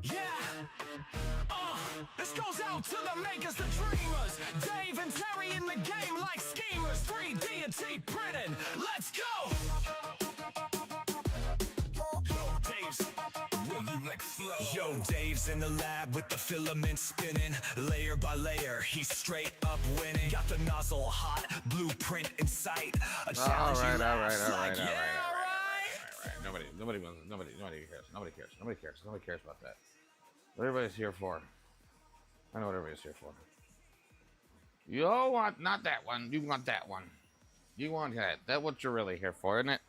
Yeah. This goes out to the makers, the dreamers. Dave and Terry in the game like schemers. 3D and T printing. Let's go. Yo, Dave's in the lab with the filament spinning. Layer by layer, he's straight up winning. Got the nozzle hot, blueprint in sight. A challenge All right. Nobody cares about that. What everybody's here for. I know what everybody's here for. You want not that one. You want that one. You want that. That's what you're really here for, isn't it?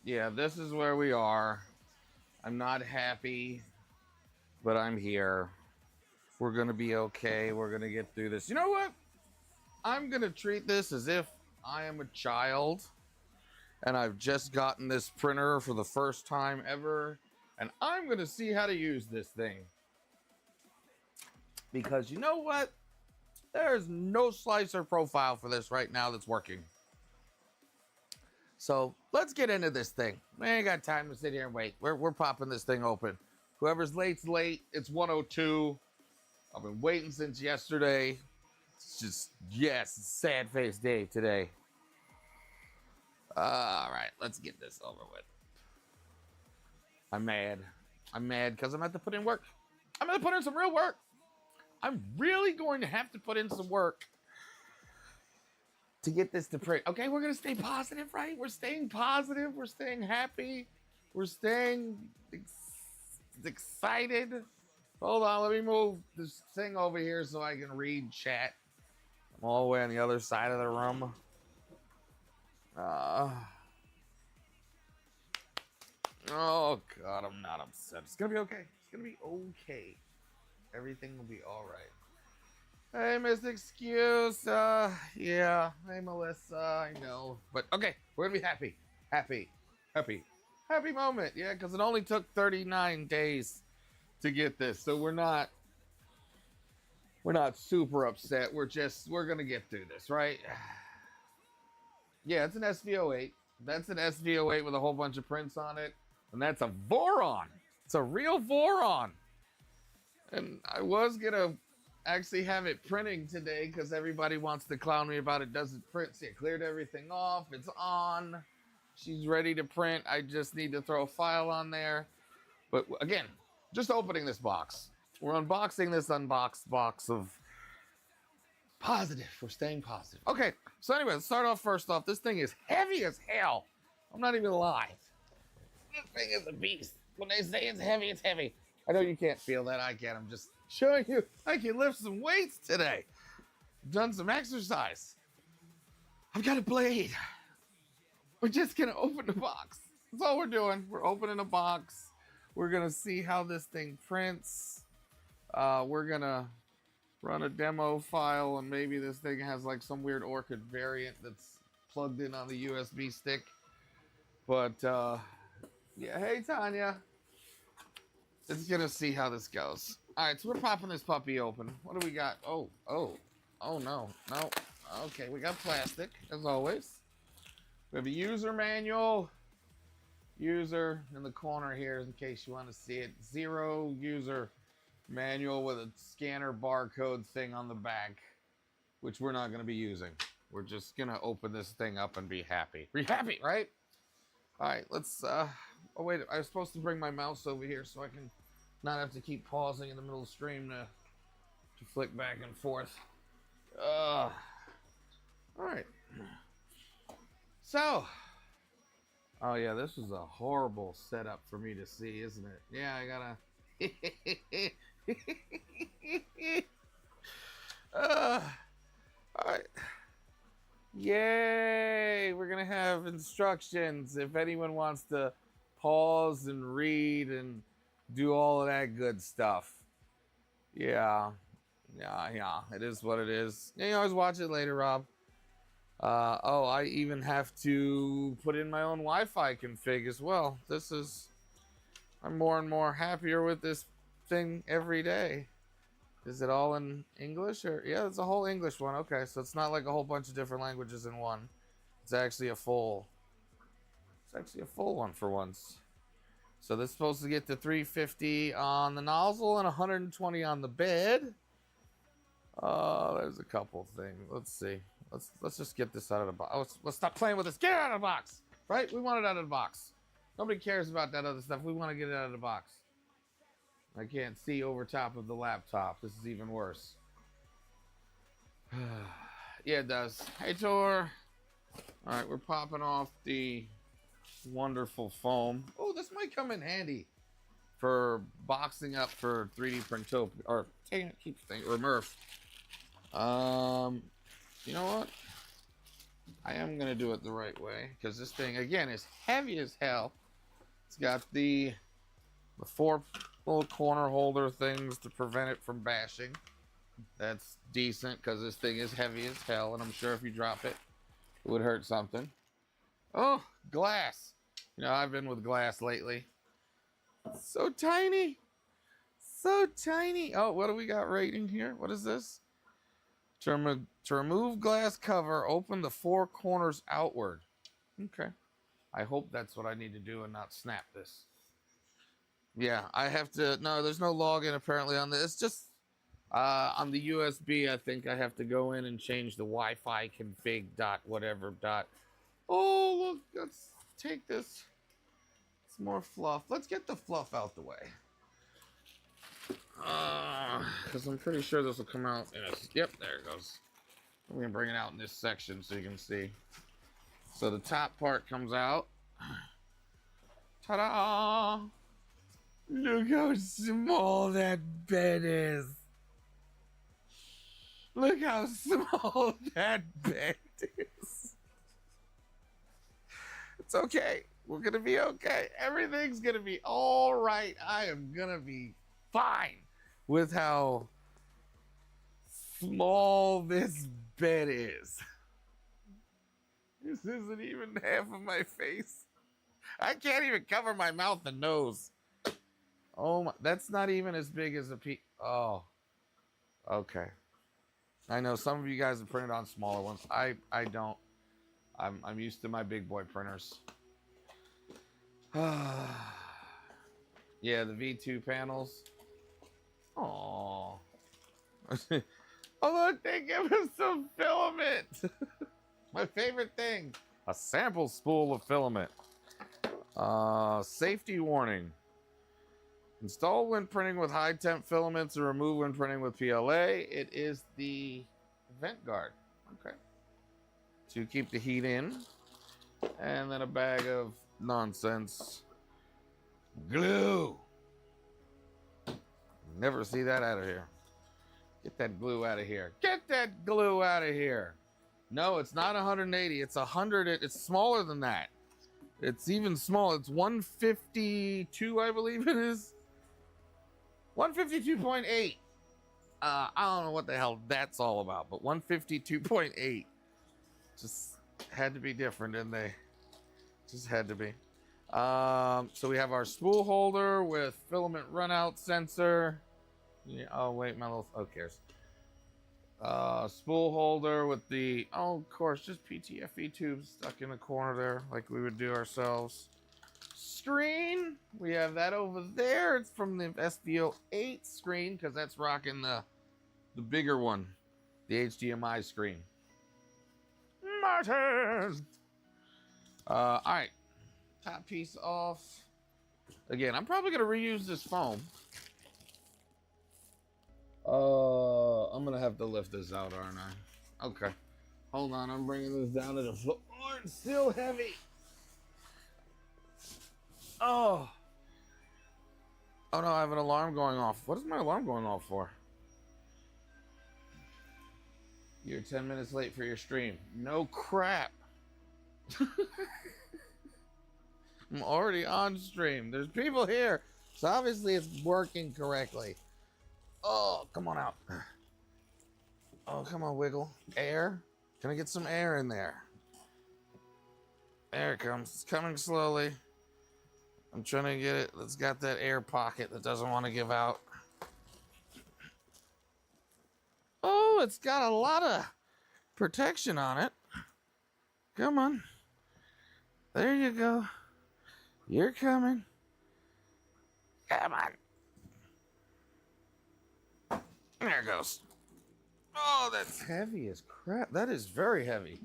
Yeah, this is where we are. I'm not happy, but I'm here. We're gonna be okay. We're gonna get through this. You know what? I'm gonna treat this as if I am a child and I've just gotten this printer for the first time ever, and I'm gonna see how to use this thing. Because you know what? There's no slicer profile for this right now that's working. So let's get into this thing. We ain't got time to sit here and wait. We're popping this thing open. Whoever's late's late. It's 1:02. I've been waiting since yesterday. It's just, yes, sad face Dave today. All right, let's get this over with. I'm mad. I'm mad because I'm going to have to put in work. I'm going to put in some real work. I'm really going to have to put in some work to get this to print. Okay, we're going to stay positive, right? We're staying positive. We're staying happy. We're staying excited. Hold on, let me move this thing over here so I can read chat. I'm all the way on the other side of the room. Oh, God, I'm not upset. It's going to be okay. It's going to be okay. Everything will be all right. Hey, Miss Excuse. Yeah. Hey, Melissa. I know. But, okay, we're going to be happy. Happy moment. Yeah, because it only took 39 days to get this. So we're not super upset. We're going to get through this, right? Yeah, it's an SV08. That's an SV08 with a whole bunch of prints on it. And that's a Voron. It's a real Voron. And I was going to actually have it printing today because everybody wants to clown me about it doesn't print. See, I cleared everything off. It's on. She's ready to print. I just need to throw a file on there. But again, just opening this box. We're unboxing this unboxed box of positive. We're staying positive. Okay, so anyway, let's start off first off. This thing is heavy as hell. I'm not even lying. This thing is a beast. When they say it's heavy, it's heavy. I know you can't feel that. I can. I'm just showing you I can lift some weights today. Done some exercise. I've got a blade. We're just going to open the box. That's all we're doing. We're opening a box. We're going to see how this thing prints. We're going to run a demo file, and maybe this thing has like some weird Orchid variant that's plugged in on the USB stick. But, yeah. Hey, Tanya. It's going to see how this goes. All right, so we're popping this puppy open. What do we got? Oh, no. Okay, we got plastic, as always. We have a user manual. User in the corner here, in case you want to see it. 0 user manual with a scanner barcode thing on the back, which we're not going to be using. We're just going to open this thing up and be happy. Be happy, right? All right, let's... oh, wait, I was supposed to bring my mouse over here so I can not have to keep pausing in the middle of the stream to flick back and forth. All right. So, oh yeah, this was a horrible setup for me to see, isn't it? Yeah, I gotta... all right. Yay! We're gonna have instructions if anyone wants to pause and read and do all of that good stuff. Yeah. It is what it is. You can always watch it later, Rob. Oh, I even have to put in my own Wi-Fi config as well. I'm more and more happier with this thing every day. Is it all in English? Or yeah, it's a whole English one. Okay, so it's not like a whole bunch of different languages in one. It's actually a full one for once. So this is supposed to get to 350 on the nozzle and 120 on the bed. There's a couple things. Let's see. Let's just get this out of the box. Let's stop playing with this. Get it out of the box. Right? We want it out of the box. Nobody cares about that other stuff. We want to get it out of the box. I can't see over top of the laptop. This is even worse. Yeah, it does. Hey, Tor. All right, we're popping off the wonderful foam. Oh, this might come in handy for boxing up for 3D Printopia or keep thinking or Murph. You know what? I am gonna do it the right way because this thing again is heavy as hell. It's got the 4 little corner holder things to prevent it from bashing. That's decent because this thing is heavy as hell, and I'm sure if you drop it, it would hurt something. Oh, glass. You know, I've been with glass lately. So tiny. So tiny. Oh, what do we got right in here? What is this? To remove glass cover, open the 4 corners outward. Okay. I hope that's what I need to do and not snap this. Yeah, I have to. No, there's no login apparently on this. It's just on the USB. I think I have to go in and change the Wi-Fi config dot whatever dot. Oh, look, let's take this. It's more fluff. Let's get the fluff out the way. Because I'm pretty sure this will come out in a. Yep, there it goes. I'm gonna bring it out in this section so you can see. So the top part comes out. Ta-da! Look how small that bed is. Look how small that bed is. It's okay. We're gonna be okay. Everything's gonna be all right. I am gonna be fine with how small this bed is. This isn't even half of my face. I can't even cover my mouth and nose. Oh my, that's not even as big as a oh, okay. I know some of you guys have printed on smaller ones. I don't. I'm used to my big boy printers. Yeah, the V2 panels. Oh. Oh look, they give us some filament. My favorite thing. A sample spool of filament. Safety warning. Install when printing with high temp filaments or remove when printing with PLA. It is the vent guard. Okay. To keep the heat in. And then a bag of nonsense. Glue. Never see that out of here. Get that glue out of here. Get that glue out of here. No, it's not 180. It's 100. It's smaller than that. It's even smaller. It's 152, I believe it is. 152.8. I don't know what the hell that's all about, but 152.8. Just had to be different, didn't they? Just had to be. So we have our spool holder with filament runout sensor. Yeah, oh wait, my little, who cares? Spool holder with the, oh of course, just PTFE tubes stuck in the corner there, like we would do ourselves. Screen, we have that over there. It's from the SVO8 screen because that's rocking the bigger one, the HDMI screen. Martin. All right, top piece off. Again, I'm probably gonna reuse this foam. I'm gonna have to lift this out, aren't I? Okay. Hold on, I'm bringing this down to the floor. Oh, it's still heavy. Oh. Oh no, I have an alarm going off. What is my alarm going off for? You're 10 minutes late for your stream. No crap. I'm already on stream. There's people here. So obviously it's working correctly. Oh, come on out. Oh, come on, wiggle. Air? Can I get some air in there? There it comes. It's coming slowly. I'm trying to get it. It's got that air pocket that doesn't want to give out. Oh, it's got a lot of protection on it. Come on. There you go. You're coming. Come on. There it goes. Oh, that's heavy as crap. That is very heavy.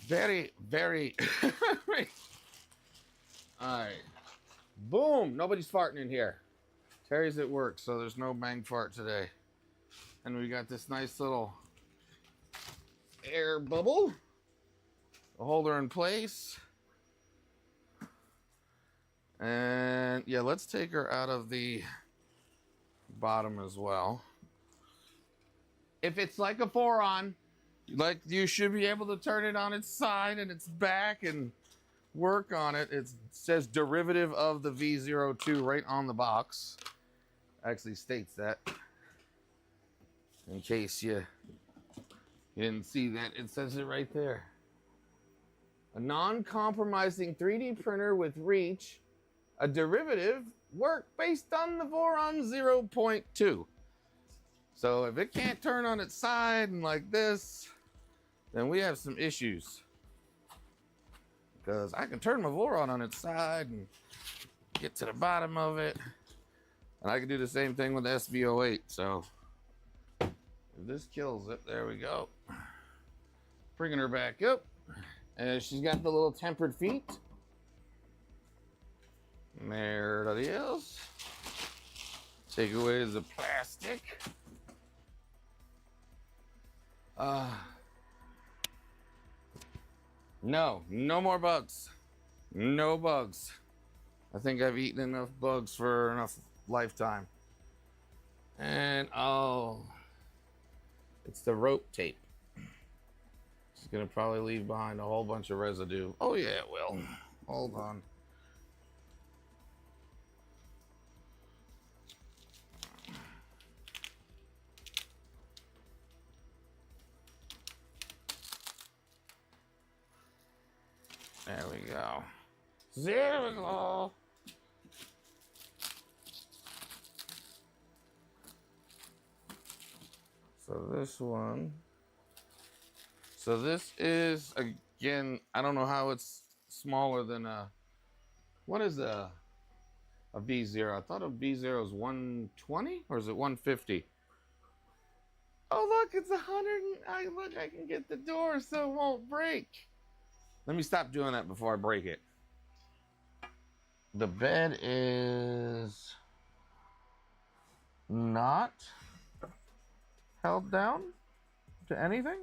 Very, very heavy. All right. Boom. Nobody's farting in here. Terry's at work, so there's no bang fart today. And we got this nice little air bubble. A holder in place. And yeah, let's take her out of the bottom as well. If it's like a Voron, like you should be able to turn it on its side and its back and work on it. It says derivative of the V02 right on the box. Actually states that. In case you didn't see that, it says it right there. A non-compromising 3D printer with reach, a derivative work based on the Voron 0.2. So if it can't turn on its side and like this, then we have some issues. Because I can turn my Voron on its side and get to the bottom of it. And I can do the same thing with the SV08. So if this kills it, there we go. Bringing her back up. And she's got the little tempered feet. There it is. Take away the plastic. No more bugs. No bugs. I think I've eaten enough bugs for enough lifetime. And oh, it's the rope tape. It's gonna probably leave behind a whole bunch of residue. Oh yeah, it will. Hold on. There we go. There we go. So this one. So this is, again, I don't know how it's smaller than a, what is a V0? I thought a V0 is 120 or is it 150? Oh look, it's 100. Look, I can get the door so it won't break. Let me stop doing that before I break it. The bed is not held down to anything.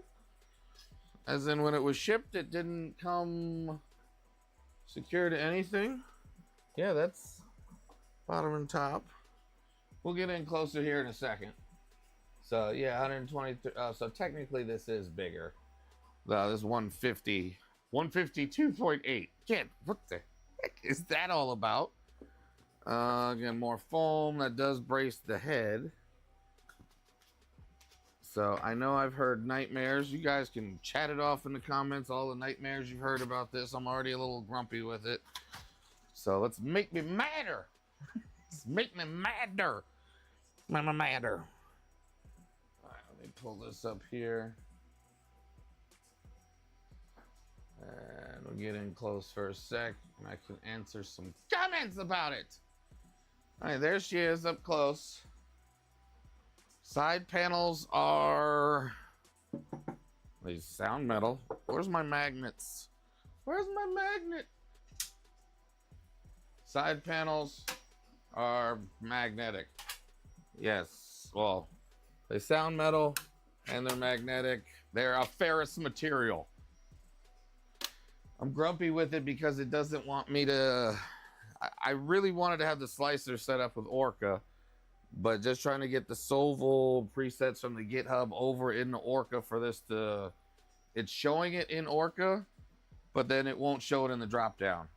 As in when it was shipped, it didn't come secure to anything. Yeah, that's bottom and top. We'll get in closer here in a second. So yeah, 123. So technically this is bigger. This 150. 152.8. Kid, what the heck is that all about? Again, more foam that does brace the head. So I know I've heard nightmares. You guys can chat it off in the comments, all the nightmares you've heard about this. I'm already a little grumpy with it. So let's make me madder. Let's make me madder. Madder. All right, let me pull this up here. And we'll get in close for a sec, and I can answer some comments about it. All right, there she is up close. Side panels are these sound metal. Where's my magnets? Where's my magnet? Side panels are magnetic. Yes, well, they sound metal and they're magnetic. They're a ferrous material. I'm grumpy with it because it doesn't want me to. I really wanted to have the slicer set up with Orca, but just trying to get the Soval presets from the GitHub over in the Orca for this to. It's showing it in Orca, but then it won't show it in the dropdown.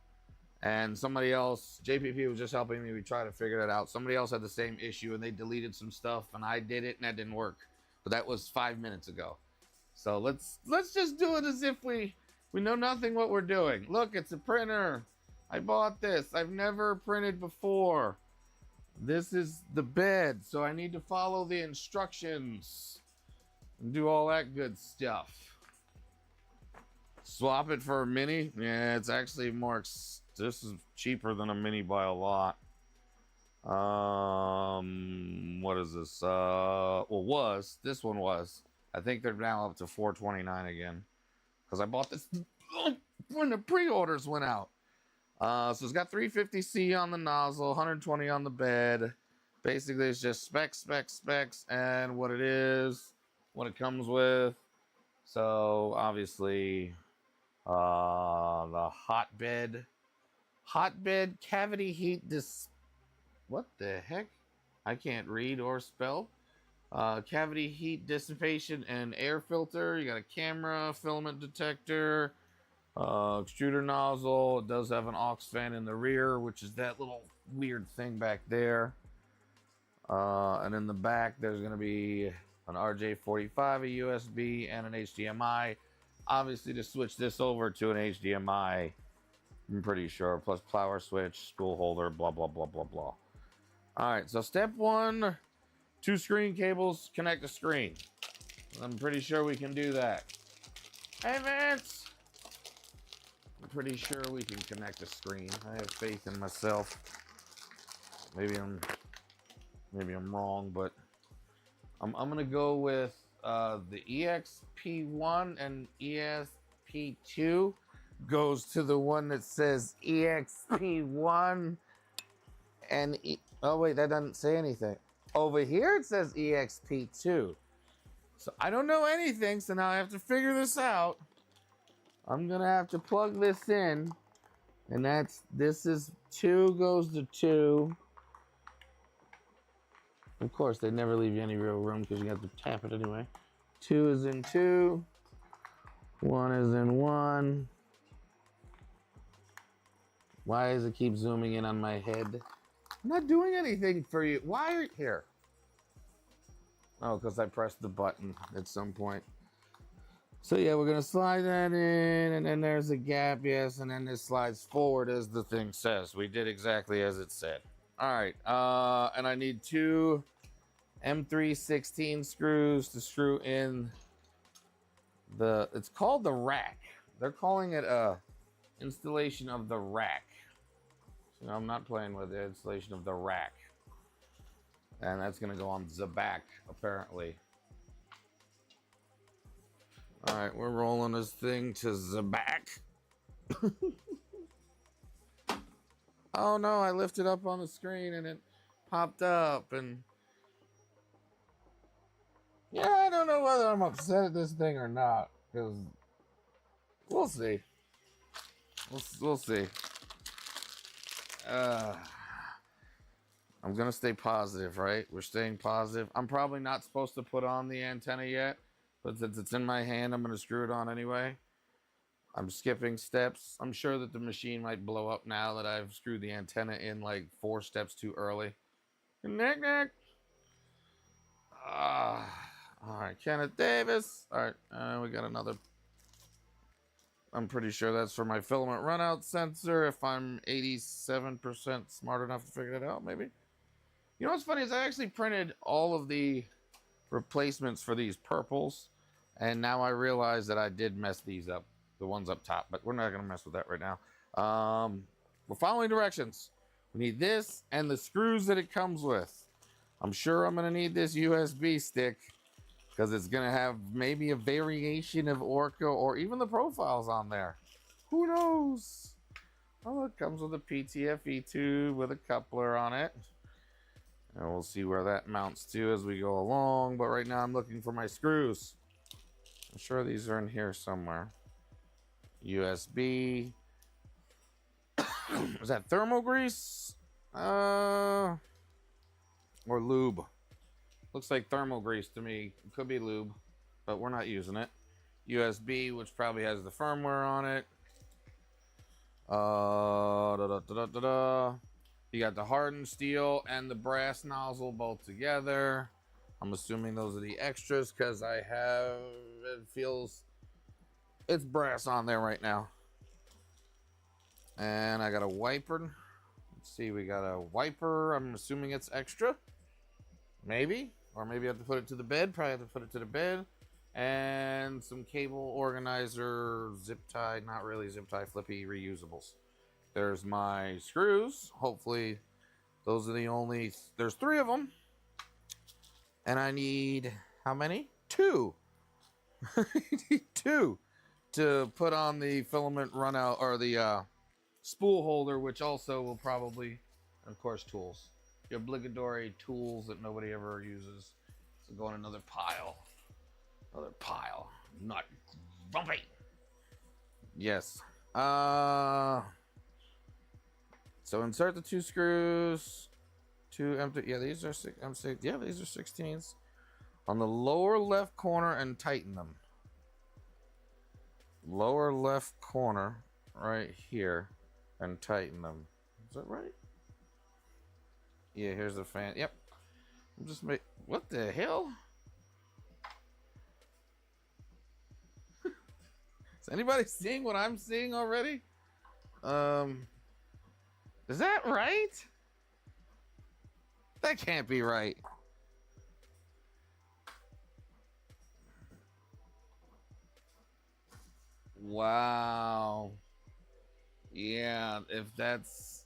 And somebody else, JPP was just helping me. We try to figure that out. Somebody else had the same issue and they deleted some stuff and I did it and that didn't work. But that was 5 minutes ago. So let's just do it as if we know nothing what we're doing. Look, it's a printer. I bought this. I've never printed before. This is the bed, so I need to follow the instructions and do all that good stuff. Swap it for a mini? Yeah, it's actually more. This is cheaper than a mini by a lot. What is this? This one was. I think they're now up to 429 again. Because I bought this when the pre-orders went out. So it's got 350C on the nozzle, 120 on the bed. Basically, it's just specs, and what it is, what it comes with. So obviously, the hotbed cavity heat what the heck? I can't read or spell. Cavity heat dissipation and air filter. You got a camera, filament detector, extruder nozzle. It does have an aux fan in the rear, which is that little weird thing back there. And in the back, there's going to be an RJ45, a USB, and an HDMI. Obviously, to switch this over to an HDMI, I'm pretty sure. Plus power switch, spool holder, blah, blah, blah, blah, blah. All right, so step one, 2 screen cables connect the screen. I'm pretty sure we can do that. Hey, Vince! I'm pretty sure we can connect a screen. I have faith in myself. Maybe I'm wrong, but I'm gonna go with the EXP1 and ESP2 goes to the one that says EXP1 and oh wait, that doesn't say anything. Over here it says EXP2. So I don't know anything, so now I have to figure this out. I'm gonna have to plug this in, and this is 2 goes to 2. Of course, they never leave you any real room because you have to tap it anyway. 2 is in 2. 1 is in 1. Why does it keep zooming in on my head? I'm not doing anything for you. Why are you here? Oh, because I pressed the button at some point. So yeah, we're gonna slide that in, and then there's a gap, yes, and then this slides forward as the thing says. We did exactly as it said. All right, and I need 2 M316 screws to screw in it's called the rack. They're calling it a installation of the rack. So I'm not playing with the installation of the rack. And that's gonna go on the back, apparently. All right, we're rolling this thing to the back. Oh no, I lifted up on the screen and it popped up, and yeah, I don't know whether I'm upset at this thing or not, because we'll see. We'll see. I'm gonna stay positive, right? We're staying positive. I'm probably not supposed to put on the antenna yet, but since it's in my hand, I'm gonna screw it on anyway. I'm skipping steps. I'm sure that the machine might blow up now that I've screwed the antenna in like 4 steps too early. Knick-knack. All right, Kenneth Davis. All right, we got another. I'm pretty sure that's for my filament runout sensor. If I'm 87% smart enough to figure that out, maybe. You know what's funny is I actually printed all of the replacements for these purples, and now I realize that I did mess these up. The ones up top, but we're not going to mess with that right now. We're following directions. We need this and the screws that it comes with. I'm sure I'm going to need this USB stick because it's going to have maybe a variation of Orca or even the profiles on there. Who knows? Oh, it comes with a PTFE tube with a coupler on it. And we'll see where that mounts to as we go along. But right now I'm looking for my screws. I'm sure these are in here somewhere. USB. Is that thermal grease? Or lube? Looks like thermal grease to me. It could be lube, but we're not using it. USB, which probably has the firmware on it. You got the hardened steel and the brass nozzle both together. I'm assuming those are the extras because it feels it's brass on there right now. And I got a wiper. Let's see, we got a wiper. I'm assuming it's extra. Maybe. Or maybe I have to put it to the bed. Probably have to put it to the bed. And some cable organizer, zip tie, not really zip tie, flippy reusables. There's my screws. Hopefully Those are the only, there's 3 of them. And I need, how many? 2. I need 2 to put on the filament run out, or the spool holder, which also will probably, and of course, tools. The obligatory tools that nobody ever uses. So go in another pile. Another pile. Not bumpy. Yes. So insert the 2 screws. 2 empty. Yeah, these are yeah, these are 16s. On the lower left corner and tighten them. Lower left corner right here and tighten them. Is that right? Yeah, here's the fan. Yep. I'm just what the hell? Is anybody seeing what I'm seeing already? Is that right? That can't be right. Wow. Yeah, if that's...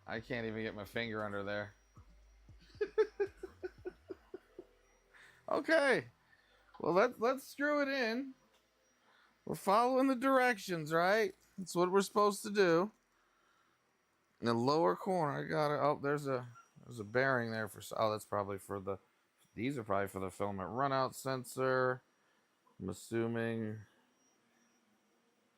I can't even get my finger under there. Okay. Well, let's screw it in. We're following the directions, right? That's what we're supposed to do. In the lower corner, I got it. Oh, there's a bearing there for... Oh, that's probably for the... These are probably for the filament runout sensor. I'm assuming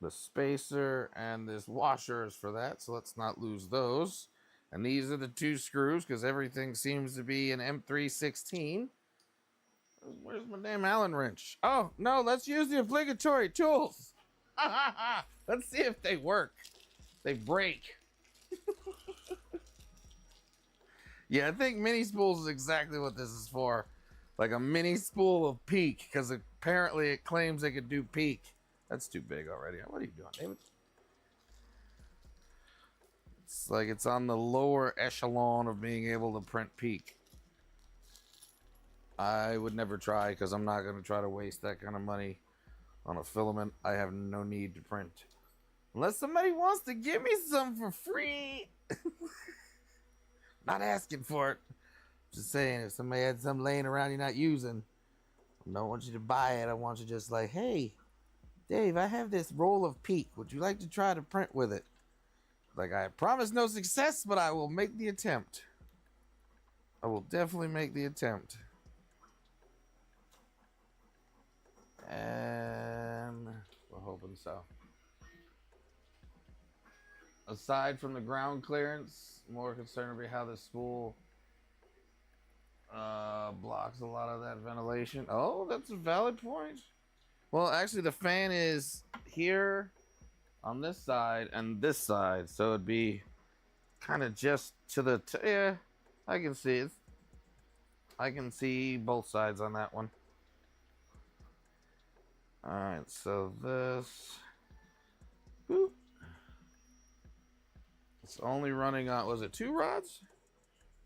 the spacer and this washer is for that, so let's not lose those. And these are the 2 screws, because everything seems to be an M316. Where's my damn Allen wrench? Oh, no, let's use the obligatory tools. Let's see if they work. They break. Yeah, I think mini spools is exactly what this is for. Like a mini spool of peak, because apparently it claims they could do peak. That's too big already. What are you doing, David? It's like it's on the lower echelon of being able to print peak. I would never try, because I'm not going to try to waste that kind of money on a filament I have no need to print. Unless somebody wants to give me some for free. Not asking for it. Just saying, if somebody had some laying around you're not using, I don't want you to buy it. I want you just like, hey, Dave, I have this roll of peak. Would you like to try to print with it? Like, I promise no success, but I will make the attempt. I will definitely make the attempt. And we're hoping so. Aside from the ground clearance, more concerned will be how the spool blocks a lot of that ventilation. Oh, that's a valid point. Well, actually, the fan is here on this side and this side, so it'd be kind of just to the yeah. I can see it. I can see both sides on that one. All right, so this. Boop. It's only running on, was it 2 rods?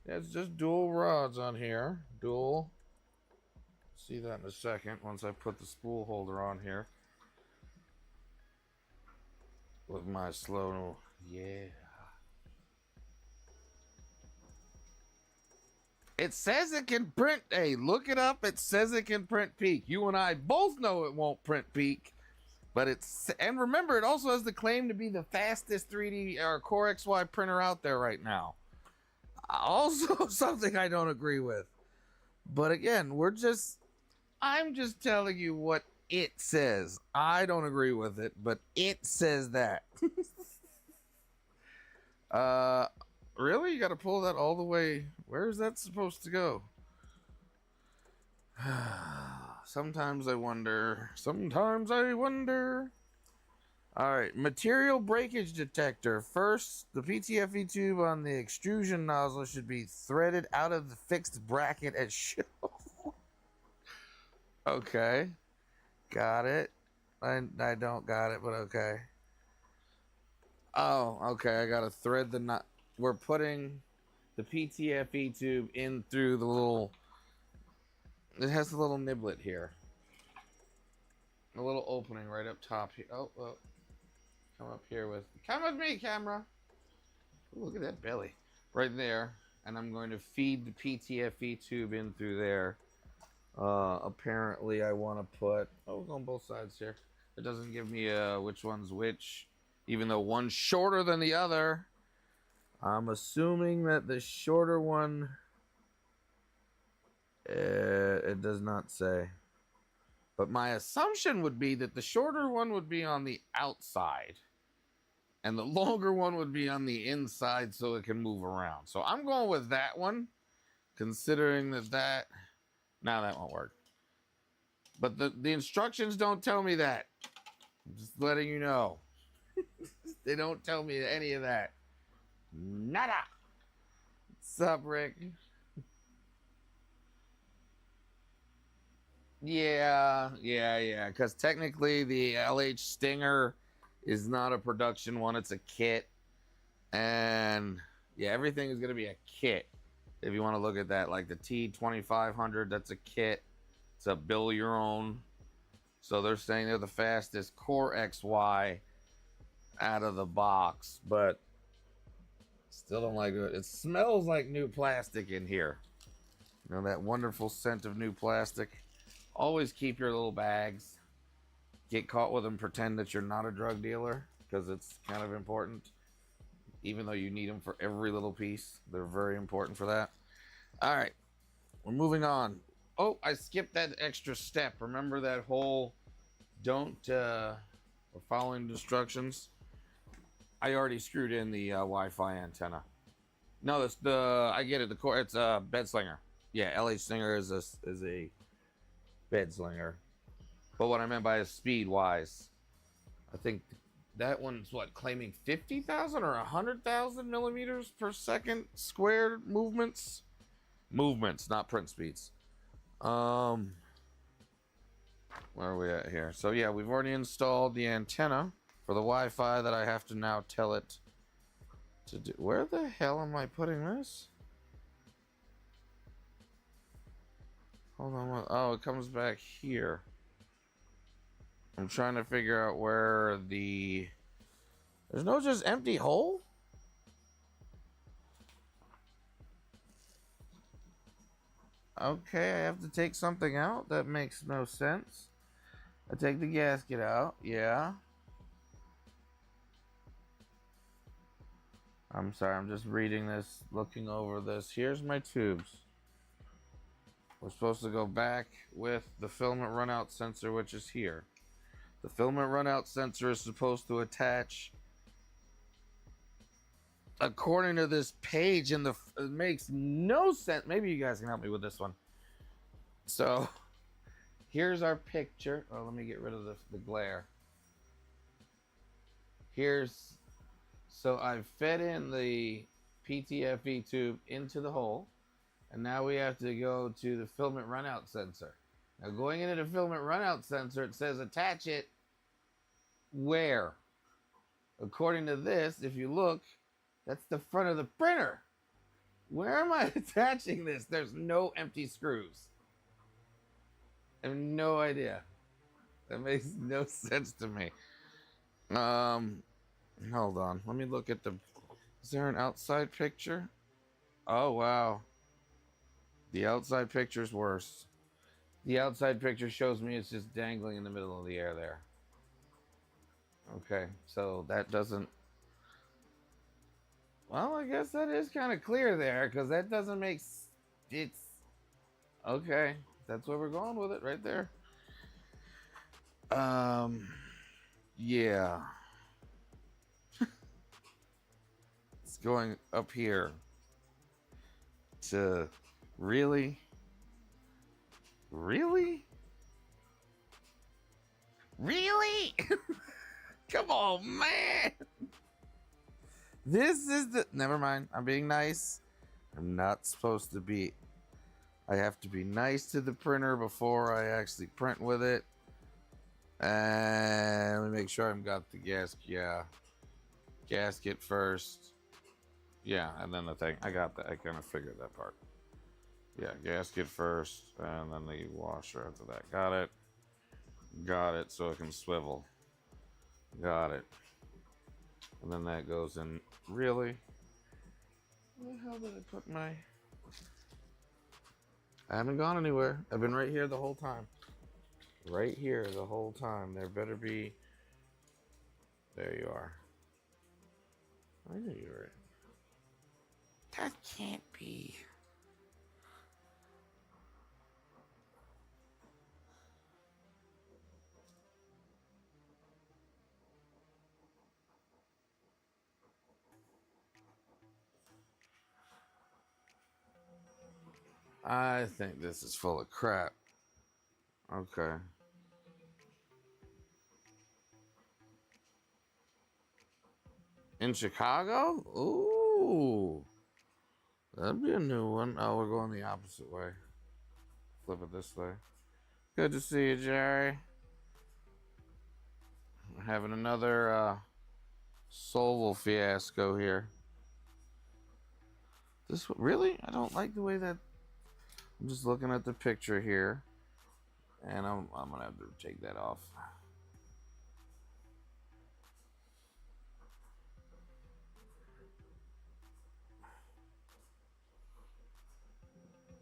Yeah, it's just dual rods on here. Dual. See that in a second once I put the spool holder on here. With my slow, yeah. It says it can print, hey, look it up. It says it can print peak. You and I both know it won't print peak. But it's, and remember, it also has the claim to be the fastest 3D or Core XY printer out there right now. Also, something I don't agree with. But again, I'm just telling you what it says. I don't agree with it, but it says that. Really? You got to pull that all the way. Where is that supposed to go? Sometimes I wonder. All right, material breakage detector. First, the PTFE tube on the extrusion nozzle should be threaded out of the fixed bracket at show. Okay, got it. I don't got it, but okay. Oh, okay, I gotta thread the knot. We're putting the PTFE tube in through the little... It has a little niblet here. A little opening right up top here. Oh, come up here with... Come with me, camera! Ooh, look at that belly. right there, and I'm going to feed the PTFE tube in through there. Apparently I want to put, oh, on both sides here. It doesn't give me which one's which, even though one's shorter than the other. I'm assuming that the shorter one, it does not say. But my assumption would be that the shorter one would be on the outside and the longer one would be on the inside so it can move around. So I'm going with that one, considering that now that won't work. But the instructions don't tell me that. I'm just letting you know. They don't tell me any of that. Nada. What's up, Rick? Yeah. Because technically the LH Stinger is not a production one, it's a kit. And yeah, everything is going to be a kit. If you want to look at that, like the T2500, that's a kit. It's a build your own. So they're saying they're the fastest Core XY out of the box, but still don't like it. It smells like new plastic in here. You know, that wonderful scent of new plastic. Always keep your little bags. Get caught with them, pretend that you're not a drug dealer, because it's kind of important. Even though you need them for every little piece, they're very important for that. All right, we're moving on. Oh, I skipped that extra step. Remember that whole we're following instructions. I already screwed in the Wi-Fi antenna. No, I get it. The core, it's a bed slinger. Yeah, LH Stinger is a bed slinger. But what I meant by speed wise, I think that one's what, claiming 50,000 or 100,000 millimeters per second squared movements. Movements, not print speeds. Where are we at here? So yeah, we've already installed the antenna for the Wi-Fi that I have to now tell it to do. Where the hell am I putting this? Hold on. Oh, it comes back here. I'm trying to figure out where there's no just empty hole? Okay, I have to take something out? That makes no sense. I take the gasket out, yeah. I'm sorry, I'm just reading this, looking over this. Here's my tubes. We're supposed to go back with the filament runout sensor, which is here. The filament runout sensor is supposed to attach, according to this page, it makes no sense. Maybe you guys can help me with this one. So here's our picture. Oh, let me get rid of the glare. So I've fed in the PTFE tube into the hole, and now we have to go to the filament runout sensor. Now going into the filament runout sensor, it says attach it where? According to this, if you look, that's the front of the printer. Where am I attaching this? There's no empty screws. I have no idea. That makes no sense to me. Hold on. Let me look at is there an outside picture? Oh, wow. The outside picture's worse. The outside picture shows me it's just dangling in the middle of the air there. Okay, so that doesn't... Well, I guess that is kind of clear there, because that doesn't make... It's... Okay, that's where we're going with it, right there. Yeah. It's going up here to... Really? Really? Really? Come on, man. This is never mind. I'm being nice. I'm not supposed to be. I have to be nice to the printer before I actually print with it. And let me make sure I've got the gasket. Yeah. Gasket first. Yeah, and then the thing. I got that. I kind of figured that part. Yeah, gasket first, and then the washer after that. Got it. Got it, so it can swivel. Got it. And then that goes in. Really? Where the hell did I put my... I haven't gone anywhere. I've been right here the whole time. Right here the whole time. There better be... There you are. I knew you were... That can't be... I think this is full of crap. Okay. In Chicago? Ooh. That'd be a new one. Oh, we're going the opposite way. Flip it this way. Good to see you, Jerry. Having another Solval fiasco here. This really? I don't like the way that... I'm just looking at the picture here. And I'm going to have to take that off.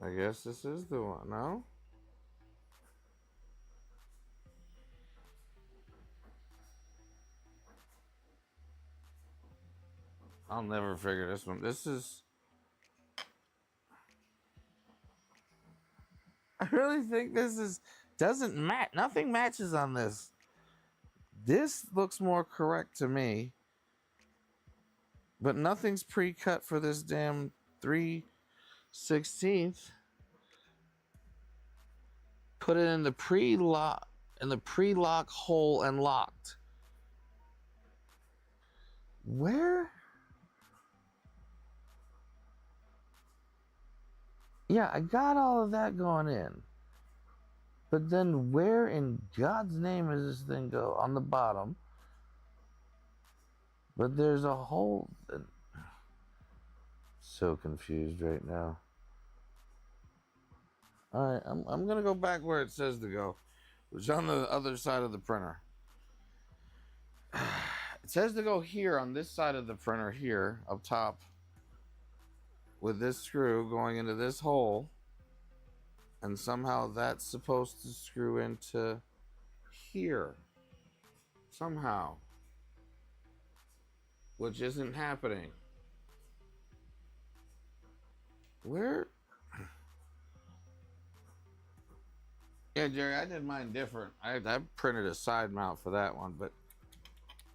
I guess this is the one, no? I'll never figure this one. This is... I really think this is... Doesn't match. Nothing matches on this. This looks more correct to me. But nothing's pre-cut for this damn 3/16. Put it in the pre-lock hole and locked. Where? Yeah, I got all of that going in. But then where in God's name does this thing go? On the bottom. But there's a hole. So confused right now. All right, I'm going to go back where it says to go, which is on the other side of the printer. It says to go here on this side of the printer here, up top, with this screw going into this hole. And somehow that's supposed to screw into here. Somehow. Which isn't happening. Where? Yeah, Jerry, I did mine different. I printed a side mount for that one, but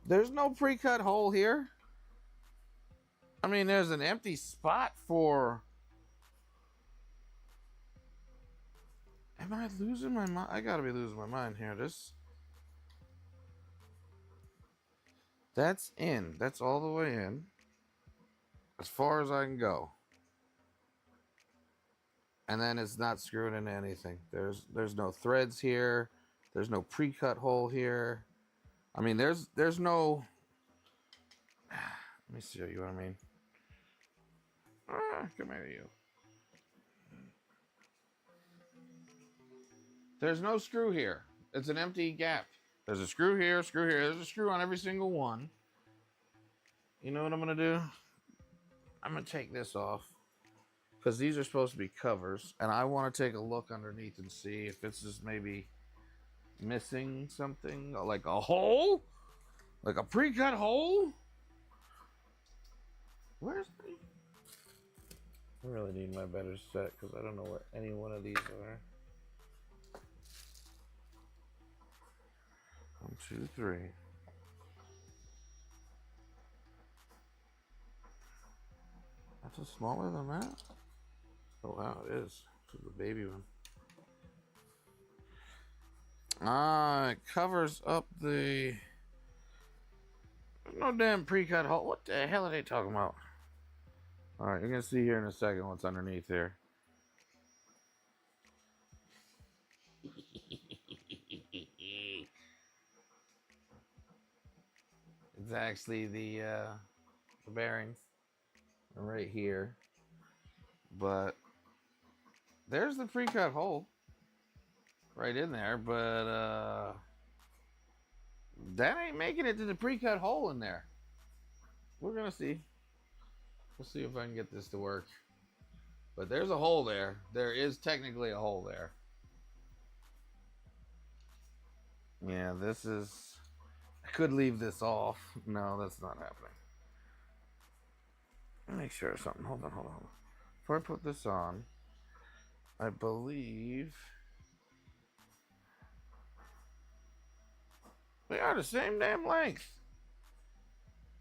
there's no pre-cut hole here. I mean, there's an empty spot for... Am I losing my mind? I gotta be losing my mind here. That's in. That's all the way in. As far as I can go. And then it's not screwed into anything. There's no threads here. There's no pre-cut hole here. I mean, there's no... Let me show you what I mean. Come here, you. There's no screw here. It's an empty gap. There's a screw here, screw here. There's a screw on every single one. You know what I'm going to do? I'm going to take this off. Because these are supposed to be covers. And I want to take a look underneath and see if this is maybe missing something. Like a hole? Like a pre-cut hole? Where's the... I really need my better set because I don't know where any one of these are. 1, 2, 3. That's a smaller than that? Oh wow, it is. This is the baby one. It covers up the... No damn pre-cut hole. What the hell are they talking about? Alright, you're gonna see here in a second what's underneath here. It's actually the bearings right here, but there's the pre-cut hole right in there, but that ain't making it to the pre-cut hole in there. We're gonna see. We'll see if I can get this to work. But there's a hole there. There is technically a hole there. Yeah, this is... I could leave this off. No, that's not happening. Make sure something. Hold on. Before I put this on, I believe they are the same damn length.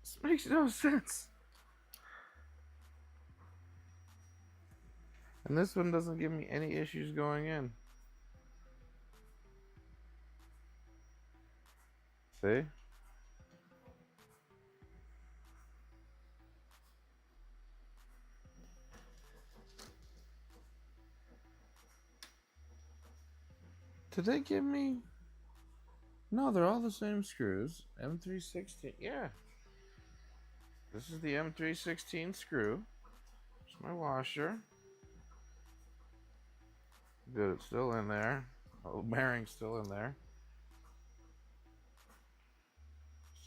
This makes no sense. And this one doesn't give me any issues going in. See? Did they give me... No, they're all the same screws. M316. Yeah. This is the M316 screw. It's my washer. Good, it's still in there. Oh, bearing's still in there.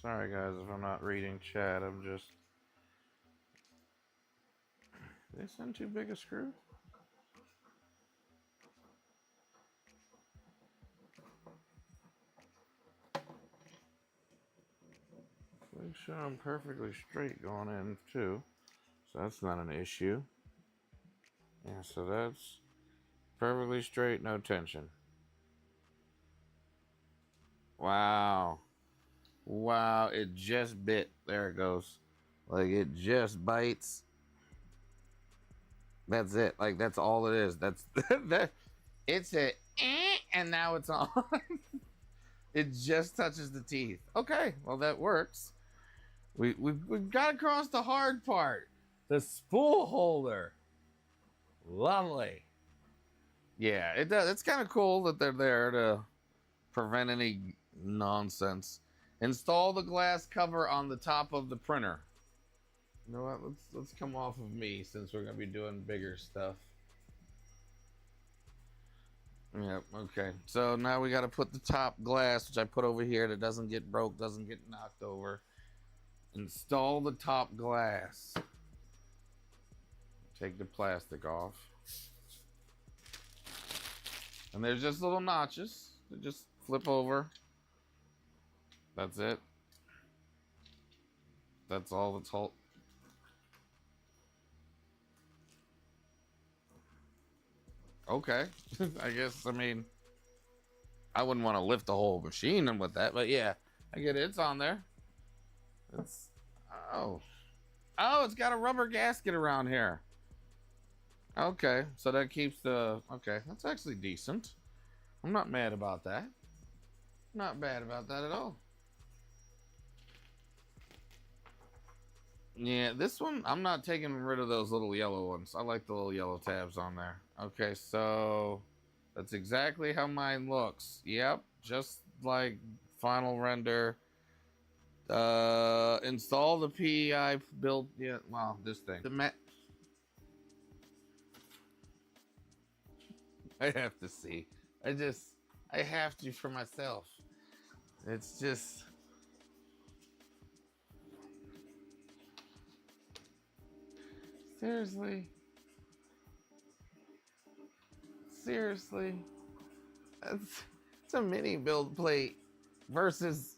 Sorry guys if I'm not reading chat, I'm just... Did they send too big a screw? Make sure I'm perfectly straight going in too. So that's not an issue. Yeah, so that's perfectly straight, no tension. Wow. Wow, it just bit. There it goes. Like it just bites. That's it. Like that's all it is. That's that. It's a and now it's on. It just touches the teeth. Okay, well that works. We've got across the hard part. The spool holder. Lovely. Yeah, it does. It's kind of cool that they're there to prevent any nonsense. Install the glass cover on the top of the printer. You know what? Let's come off of me since we're gonna be doing bigger stuff. Yep. Okay. So now we got to put the top glass, which I put over here, that doesn't get broke, doesn't get knocked over. Install the top glass. Take the plastic off. And there's just little notches that just flip over. That's it. That's all that's whole. Okay. I guess, I mean, I wouldn't want to lift the whole machine with that, but yeah, I get it. It's on there. It's, oh, it's got a rubber gasket around here. Okay, so that keeps the, okay, that's actually decent. I'm not mad about that. Not bad about that at all. Yeah, this one, I'm not taking rid of those little yellow ones. I like the little yellow tabs on there. Okay, so that's exactly how mine looks. Yep, just like final render. Install the PEI build. Yeah, well, this thing. I have to see. I have to for myself. It's just. Seriously. It's a mini build plate versus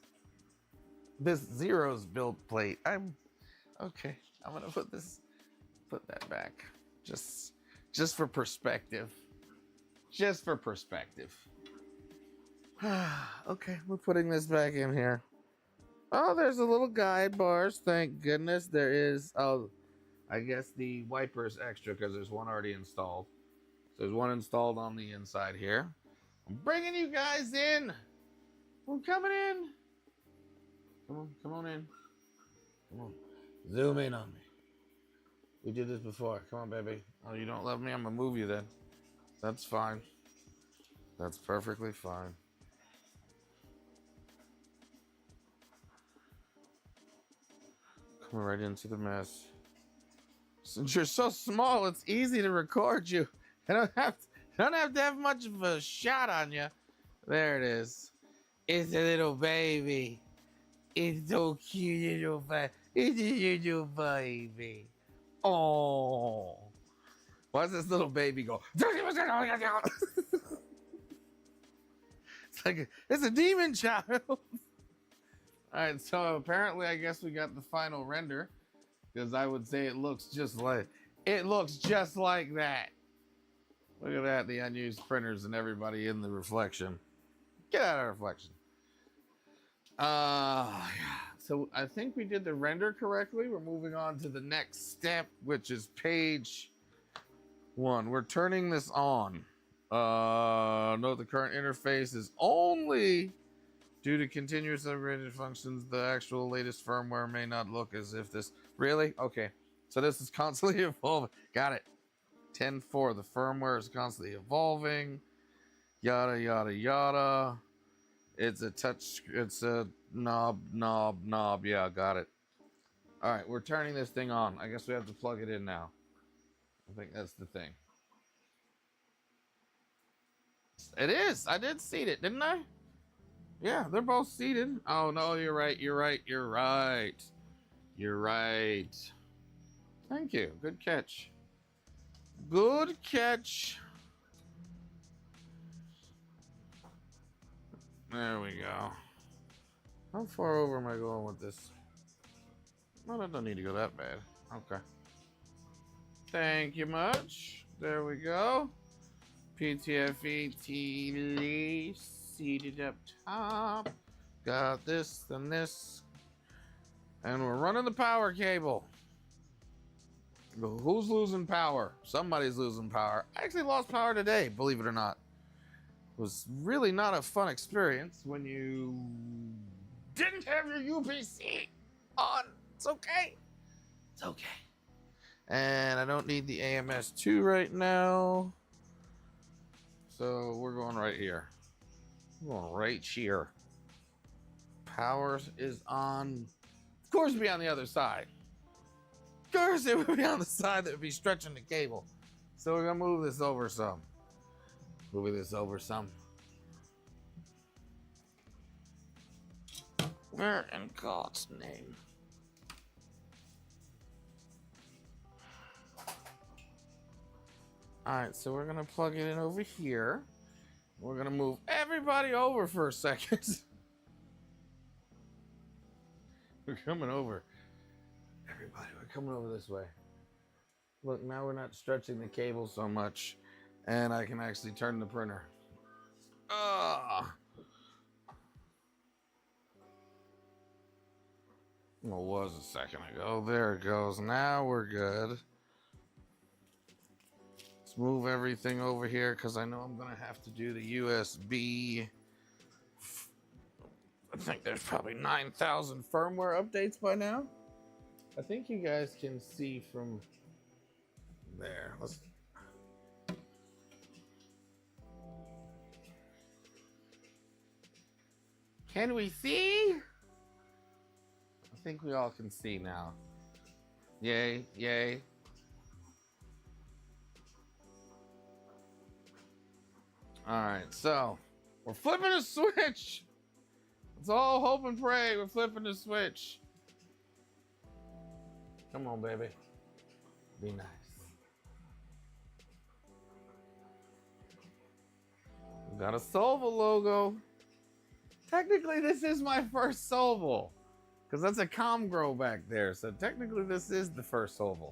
this Zero's build plate. I'm okay. I'm gonna put that back. Just for perspective. Just for perspective. Okay, we're putting this back in here. Oh, there's a little guide bars. Thank goodness there is. Oh, I guess the wiper's extra because there's one already installed. So there's one installed on the inside here. I'm bringing you guys in. I'm coming in. Come on in. Come on. Zoom in on me. We did this before. Come on, baby. Oh, you don't love me? I'm gonna move you then. That's fine. That's perfectly fine. Coming right into the mess. Since you're so small, it's easy to record you. I don't have to have much of a shot on you. There it is. It's a little baby. It's so cute, little baby. It's a little baby. Oh. Why does this little baby go? It's like it's a demon child. All right, so apparently I guess we got the final render, because I would say it looks just like that. Look at that, the unused printers and everybody in the reflection. Get out of reflection. Yeah. So I think we did the render correctly. We're moving on to the next step, which is page 1. We're turning this on. Note the current interface is only due to continuous upgraded functions. The actual latest firmware may not look as if this really okay. So this is constantly evolving. Got it. 10.4. The firmware is constantly evolving. Yada yada yada. It's a touch. It's a knob. Yeah, got it. All right, we're turning this thing on. I guess we have to plug it in now. I think that's the thing. It is. I did seat it, didn't I? Yeah, they're both seated. Oh no, you're right. You're right. You're right. You're right. Thank you. Good catch. Good catch. There we go. How far over am I going with this? Well, I don't need to go that bad. Okay. Thank you much. There we go. PTFE TV seated up top. Got this and this. And we're running the power cable. Who's losing power? Somebody's losing power. I actually lost power today, believe it or not. It was really not a fun experience when you didn't have your UPC on. It's okay. It's okay. And I don't need the AMS2 right now. So we're going right here. We're going right here. Power is on. Of course, it'd be on the other side. Of course, it would be on the side that would be stretching the cable. So we're going to move this over some. Moving this over some. Where in God's name? Alright, so we're gonna plug it in over here. We're gonna move everybody over for a second. We're coming over. Everybody, we're coming over this way. Look, now we're not stretching the cable so much, and I can actually turn the printer. Ah. Well, it was a second ago. There it goes. Now we're good. Let's move everything over here because I know I'm going to have to do the USB. I think there's probably 9,000 firmware updates by now. I think you guys can see from there. Let's. Can we see? I think we all can see now. Yay, yay. All right, so we're flipping a switch. It's all hope and pray. We're flipping the switch. Come on, baby. Be nice. We got a Solva logo. Technically, this is my first Solva, because that's a Comgrow back there. So technically, this is the first Solva.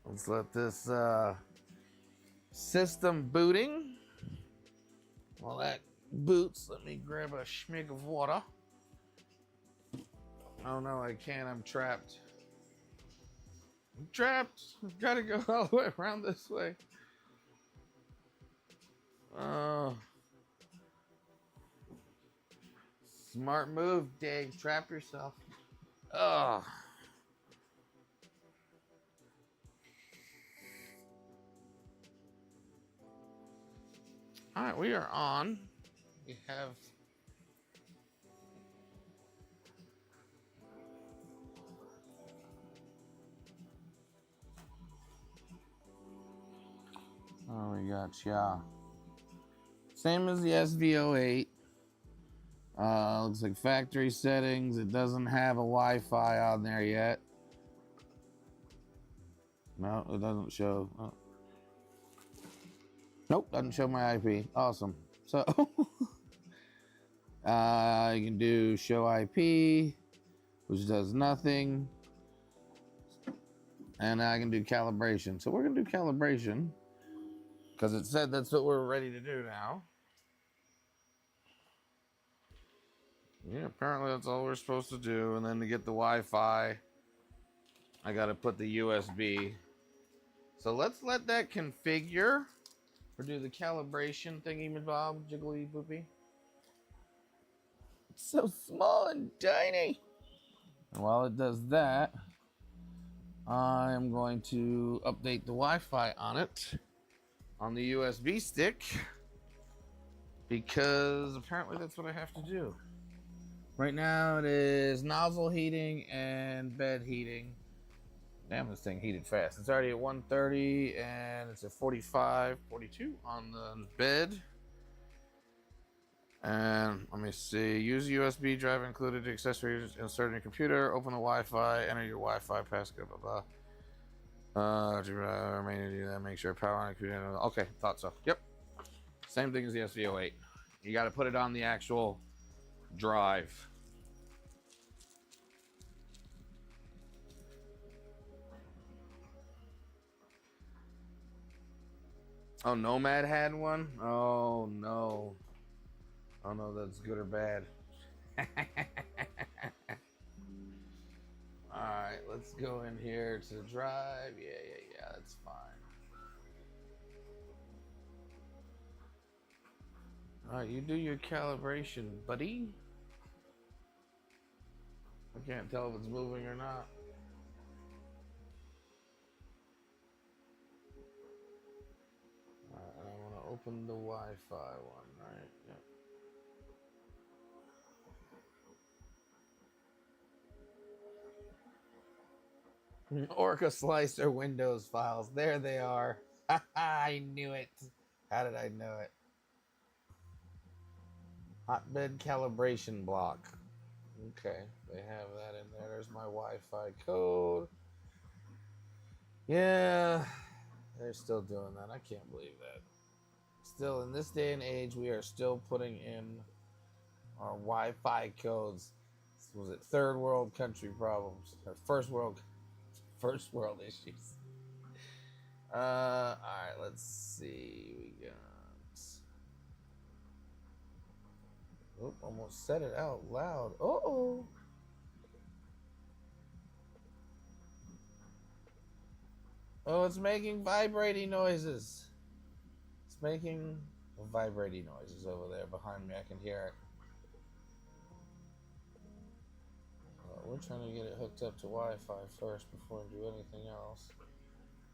Let's let this system booting. While that boots, let me grab a schmig of water. Oh no, I can't. I'm trapped. I'm trapped. I've got to go all the way around this way. Oh. Smart move, Dave. Trap yourself. Oh. All right, we are on. We have. Oh, we got, yeah. Same as the SV08. Looks like factory settings. It doesn't have a Wi-Fi on there yet. No, it doesn't show. Oh. Nope, doesn't show my IP. Awesome. So you can do show IP, which does nothing. And I can do calibration. So we're gonna do calibration because it said that's what we're ready to do now. Yeah, apparently that's all we're supposed to do. And then to get the Wi-Fi, I gotta put the USB. So let's let that configure or do the calibration thingy bob jiggly boopy. It's so small and tiny. And while it does that, I'm going to update the Wi-Fi on it on the USB stick because apparently that's what I have to do. Right now it is nozzle heating and bed heating. Damn, this thing heated fast. It's already at 130 and it's at 45, 42 on the bed. And let me see. Use USB drive included accessories inserted in your computer. Open the Wi-Fi. Enter your Wi-Fi passcode. Blah blah. Remain to do that. Make sure power on the computer. Okay, thought so. Yep. Same thing as the SV08. You got to put it on the actual drive. Oh, Nomad had one? Oh, no. I don't know if that's good or bad. Alright, let's go in here to the drive. Yeah, that's fine. Alright, you do your calibration, buddy. I can't tell if it's moving or not. Alright, I want to open the Wi-Fi one, right? Yep. Orca Slicer Windows files. There they are. I knew it. How did I know it? Hotbed calibration block. Okay, they have that in there. There's my Wi-Fi code. Yeah, they're still doing that. I can't believe that. Still, in this day and age, we are still putting in our Wi-Fi codes. Was it third world country problems? Or first world issues. Alright, let's see. We got. Oop, almost said it out loud. Uh-oh. Oh, it's making vibrating noises. It's making vibrating noises over there behind me. I can hear it. We're trying to get it hooked up to Wi-Fi first before we do anything else.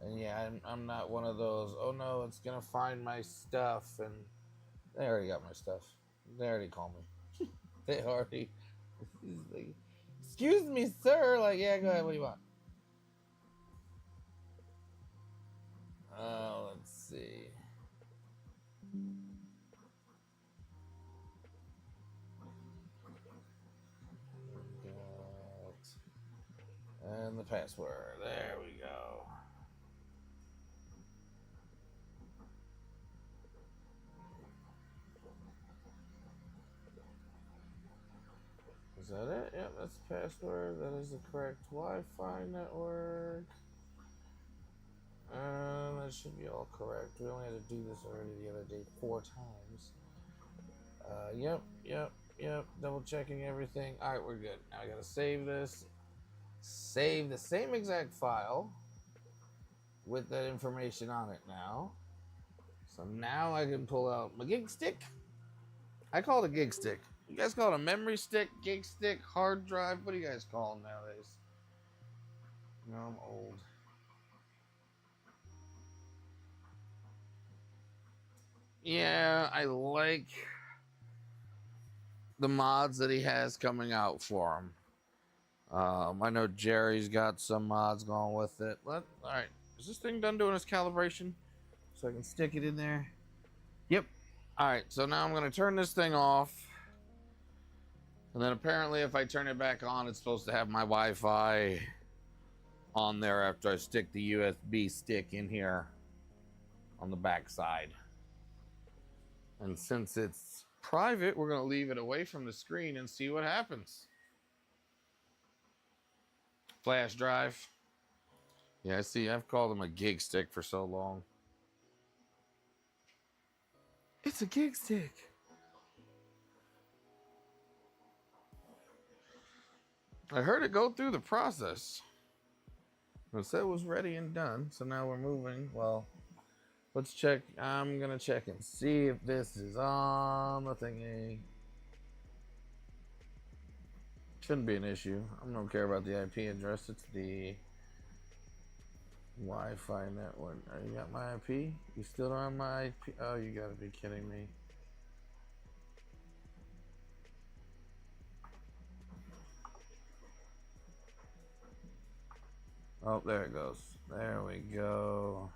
And yeah, I'm not one of those, oh no, it's gonna find my stuff. And they already got my stuff. They already called me. They already, like, excuse me, sir. Like, yeah, go ahead. What do you want? Let's see. And the password. There we go. Is that it? Yep, that's the password. That is the correct Wi-Fi network. That should be all correct. We only had to do this already the other day 4 times. Yep. Double checking everything. Alright, we're good. Now I gotta save this. Save the same exact file with that information on it now. So now I can pull out my gig stick. I call it a gig stick. You guys call it a memory stick, gig stick, hard drive? What do you guys call them nowadays? No, I'm old. Yeah, I like the mods that he has coming out for him. I know Jerry's got some mods going with it. Alright, is this thing done doing its calibration? So I can stick it in there? Yep. Alright, so now I'm going to turn this thing off. And then apparently if I turn it back on, it's supposed to have my Wi-Fi on there after I stick the USB stick in here on the back side. And since it's private, we're going to leave it away from the screen and see what happens. Flash drive. Yeah, I see. I've called them a gig stick for so long. It's a gig stick. I heard it go through the process. It said it was ready and done. So now we're moving. Well, let's check. I'm going to check and see if this is on the thingy. Shouldn't be an issue. I don't care about the IP address. It's the Wi-Fi network. You got my IP? You still don't have my IP? Oh, you gotta be kidding me. Oh, there it goes. There we go.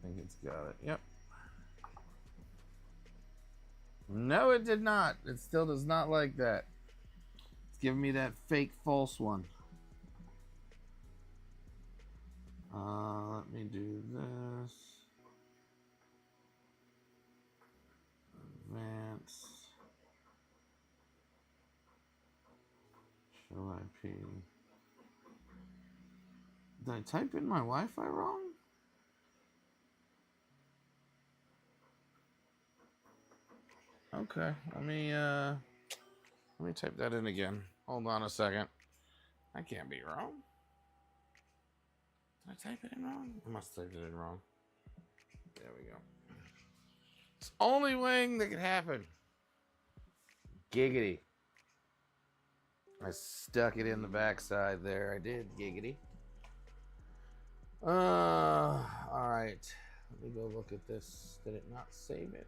I think it's got it. Yep. No, it did not. It still does not like that. It's giving me that fake false one. Let me do this. Advance. Show IP. Did I type in my Wi-Fi wrong? Okay, let me type that in again. Hold on a second. I can't be wrong. Did I type it in wrong? I must have typed it in wrong. There we go. It's the only thing that could happen. Giggity. I stuck it in the backside there. I did. Giggity. All right. Let me go look at this. Did it not save it?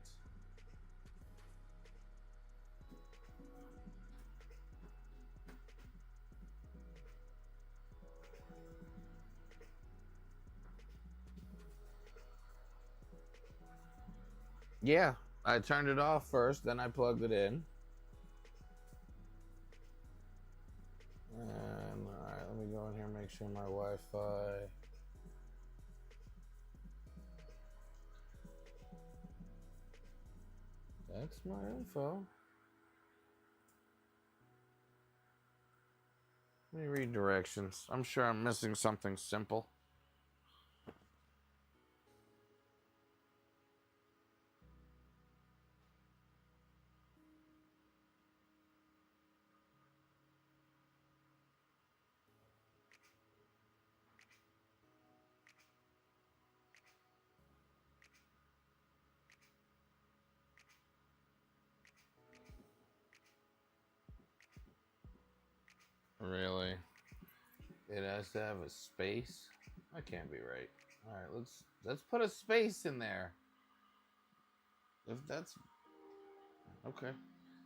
Yeah, I turned it off first, then I plugged it in. And all right, let me go in here and make sure my Wi-Fi. That's my info. Let me read directions. I'm sure I'm missing something simple. Really? It has to have a space? That can't be right. All right, let's put a space in there. If that's okay. It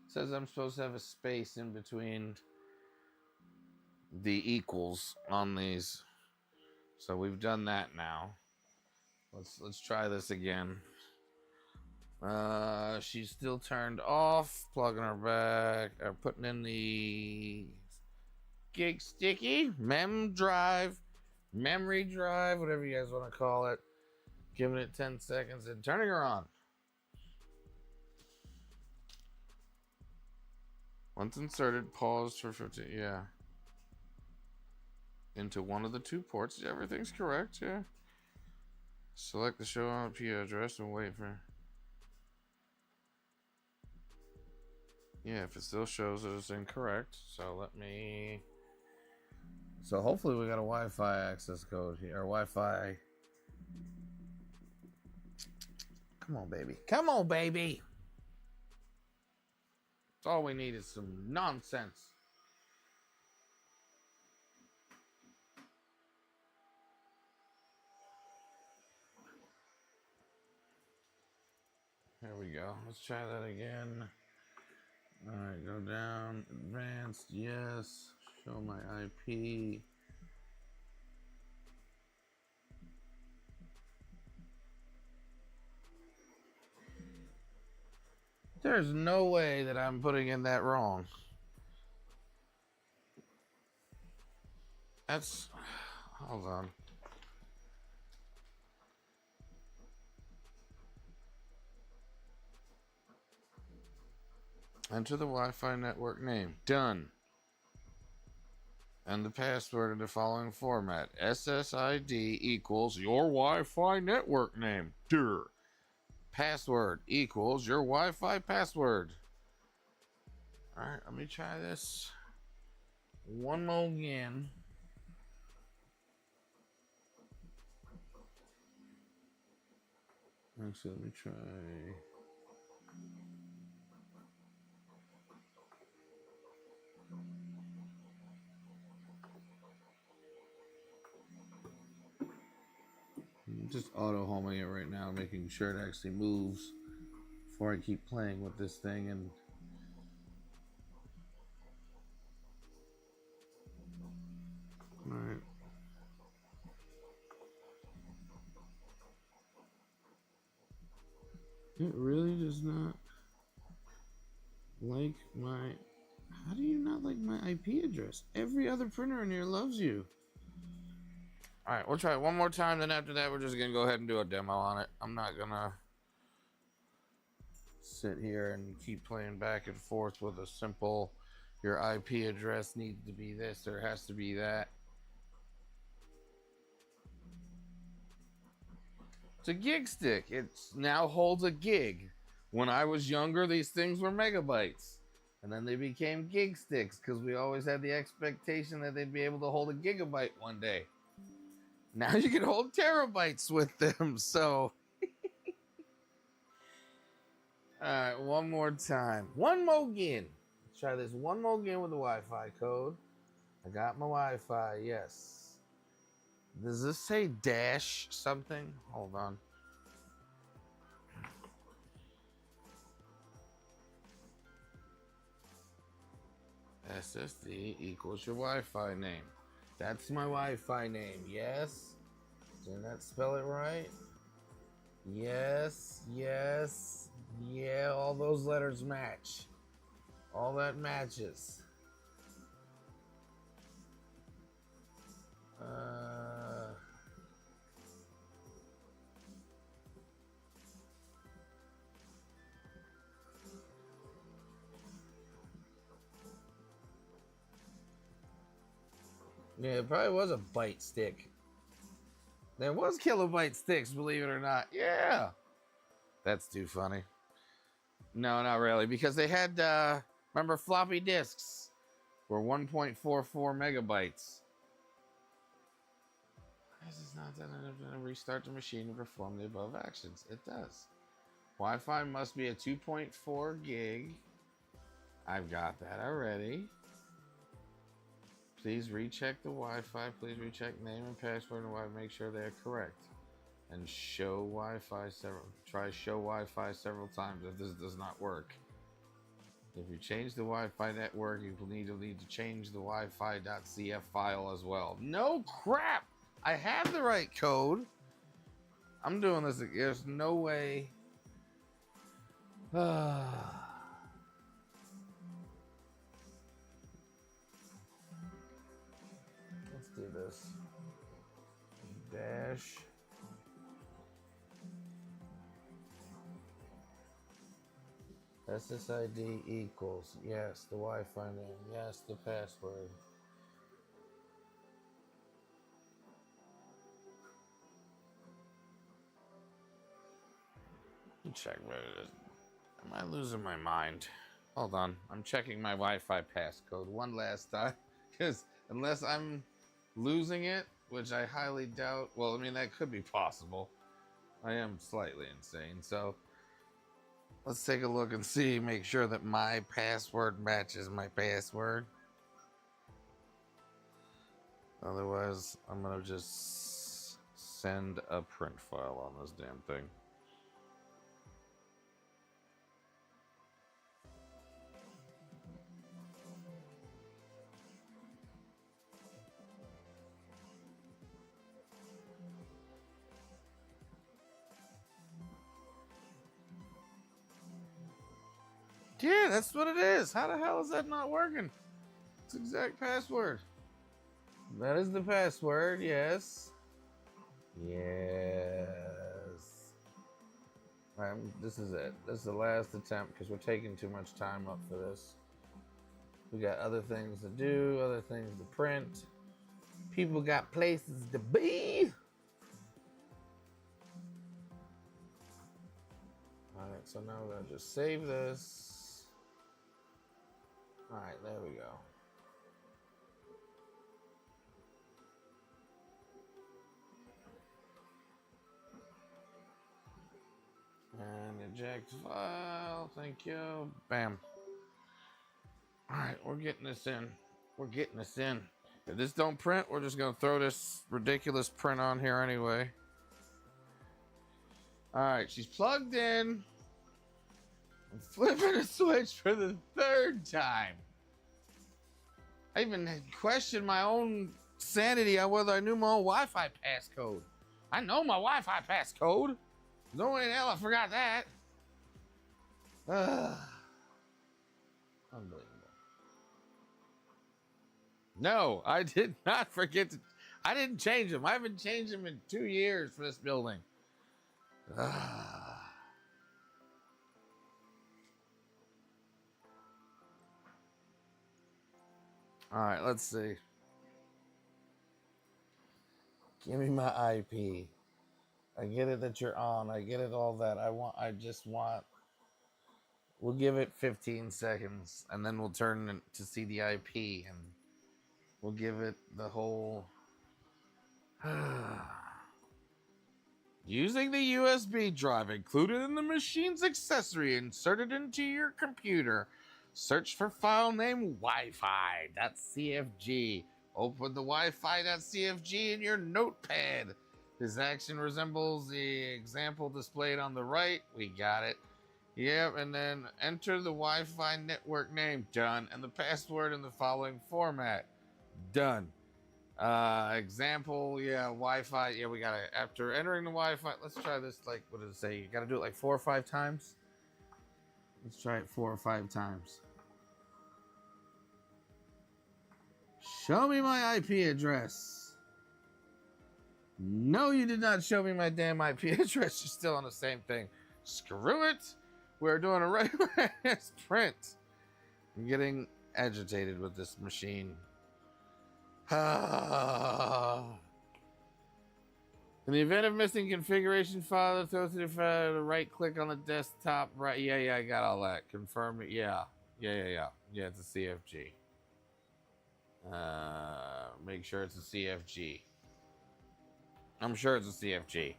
says I'm supposed to have a space in between the equals on these. So we've done that now. Let's try this again. She's still turned off. Plugging her back. Or putting in the gig sticky memory drive, whatever you guys want to call it. Giving it 10 seconds and turning her on. Once inserted, pause for 15. Yeah. Into one of the two ports. Everything's correct. Yeah. Select the show IP address and wait for. Yeah, if it still shows that it's incorrect. So let me. So hopefully we got a Wi-Fi access code here. Or Wi-Fi. Come on, baby. Come on, baby. All we need is some nonsense. There we go. Let's try that again. All right, go down. Advanced, yes. Show my IP. There's no way that I'm putting in that wrong. That's... Hold on. Enter the Wi-Fi network name. Done. And the password in the following format. SSID equals your Wi-Fi network name. Durr. Password equals your Wi-Fi password. Alright, let me try this one more again. Actually, let me try. I'm just auto homing it right now, making sure it actually moves before I keep playing with this thing. And all right. It really does not like my... How do you not like my IP address? Every other printer in here loves you. Alright, we'll try it one more time, then after that we're just going to go ahead and do a demo on it. I'm not going to sit here and keep playing back and forth with a simple, your IP address needs to be this or it has to be that. It's a gig stick. It now holds a gig. When I was younger, these things were megabytes. And then they became gig sticks because we always had the expectation that they'd be able to hold a gigabyte one day. Now you can hold terabytes with them, so... Alright, one more time. One more again. Let's try this one more again with the Wi-Fi code. I got my Wi-Fi, yes. Does this say dash something? Hold on. SSD equals your Wi-Fi name. That's my Wi-Fi name, yes? Did that spell it right? Yes, yes, yeah, all those letters match. All that matches. Yeah, it probably was a byte stick. There was kilobyte sticks, believe it or not. Yeah. That's too funny. No, not really, because they had, remember, floppy disks were 1.44 megabytes. This is not done. I'm going to restart the machine and perform the above actions. It does. Wi-Fi must be a 2.4 gig. I've got that already. Please recheck the Wi-Fi. Please recheck name and password and Wi-Fi. Make sure they're correct. And show Wi-Fi try show Wi-Fi several times if this does not work. If you change the Wi-Fi network, you will need to change the Wi-Fi.cf file as well. No crap! I have the right code. I'm doing this. There's no way. Let's do this. Dash. SSID equals, yes, the Wi-Fi name, yes, the password. Check what it is. Am I losing my mind? Hold on, I'm checking my Wi-Fi passcode one last time, because unless I'm losing it, which I highly doubt, well, I mean, that could be possible. I am slightly insane, so let's take a look and see, make sure that my password matches my password. Otherwise, I'm gonna just send a print file on this damn thing. Yeah, that's what it is. How the hell is that not working? It's the exact password. That is the password, yes. Yes. All right, this is it. This is the last attempt because we're taking too much time up for this. We got other things to do, other things to print. People got places to be. All right, so now we're gonna just save this. All right, there we go. And eject file, thank you. Bam. All right, we're getting this in. We're getting this in. If this don't print, we're just gonna throw this ridiculous print on here anyway. All right, she's plugged in. I'm flipping a switch for the third time. I even questioned my own sanity on whether I knew my own Wi-Fi passcode. I know my Wi-Fi passcode. No way in hell I forgot that. Unbelievable. No, I did not forget to. I didn't change them. I haven't changed them in 2 years for this building. All right, let's see. Give me my IP. I get it that you're on. I get it all that. I just want. We'll give it 15 seconds and then we'll turn to see the IP and we'll give it the whole. Using the USB drive included in the machine's accessory inserted into your computer. Search for file name Wi-Fi.cfg. Open the Wi-Fi.cfg in your notepad. This action resembles the example displayed on the right. We got it. Yep, and then enter the Wi-Fi network name. Done. And the password in the following format. Done. Example, yeah, Wi-Fi. Yeah, we gotta, after entering the Wi-Fi, let's try this, like, what does it say? You gotta do it like 4 or 5 times? Let's try it 4 or 5 times. Show me my IP address. No, you did not show me my damn IP address. You're still on the same thing. Screw it. We're doing a regular ass print. I'm getting agitated with this machine. In the event of missing configuration file, associated file, right click on the desktop. Right, yeah, I got all that. Confirm it. Yeah, it's a CFG. Make sure it's a CFG. I'm sure it's a CFG.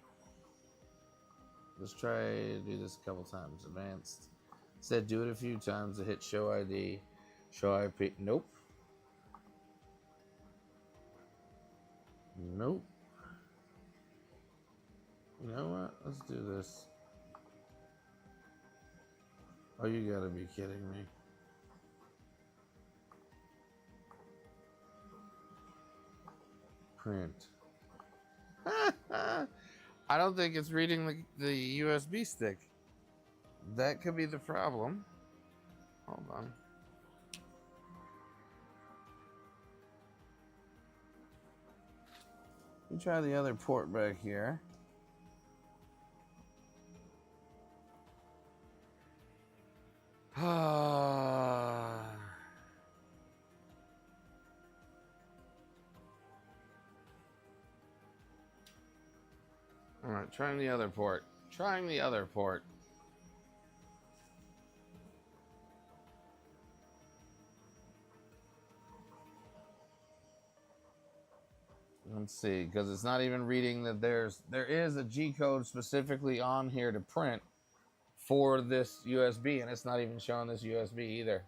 Let's try to do this a couple times. Advanced. Said do it a few times to hit show ID. Show IP. Nope. Nope. You know what? Let's do this. Oh, you gotta be kidding me. Print. I don't think it's reading the USB stick. That could be the problem. Hold on. Let me try the other port back here. All right, trying the other port. Trying the other port. Let's see, because it's not even reading that there is a G code specifically on here to print for this USB, and it's not even showing this USB either.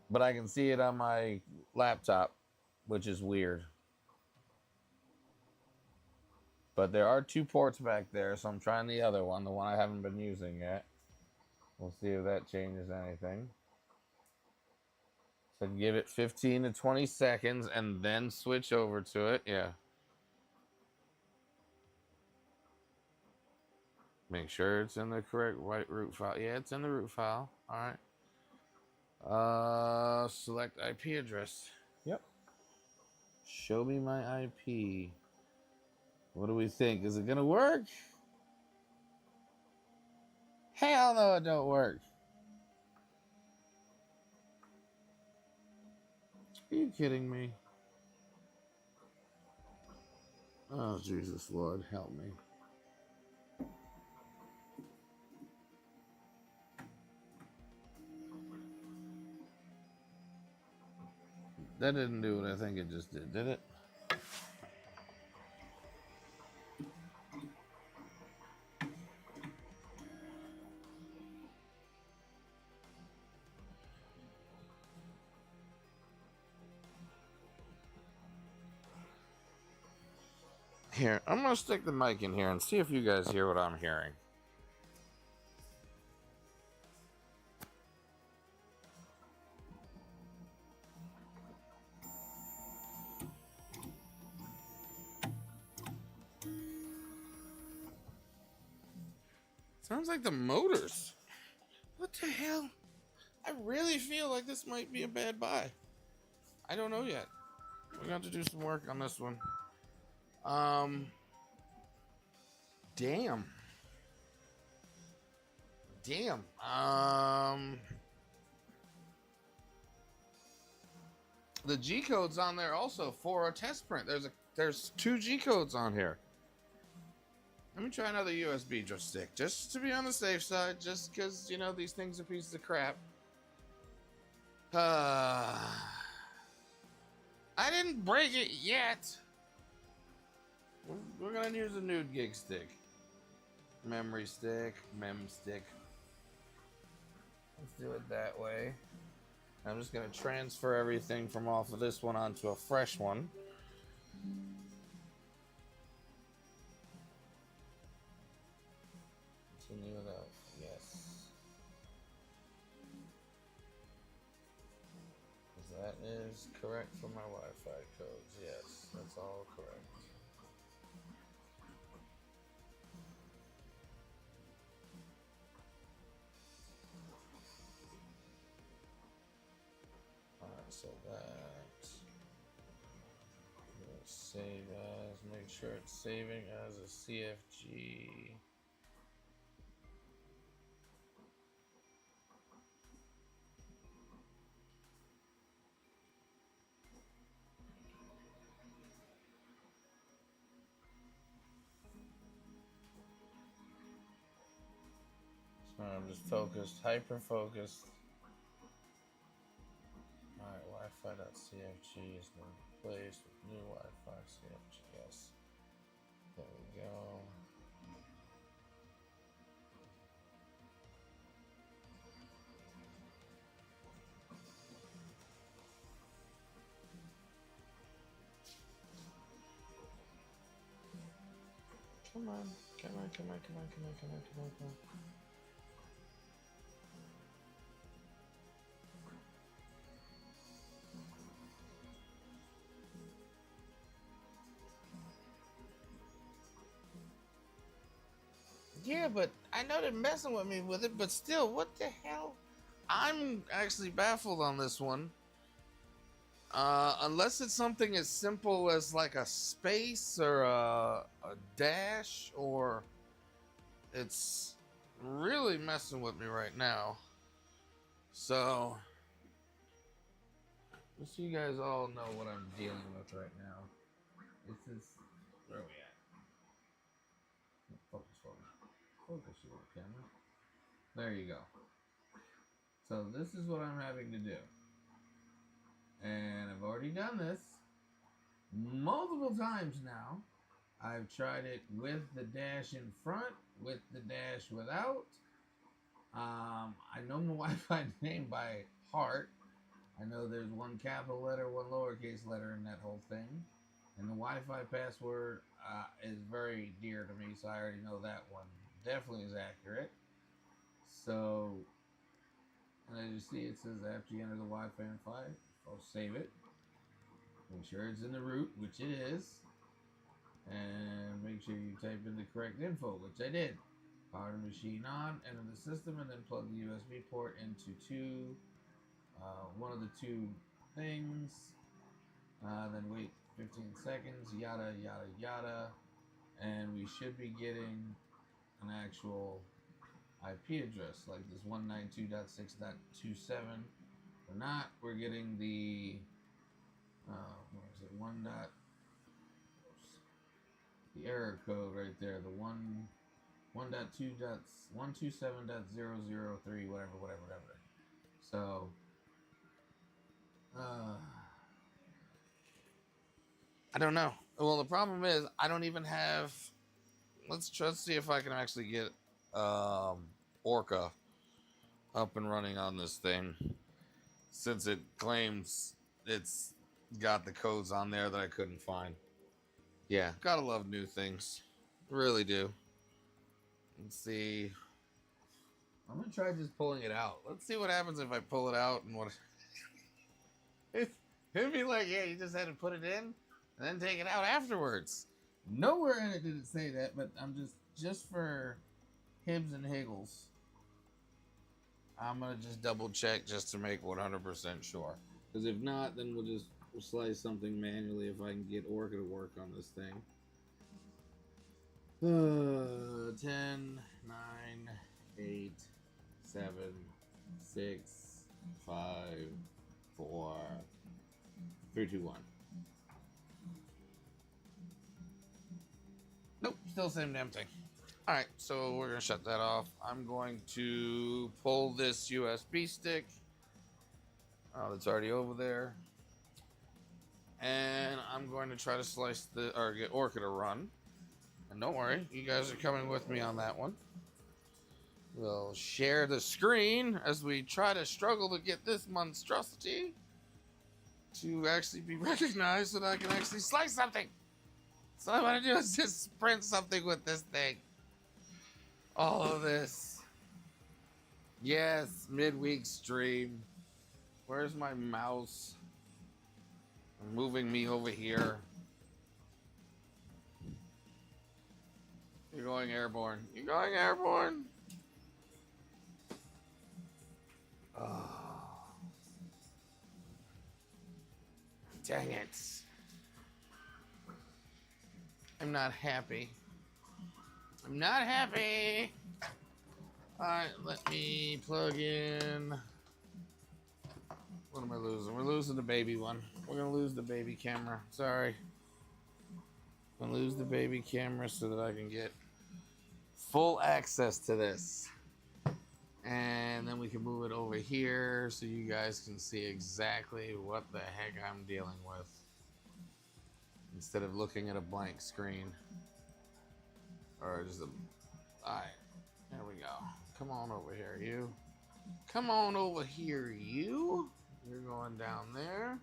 But I can see it on my laptop, which is weird. But there are 2 ports back there, so I'm trying the other one, the one I haven't been using yet. We'll see if that changes anything. So give it 15 to 20 seconds and then switch over to it. Yeah. Make sure it's in the correct white root file. Yeah, it's in the root file. All right. Select IP address. Yep. Show me my IP. What do we think? Is it gonna work? Hell no, it don't work. Are you kidding me? Oh, Jesus, Lord, help me. That didn't do what I think it just did it? Here, I'm gonna stick the mic in here and see if you guys hear what I'm hearing. Sounds like the motors. What the hell? I really feel like this might be a bad buy. I don't know yet. We're going to have to do some work on this one. Damn. The G code's on there also for a test print. There's 2 G codes on here. Let me try another USB stick, just to be on the safe side, just because, you know, these things are pieces of crap. I didn't break it yet. We're gonna use a nude gig stick. Memory stick, mem stick. Let's do it that way. I'm just gonna transfer everything from off of this one onto a fresh one. Continue without, yes. That is correct for my Wi-Fi codes. Yes, that's all correct. Alright, so that save as, make sure it's saving as a CFG. I'm just focused, hyper focused. Alright, Wi-Fi.cfg has been replaced with new Wi-Fi CFG. Yes. There we go. Come on. Come on, come on, come on, come on, come on, come on, come on. Yeah, but I know they're messing with me with it, but still, what the hell? I'm actually baffled on this one. Unless it's something as simple as like a space or a dash, or it's really messing with me right now. So, just so you guys all know what I'm dealing with right now. This is, where are we at? Focus, you little camera. There you go. So this is what I'm having to do. And I've already done this multiple times now. I've tried it with the dash in front, with the dash without. I know my Wi-Fi name by heart. I know there's one capital letter, one lowercase letter in that whole thing. And the Wi-Fi password is very dear to me, so I already know that one definitely is accurate. So, and as you see, it says after you enter the Wi-Fi file, I'll save it. Make sure it's in the root, which it is. And make sure you type in the correct info, which I did. Power the machine on, enter the system, and then plug the USB port into one of the two things. Then wait 15 seconds, yada yada yada, and we should be getting an actual IP address like this 192.6.27. We're not. We're getting the what is it? The error code right there. The 1.2.127.003 whatever. So I don't know. Well, the problem is I don't even have. Let's see if I can actually get Orca up and running on this thing, since it claims it's got the codes on there that I couldn't find. Yeah, gotta love new things. Really do. Let's see. I'm gonna try just pulling it out. Let's see what happens if I pull it out and what. It'd be like, yeah, you just had to put it in and then take it out afterwards. Nowhere in it did it say that, but I'm just for hibs and higgles, I'm gonna just double check just to make 100% sure. Because if not, then we'll slice something manually if I can get Orca to work on this thing. 10, 9, 8, 7, 6, 5, 4, 3, 2, 1. Nope, still same damn thing. All right, so we're gonna shut that off. I'm going to pull this USB stick that's already over there, and I'm going to try to get Orca to run. And don't worry, you guys are coming with me on that one. We'll share the screen as we try to struggle to get this monstrosity to actually be recognized so that I can actually slice something. So all I want to do is just print something with this thing. All of this. Yes, midweek stream. Where's my mouse? I'm moving me over here. You're going airborne. You're going airborne. Oh. Dang it. I'm not happy. I'm not happy. Alright, let me plug in. What am I losing? We're losing the baby one. We're gonna lose the baby camera. Sorry. I'm gonna lose the baby camera so that I can get full access to this. And then we can move it over here so you guys can see exactly what the heck I'm dealing with, instead of looking at a blank screen. Or just alright, there we go. Come on over here, you. Come on over here, you. You're going down there.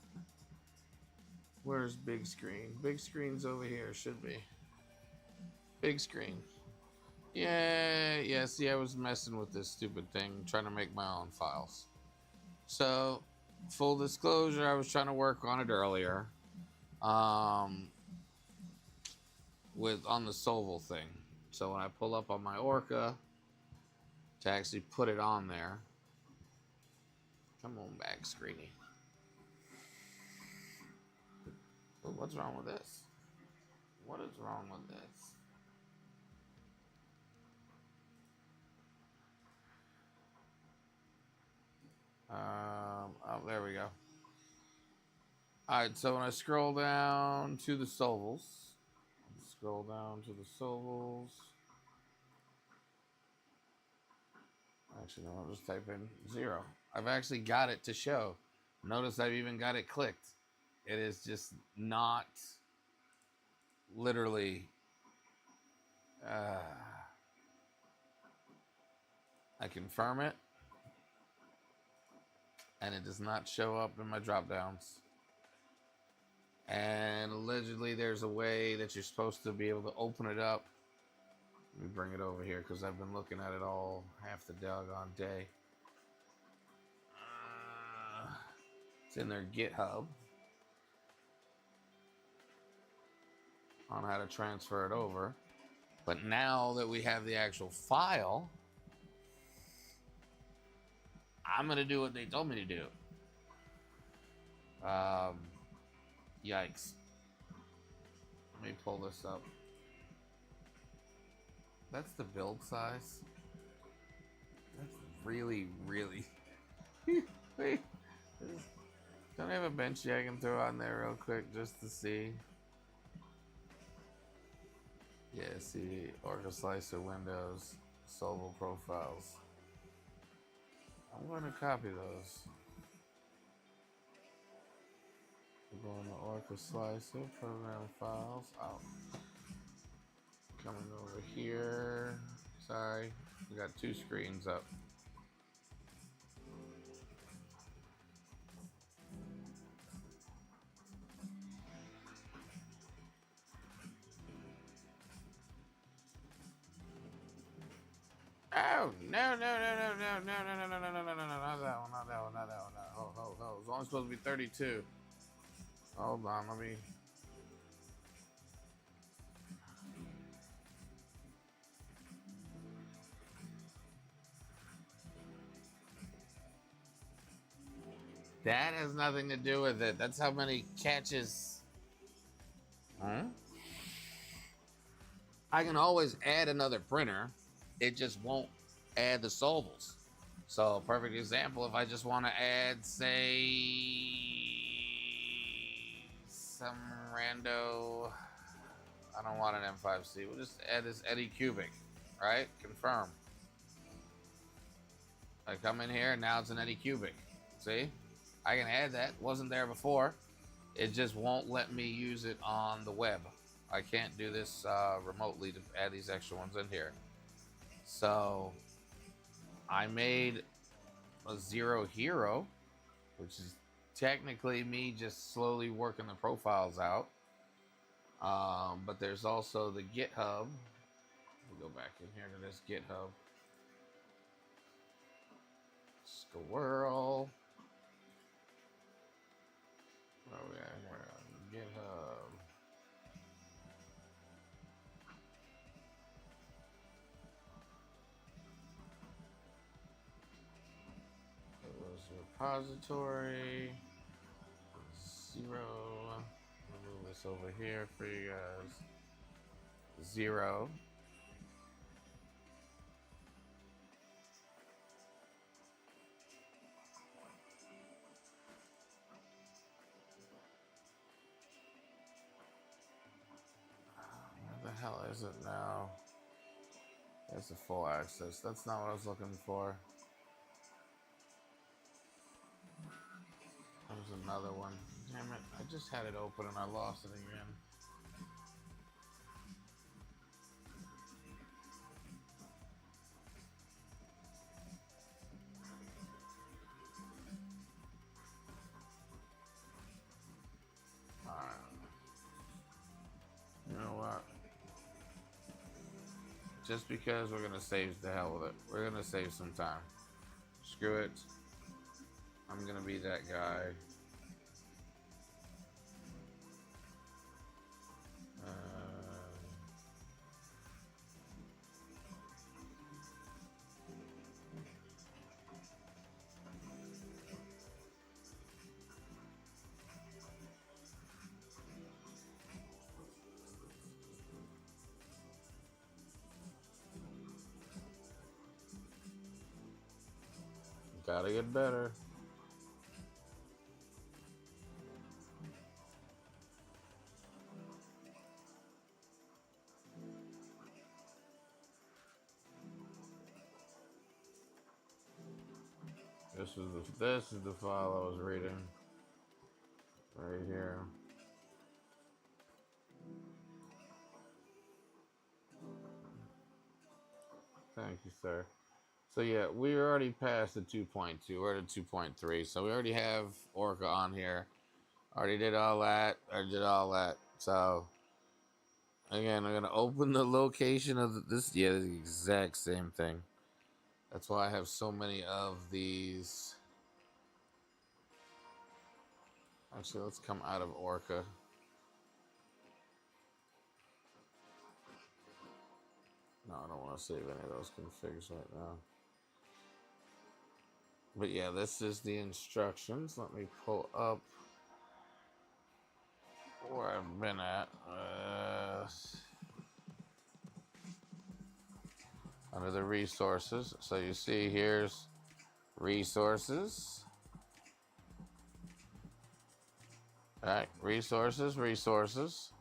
Where's big screen? Big screen's over here, should be. Big screen. Yeah, see, I was messing with this stupid thing, trying to make my own files. So, full disclosure, I was trying to work on it earlier. On the Soval thing. So when I pull up on my Orca to actually put it on there. Come on back, Screeny. What's wrong with this? What is wrong with this? Oh, there we go. Alright, so when I scroll down to the Sovals, actually, no, I'll just type in 0. I've actually got it to show. Notice I've even got it clicked. It is just not literally. I confirm it, and it does not show up in my drop downs. And allegedly there's a way that you're supposed to be able to open it up. Let me bring it over here because I've been looking at it all half the doggone day. It's in their GitHub on how to transfer it over. But now that we have the actual file, I'm gonna do what they told me to do. Yikes. Let me pull this up. That's the build size. That's really, really. Wait. Don't I have a benchy I can throw on there real quick just to see? Yeah, see, Orca Slicer Windows, Solvo profiles. I'm going to copy those. We're going to Orca Slicer, program files. Oh. Coming over here. Sorry, we got two screens up. Oh, no, no, no, no, no, no, no, no, no, no, no, no, no, not that one, not that one, not that one. Hold. It's only supposed to be 32. Hold on, let me. That has nothing to do with it. That's how many catches. Huh? I can always add another printer. It just won't add the solvals. So, perfect example, if I just want to add, say, some rando, I don't want an M5C. We'll just add this Eddie Cubic, right? Confirm. I come in here, and now it's an Eddie Cubic. See? I can add that. Wasn't there before. It just won't let me use it on the web. I can't do this remotely to add these extra ones in here. So I made a Zero Hero, which is technically me just slowly working the profiles out. But there's also the GitHub. We'll go back in here to this GitHub. Squirrel. Where are we at here? GitHub. It was repository. Zero. I'll move this over here for you guys. Zero. Where the hell is it now? That's a full access. That's not what I was looking for. There's another one. Damn it. I just had it open and I lost it again. Alright. You know what? Just because we're gonna save the hell with it. We're gonna save some time. Screw it. I'm gonna be that guy. Gotta get better. This is the file I was reading right here. Thank you, sir. So yeah, we already passed the 2.2. We're at 2.3. So we already have Orca on here. Already did all that. So again, I'm gonna open the location of this. Yeah, the exact same thing. That's why I have so many of these. Actually, let's come out of Orca. No, I don't want to save any of those configs right now. But yeah, this is the instructions. Let me pull up where I've been at. Under the resources. So you see here's resources. All right, resources, resources.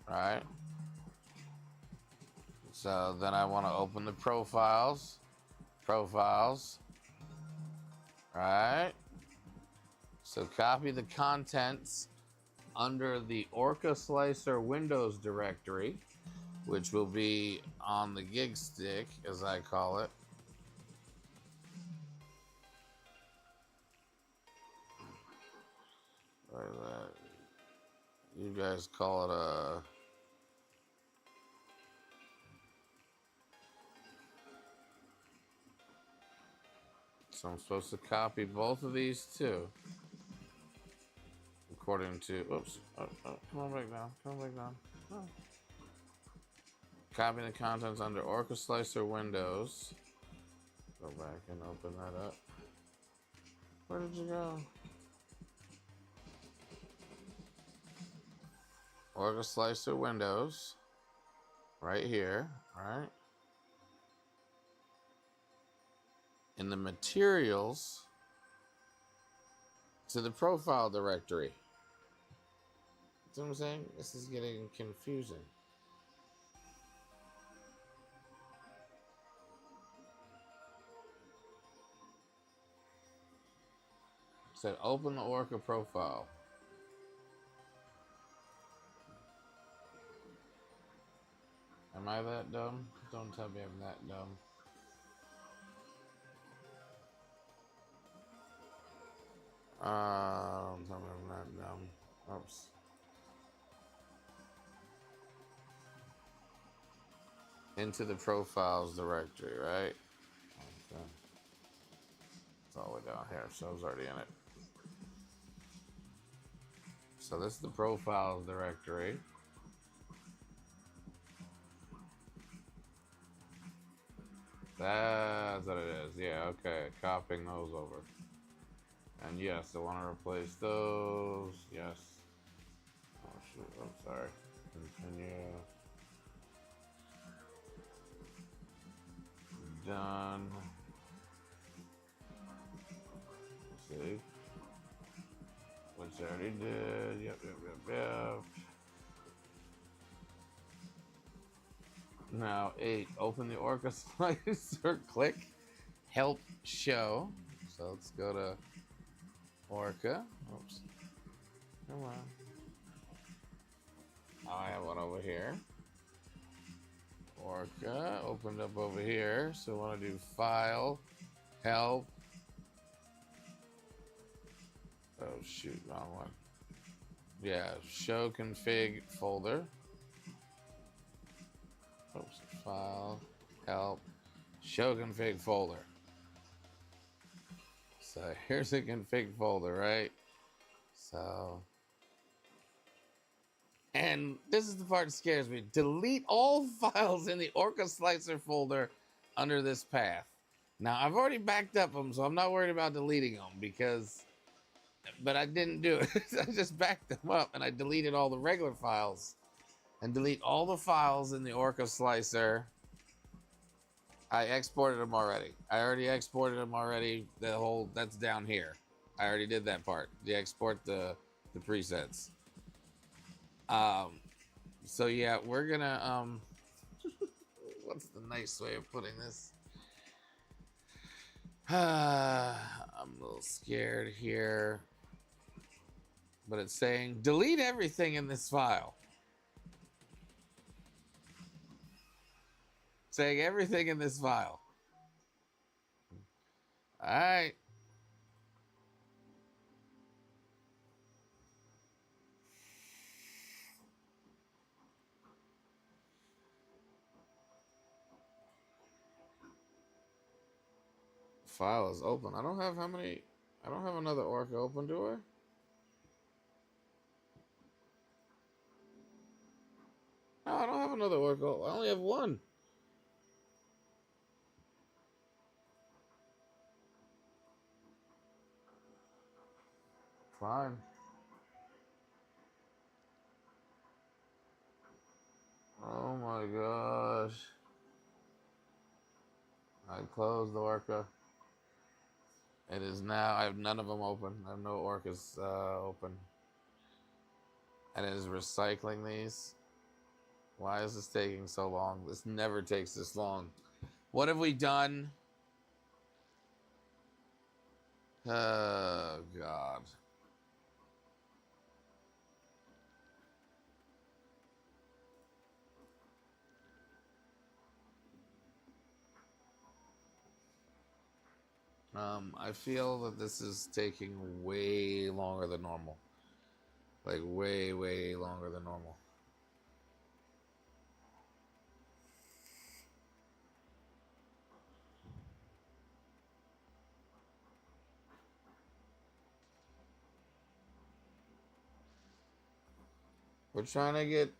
All right. So then I want to open the profiles. Profiles. All right. So copy the contents under the Orca Slicer Windows directory, which will be on the gig stick, as I call it. You guys call it a... So I'm supposed to copy both of these too. According to... Oops. Oh, come on back down. Come on back down. Oh. Copy the contents under Orca Slicer Windows. Go back and open that up. Where did you go? Orca Slicer Windows. Right here. Right. In the materials to the profile directory. See what I'm saying? This is getting confusing. Said open the Orca profile. Am I that dumb? Don't tell me I'm that dumb. Don't tell me I'm that dumb. Oops. Into the profiles directory, right? Okay. It's all the way down here, so I was already in it. So this is the profiles directory. That's what it is. Yeah, okay. Copying those over. And yes, I want to replace those. Yes. Oh, shoot. I'm sorry. Continue. Done. Let's see. Which I already did. Yep. Now, 8. Open the Orca Slicer. Click Help Show. So let's go to Orca. Oops. Come on. I have one over here. Orca. Opened up over here. So I want to do File, Help. Oh, shoot. Wrong one. Yeah. Show Config folder. Oops. File, Help, Show Config folder. So here's the config folder, right? So, and this is the part that scares me. Delete all files in the Orca Slicer folder under this path. Now, I've already backed up them, so I'm not worried about deleting them because, but I didn't do it. I just backed them up and I deleted all the regular files. And delete all the files in the Orca Slicer. I exported them already. I already exported them already. The whole, that's down here. I already did that part. You export the presets. So yeah, we're gonna, what's the nice way of putting this? I'm a little scared here. But it's saying, delete everything in this file. Saying everything in this file. All right. File is open. I don't have how many. I don't have another Orca open, do I? No, I don't have have another Oracle. I only have one. Fine. Oh my gosh. I closed the Orca. It is now, I have none of them open. I have no Orcas open. And it is recycling these. Why is this taking so long? This never takes this long. What have we done? Oh, God. I feel that this is taking way longer than normal. Like, way, way longer than normal. We're trying to get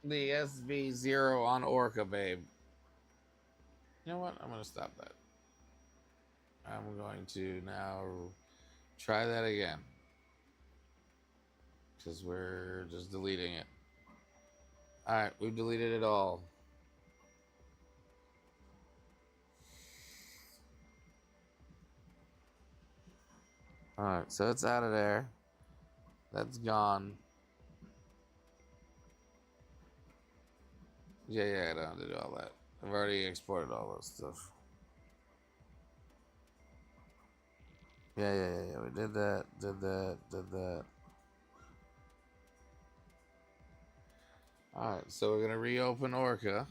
the SV0 on Orca, babe. You know what? I'm going to stop that. I'm going to now try that again. Because we're just deleting it. Alright, we've deleted it all. Alright, so it's out of there. That's gone. Yeah, I don't have to do all that. I've already exported all that stuff. Yeah. We did that. Alright, so we're gonna reopen Orca.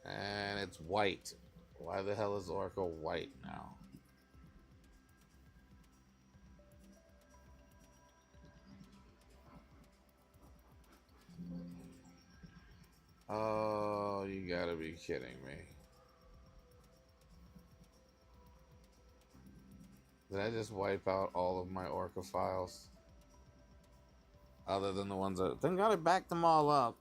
And it's white. Why the hell is Orca white now? Oh, you gotta be kidding me. Did I just wipe out all of my Orca files? Other than the ones that... Thank God I backed them all up.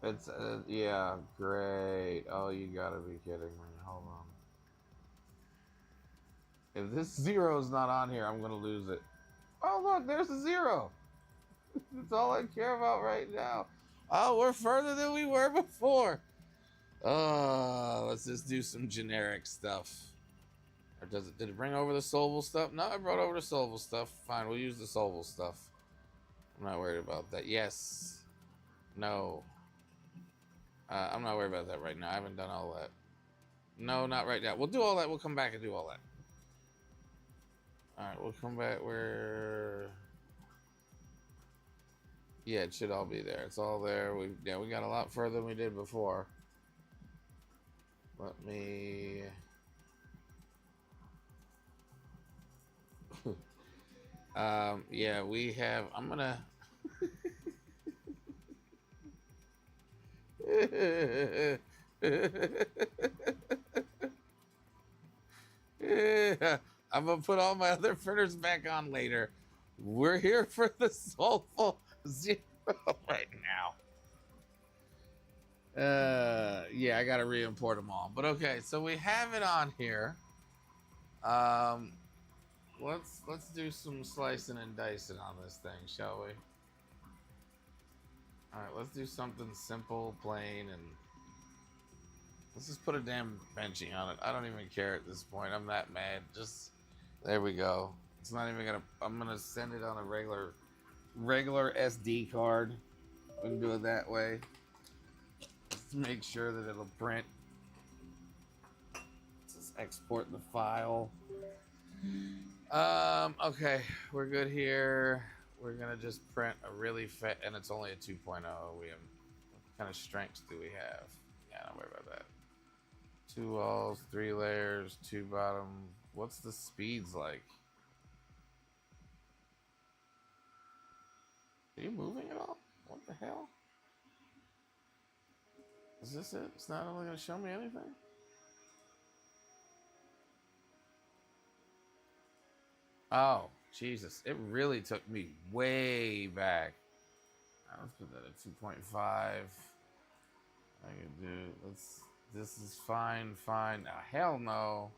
It's, yeah, great. Oh, you gotta be kidding me. Hold on. If this 0 is not on here, I'm gonna lose it. Oh, look, there's a 0. That's all I care about right now. Oh, we're further than we were before. Let's just do some generic stuff. Or did it bring over the Solval stuff? No, I brought over the Solval stuff. Fine, we'll use the Solval stuff. I'm not worried about that. Yes. No. I'm not worried about that right now. I haven't done all that. No, not right now. We'll do all that. We'll come back and do all that. Alright, we'll come back where... Yeah, it should all be there. It's all there. We got a lot further than we did before. Let me... yeah, we have... I'm gonna... I'm gonna put all my other printers back on later. We're here for the Soulful 0 right now. Yeah, I gotta re-import them all. But okay, so we have it on here. Let's do some slicing and dicing on this thing, shall we? Alright, let's do something simple, plain, and let's just put a damn benching on it. I don't even care at this point. I'm that mad. Just there we go. It's not even gonna... I'm gonna send it on a regular SD card. We can do it that way. Let's make sure that it'll print. Let's just export the file. Okay, we're good here. We're gonna just print a really fat, and it's only a 2.0. We have, what kind of strengths do we have? Yeah, don't worry about that. 2 walls, 3 layers, 2 bottom. What's the speeds like? Are you moving at all? What the hell? Is this it? It's not only gonna show me anything? Oh, Jesus. It really took me way back. Let's put that at 2.5. I can do, this is fine. Hell no.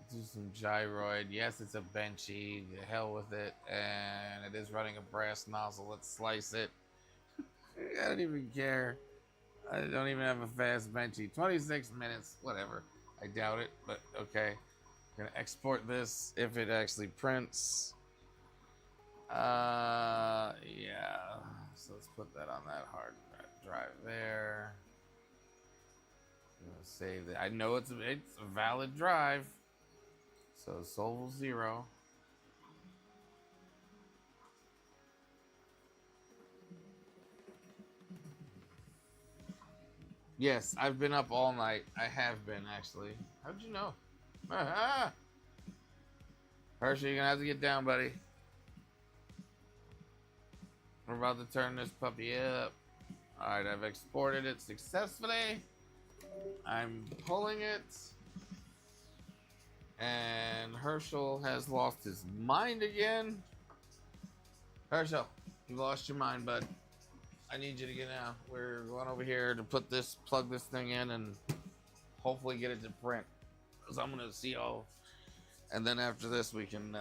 Do some gyroid. Yes, it's a benchy. The hell with it. And it is running a brass nozzle. Let's slice it. I don't even care. I don't even have a fast benchy. 26 minutes. Whatever. I doubt it, but okay. I'm gonna export this if it actually prints. Yeah. So let's put that on that hard drive there. I'm gonna save that. I know it's a valid drive. So Solval 0. Yes, I've been up all night. I have been, actually. How'd you know? Ah! Hershey, you're gonna have to get down, buddy. We're about to turn this puppy up. Alright, I've exported it successfully. I'm pulling it. And Herschel has lost his mind again. Herschel, you lost your mind, bud. I need you to get out. We're going over here to plug this thing in and hopefully get it to print. Because I'm going to see all. And then after this, we can.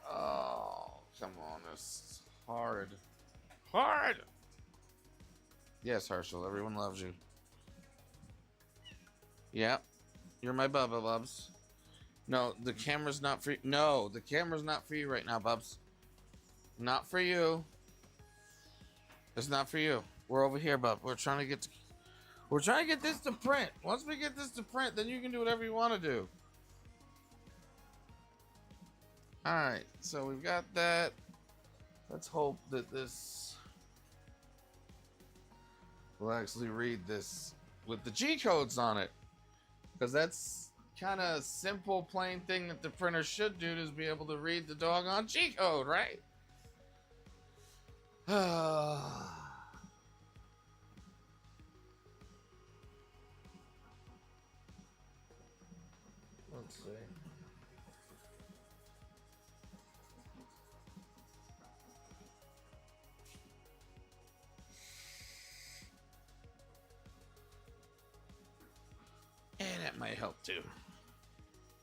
Oh, come on. It's hard. Hard! Yes, Herschel. Everyone loves you. Yeah. You're my Bubba, Bubs. No, the camera's not free. No, the camera's not for you right now, Bubs. Not for you. It's not for you. We're over here, Bub. We're trying to get this to print. Once we get this to print, then you can do whatever you want to do. Alright, so we've got that. Let's hope that this will actually read this with the G codes on it. Because that's kind of simple, plain thing that the printer should do, is be able to read the doggone G code, right? Let's see. And that might help too.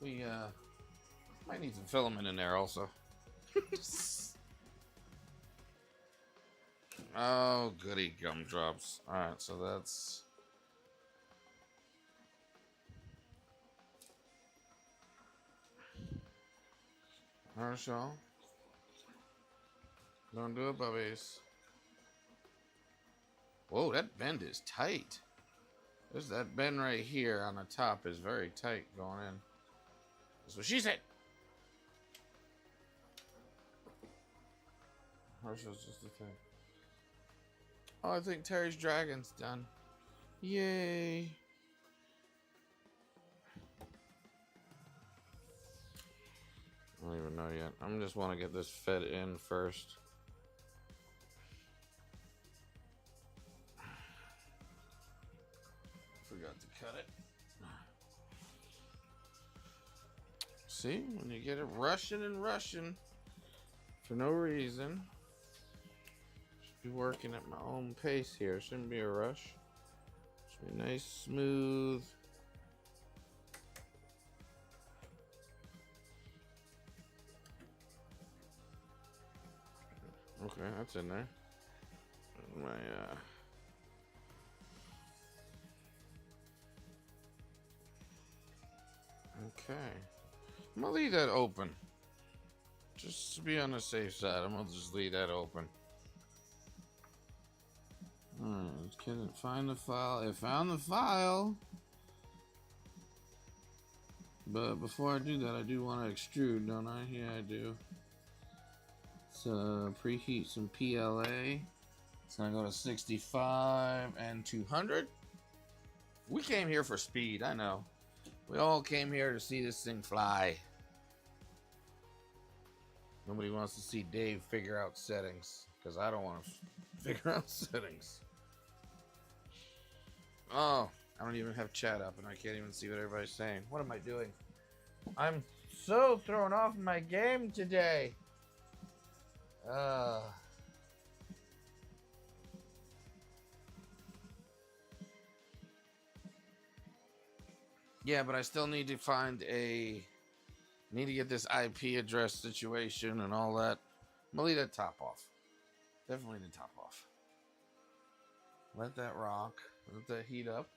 We might need some filament in there also. Oh, goody gumdrops. Alright, so that's... Herschel. Don't do it, bubbies. Whoa, that bend is tight. There's that bend right here on the top is very tight going in. That's what she said. Herschel's just a thing. Oh, I think Terry's Dragon's done. Yay. I don't even know yet. I just want to get this fed in first. Forgot to cut it. See, when you get it rushing and rushing for no reason. Should be working at my own pace here. Shouldn't be a rush. Should be nice, smooth. Okay, that's in there. My okay. I'm gonna leave that open. Just to be on the safe side, I'm gonna just leave that open. Alright, can it find the file? It found the file. But before I do that, I do want to extrude, don't I? Yeah, I do. So preheat some PLA. It's gonna go to 65 and 200. We came here for speed, I know. We all came here to see this thing fly. Nobody wants to see Dave figure out settings, because I don't want to figure out settings. Oh, I don't even have chat up and I can't even see what everybody's saying. What am I doing? I'm so thrown off my game today. Yeah, but I still need to find need to get this IP address situation and all that. I'm gonna leave that top off. Definitely the top off. Let that rock. Let that heat up.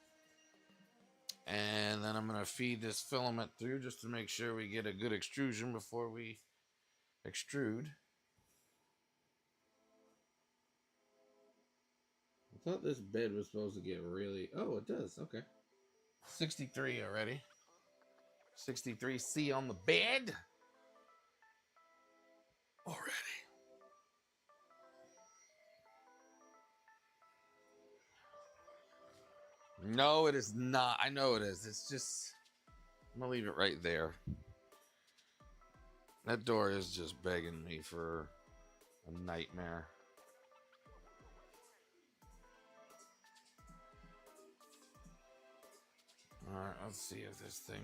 And then I'm gonna feed this filament through just to make sure we get a good extrusion before we extrude. I thought this bed was supposed to get really... Oh, it does. Okay. 63 already. 63C on the bed. Already. No, it is not. I know it is. It's just... I'm gonna leave it right there. That door is just begging me for a nightmare. Alright, let's see if this thing...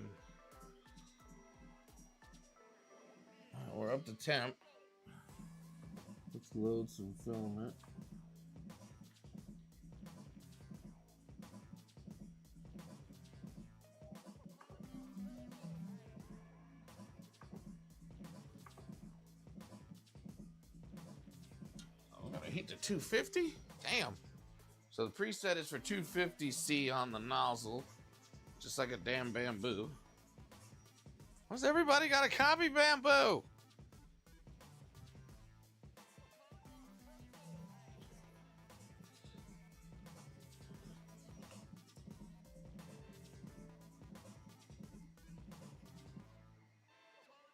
we're up to temp. Let's load some filament. I'm gonna heat to 250? Damn. So the preset is for 250C on the nozzle. Just like a damn bamboo. Why's everybody got a copy bamboo?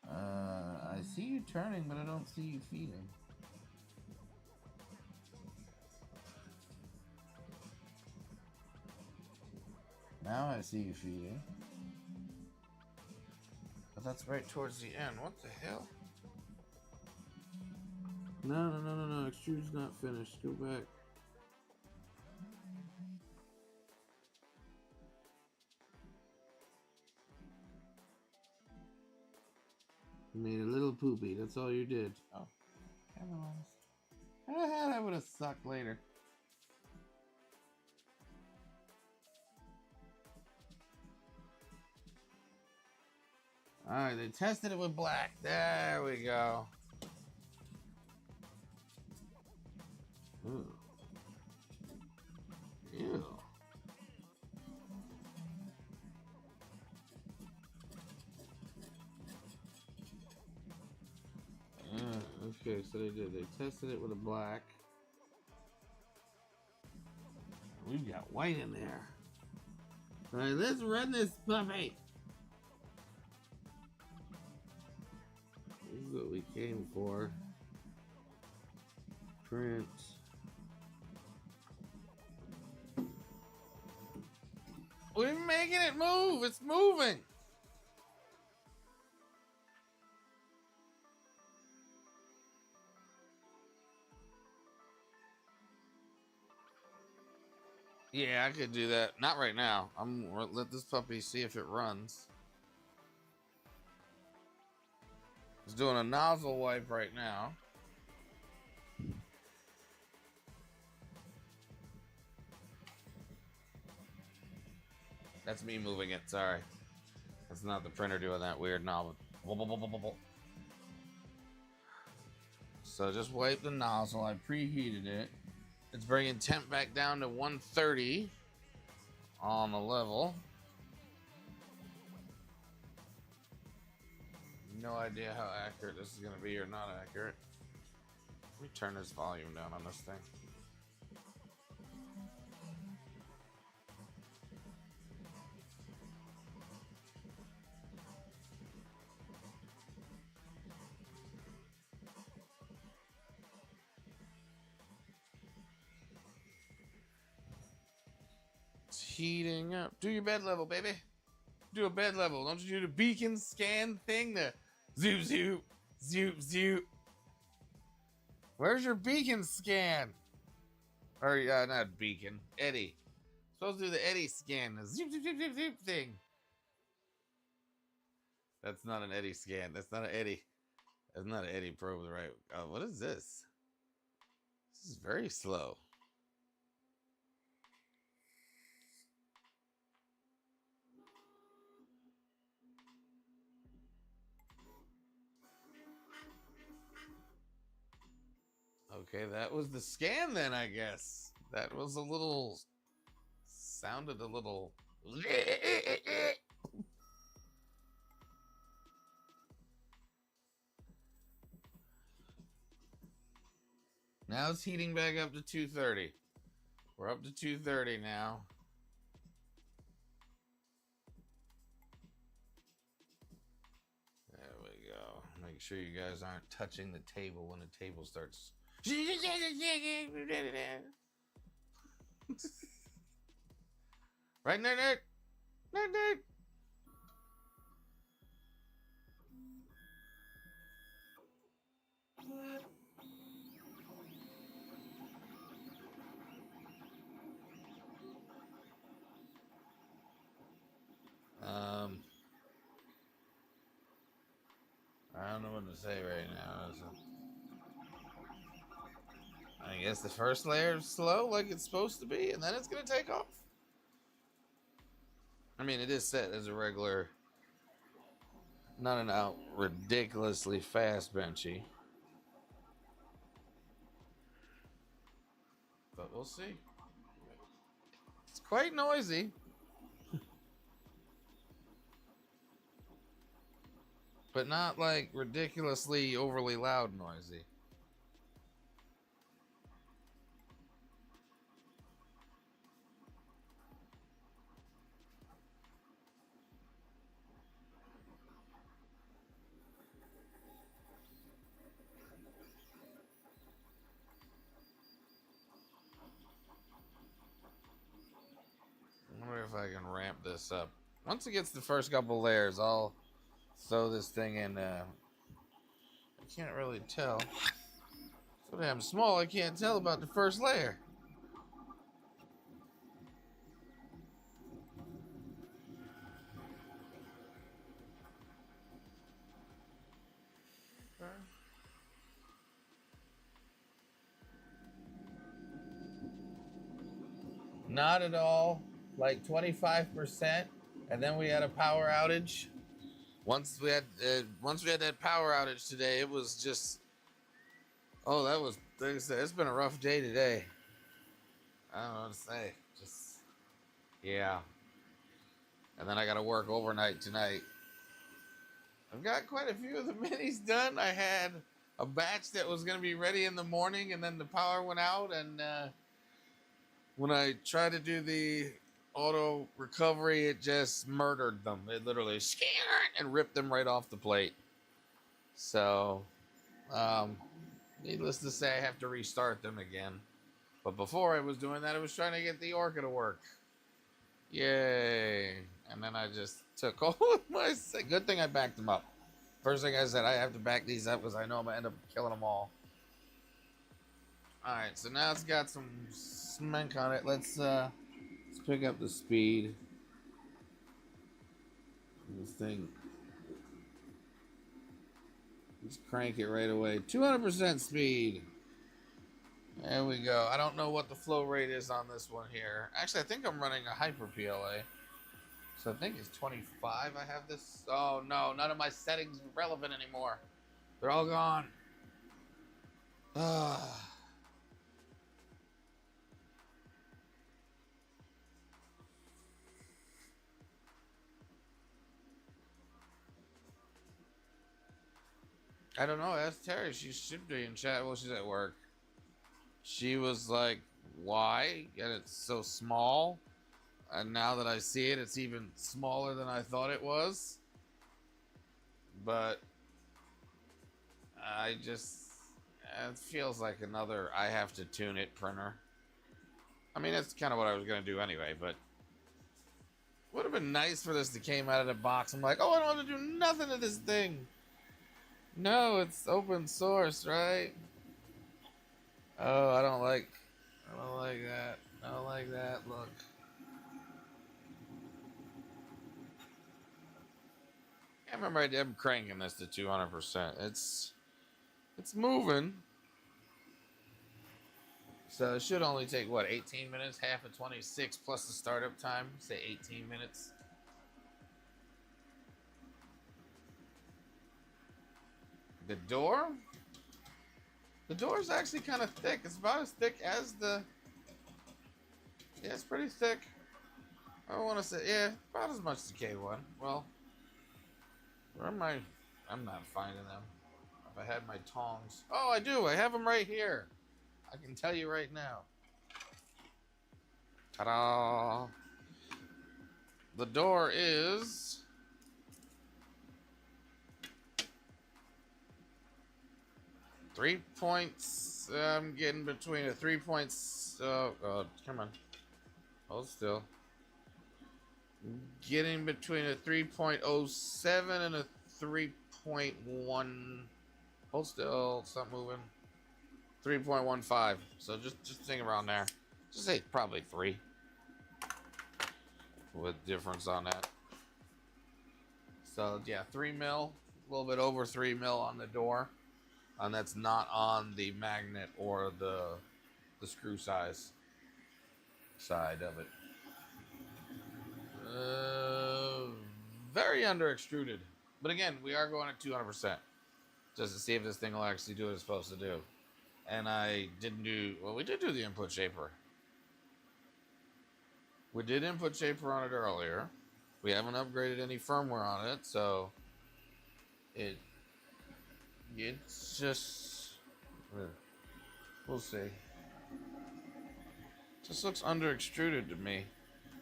I see you turning, but I don't see you feeding. Now I see you feeding. But that's right towards the end. What the hell? No. Extrude's not finished. Go back. You made a little poopy. That's all you did. Oh. How the hell that would have sucked later? Alright, they tested it with black. There we go. Ooh. Ew. Okay, so they did. They tested it with a black. We've got white in there. Alright, let's run this puppy. This is what we came for. Print. We're making it move. It's moving. Yeah, I could do that. Not right now. I'm gonna let this puppy see if it runs. It's doing a nozzle wipe right now. That's me moving it, sorry. That's not the printer doing that weird knob. So just wipe the nozzle. I preheated it. It's bringing temp back down to 130 on the level. No idea how accurate this is going to be or not accurate. Let me turn this volume down on this thing. Heating up. Do your bed level, baby. Do a bed level. Don't you do the beacon scan thing? The zoop, zoop, zoop, zoop. Where's your beacon scan? Or, not beacon. Eddie. Supposed to do the Eddie scan. The zoop, zoop, zoop, zoop, zoop thing. That's not an Eddie scan. That's not an Eddie. That's not an Eddie probe, right? What is this? This is very slow. Okay, that was the scan then, I guess. That was a little... sounded a little... Now it's heating back up to 230. We're up to 230 now. There we go. Make sure you guys aren't touching the table when the table starts. Right, nerd? Nerd? I don't know what to say right now. I guess the first layer is slow like it's supposed to be, and then it's going to take off. I mean, it is set as a regular, not an out ridiculously fast benchy. But we'll see. It's quite noisy. But not like ridiculously overly loud noisy. I wonder if I can ramp this up. Once it gets the first couple layers, I'll throw this thing in. I can't really tell. It's so damn small, I can't tell about the first layer. Not at all. Like 25%, and then we had a power outage. Once we had that power outage today, it was just, oh, that was, like I said, it's been a rough day today. I don't know what to say. Just, yeah. And then I got to work overnight tonight. I've got quite a few of the minis done. I had a batch that was going to be ready in the morning, and then the power went out, and when I tried to do the auto recovery, it just murdered them. It literally and ripped them right off the plate. So, needless to say, I have to restart them again. But before I was doing that, I was trying to get the Orca to work. Yay. And then I just took all of my... Good thing I backed them up. First thing I said, I have to back these up because I know I'm going to end up killing them all. Alright, so now it's got some smank on it. Let's pick up the speed. This thing. Let's crank it right away. 200% speed. There we go. I don't know what the flow rate is on this one here. Actually, I think I'm running a hyper PLA. So I think it's 25. I have this. Oh no, none of my settings are relevant anymore. They're all gone. I don't know. Ask Terry. She should be in chat. Well, she's at work. She was like, why? And it's so small. And now that I see it, it's even smaller than I thought it was. But I just... it feels like another I have to tune it printer. I mean, that's kind of what I was going to do anyway, but... would have been nice for this to came out of the box. I'm like, oh, I don't want to do nothing to this thing. No, it's open source, right? Oh, I don't like that. I don't like that. Look. remember I'm cranking this to 200%. It's moving. So it should only take, what, 18 minutes? Half of 26 plus the startup time. Say 18 minutes. The door? The door is actually kind of thick. It's about as thick as the... Yeah, it's pretty thick. I don't want to say... Yeah, about as much as the K1. Well, where am I? I'm not finding them. If I had my tongs... Oh, I do. I have them right here. I can tell you right now. Ta-da! The door is... Three points. I'm getting between a 3 points. Oh, God. Come on. Hold still. Getting between a 3.07 and a 3.1. Hold still. Stop moving. 3.15. So just think around there. Just say probably 3. With difference on that. So yeah, 3 mil. A little bit over 3 mil on the door. And that's not on the magnet or the screw size side of it. Very under extruded. But again, we are going at 200%. Just to see if this thing will actually do what it's supposed to do. And I didn't do... Well, we did do the input shaper. We did input shaper on it earlier. We haven't upgraded any firmware on it, so... It's just... We'll see. Just looks under extruded to me.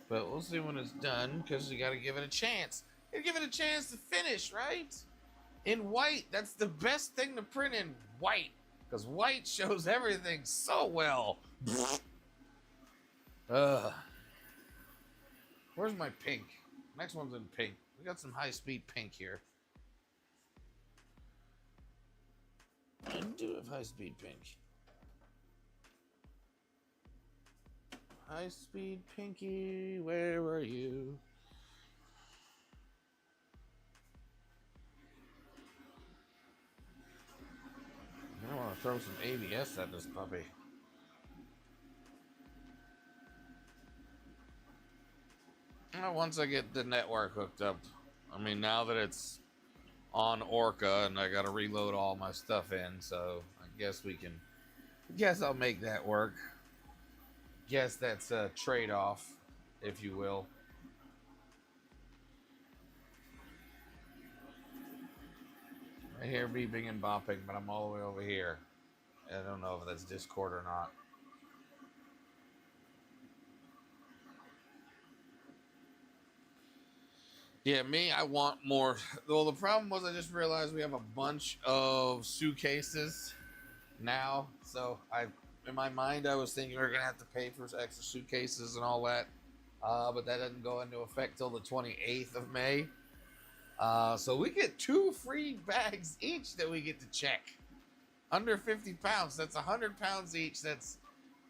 But we'll see when it's done, because you gotta give it a chance. You gotta give it a chance to finish, right? In white, that's the best thing to print in white. Because white shows everything so well. Where's my pink? Next one's in pink. We got some high-speed pink here. I do have high-speed pink. High-speed pinky, where are you? I want to throw some ABS at this puppy. Well, once I get the network hooked up, I mean, now that it's on Orca and I got to reload all my stuff in, so I guess I'll make that work. Guess that's a trade-off, if you will. I hear beeping and bopping, but I'm all the way over here. I don't know if that's Discord or not. Yeah, me, I want more. Well, the problem was I just realized we have a bunch of suitcases now. So in my mind, I was thinking we are going to have to pay for extra suitcases and all that. But that doesn't go into effect till the 28th of May. So we get 2 free bags each that we get to check. Under 50 pounds. That's 100 pounds each. That's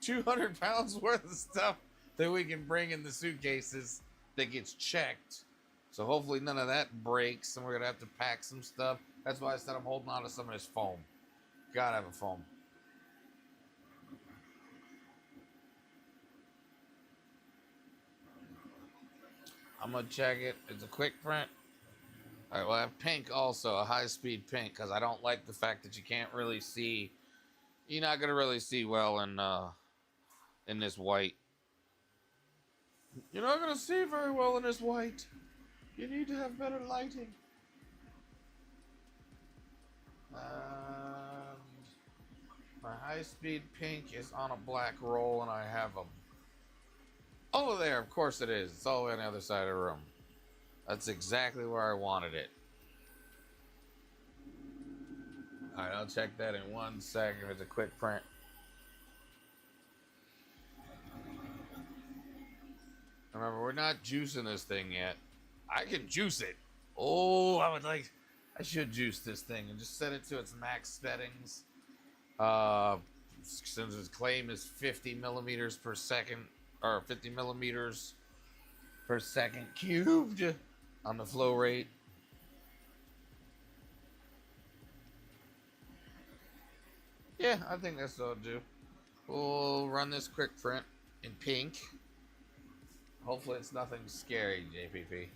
200 pounds worth of stuff that we can bring in the suitcases that gets checked. So hopefully none of that breaks, and we're going to have to pack some stuff. That's why I said I'm holding on to some of this foam. Gotta have a foam. I'm going to check it. It's a quick print. All right, well, I have pink also, a high-speed pink, because I don't like the fact that you can't really see. You're not going to really see well in this white. You're not going to see very well in this white. You need to have better lighting. My high-speed pink is on a black roll, and I have a... Over there, of course it is. It's all the way on the other side of the room. That's exactly where I wanted it. Alright, I'll check that in 1 second. It's a quick print. Remember, we're not juicing this thing yet. I can juice it. Oh, I should juice this thing and just set it to its max settings. Since its claim is 50 millimeters per second, or 50 millimeters per second cubed on the flow rate. Yeah, I think that's what I'll do. We'll run this quick print in pink. Hopefully it's nothing scary, JPP.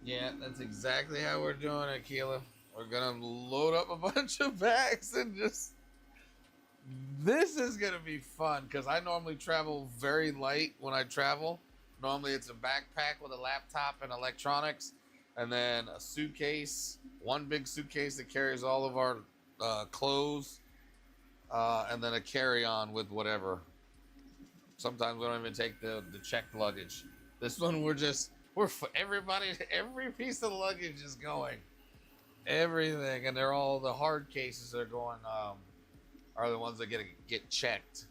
Yeah, that's exactly how we're doing it, Keela. We're gonna load up a bunch of bags and just... This is gonna be fun because I normally travel very light when I travel. Normally it's a backpack with a laptop and electronics, and then a suitcase, one big suitcase that carries all of our clothes, and then a carry-on with whatever. Sometimes we don't even take the checked luggage. This one we're everybody, every piece of luggage is going, everything, and they're all the hard cases are going. Are the ones that get checked,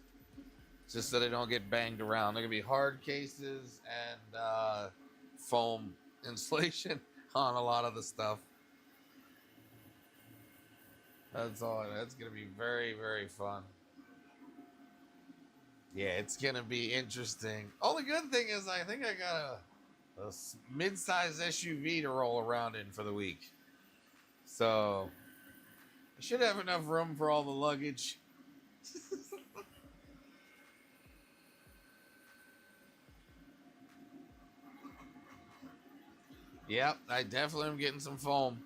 just so they don't get banged around. They're gonna be hard cases and foam insulation on a lot of the stuff. That's all. That's gonna be very, very fun. Yeah, it's gonna be interesting. Only good thing is I think I got a mid-size SUV to roll around in for the week, so I should have enough room for all the luggage. Yep, I definitely am getting some foam.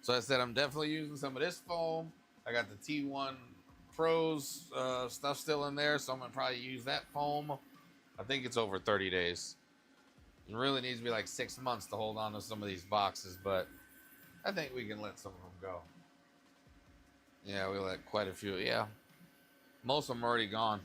So I said I'm definitely using some of this foam. I got the T1 Pros stuff still in there, so I'm gonna probably use that foam. I think it's over 30 days. It really needs to be like 6 months to hold on to some of these boxes, but I think we can let some of them go. Yeah, we let quite a few. Yeah, most of them are already gone.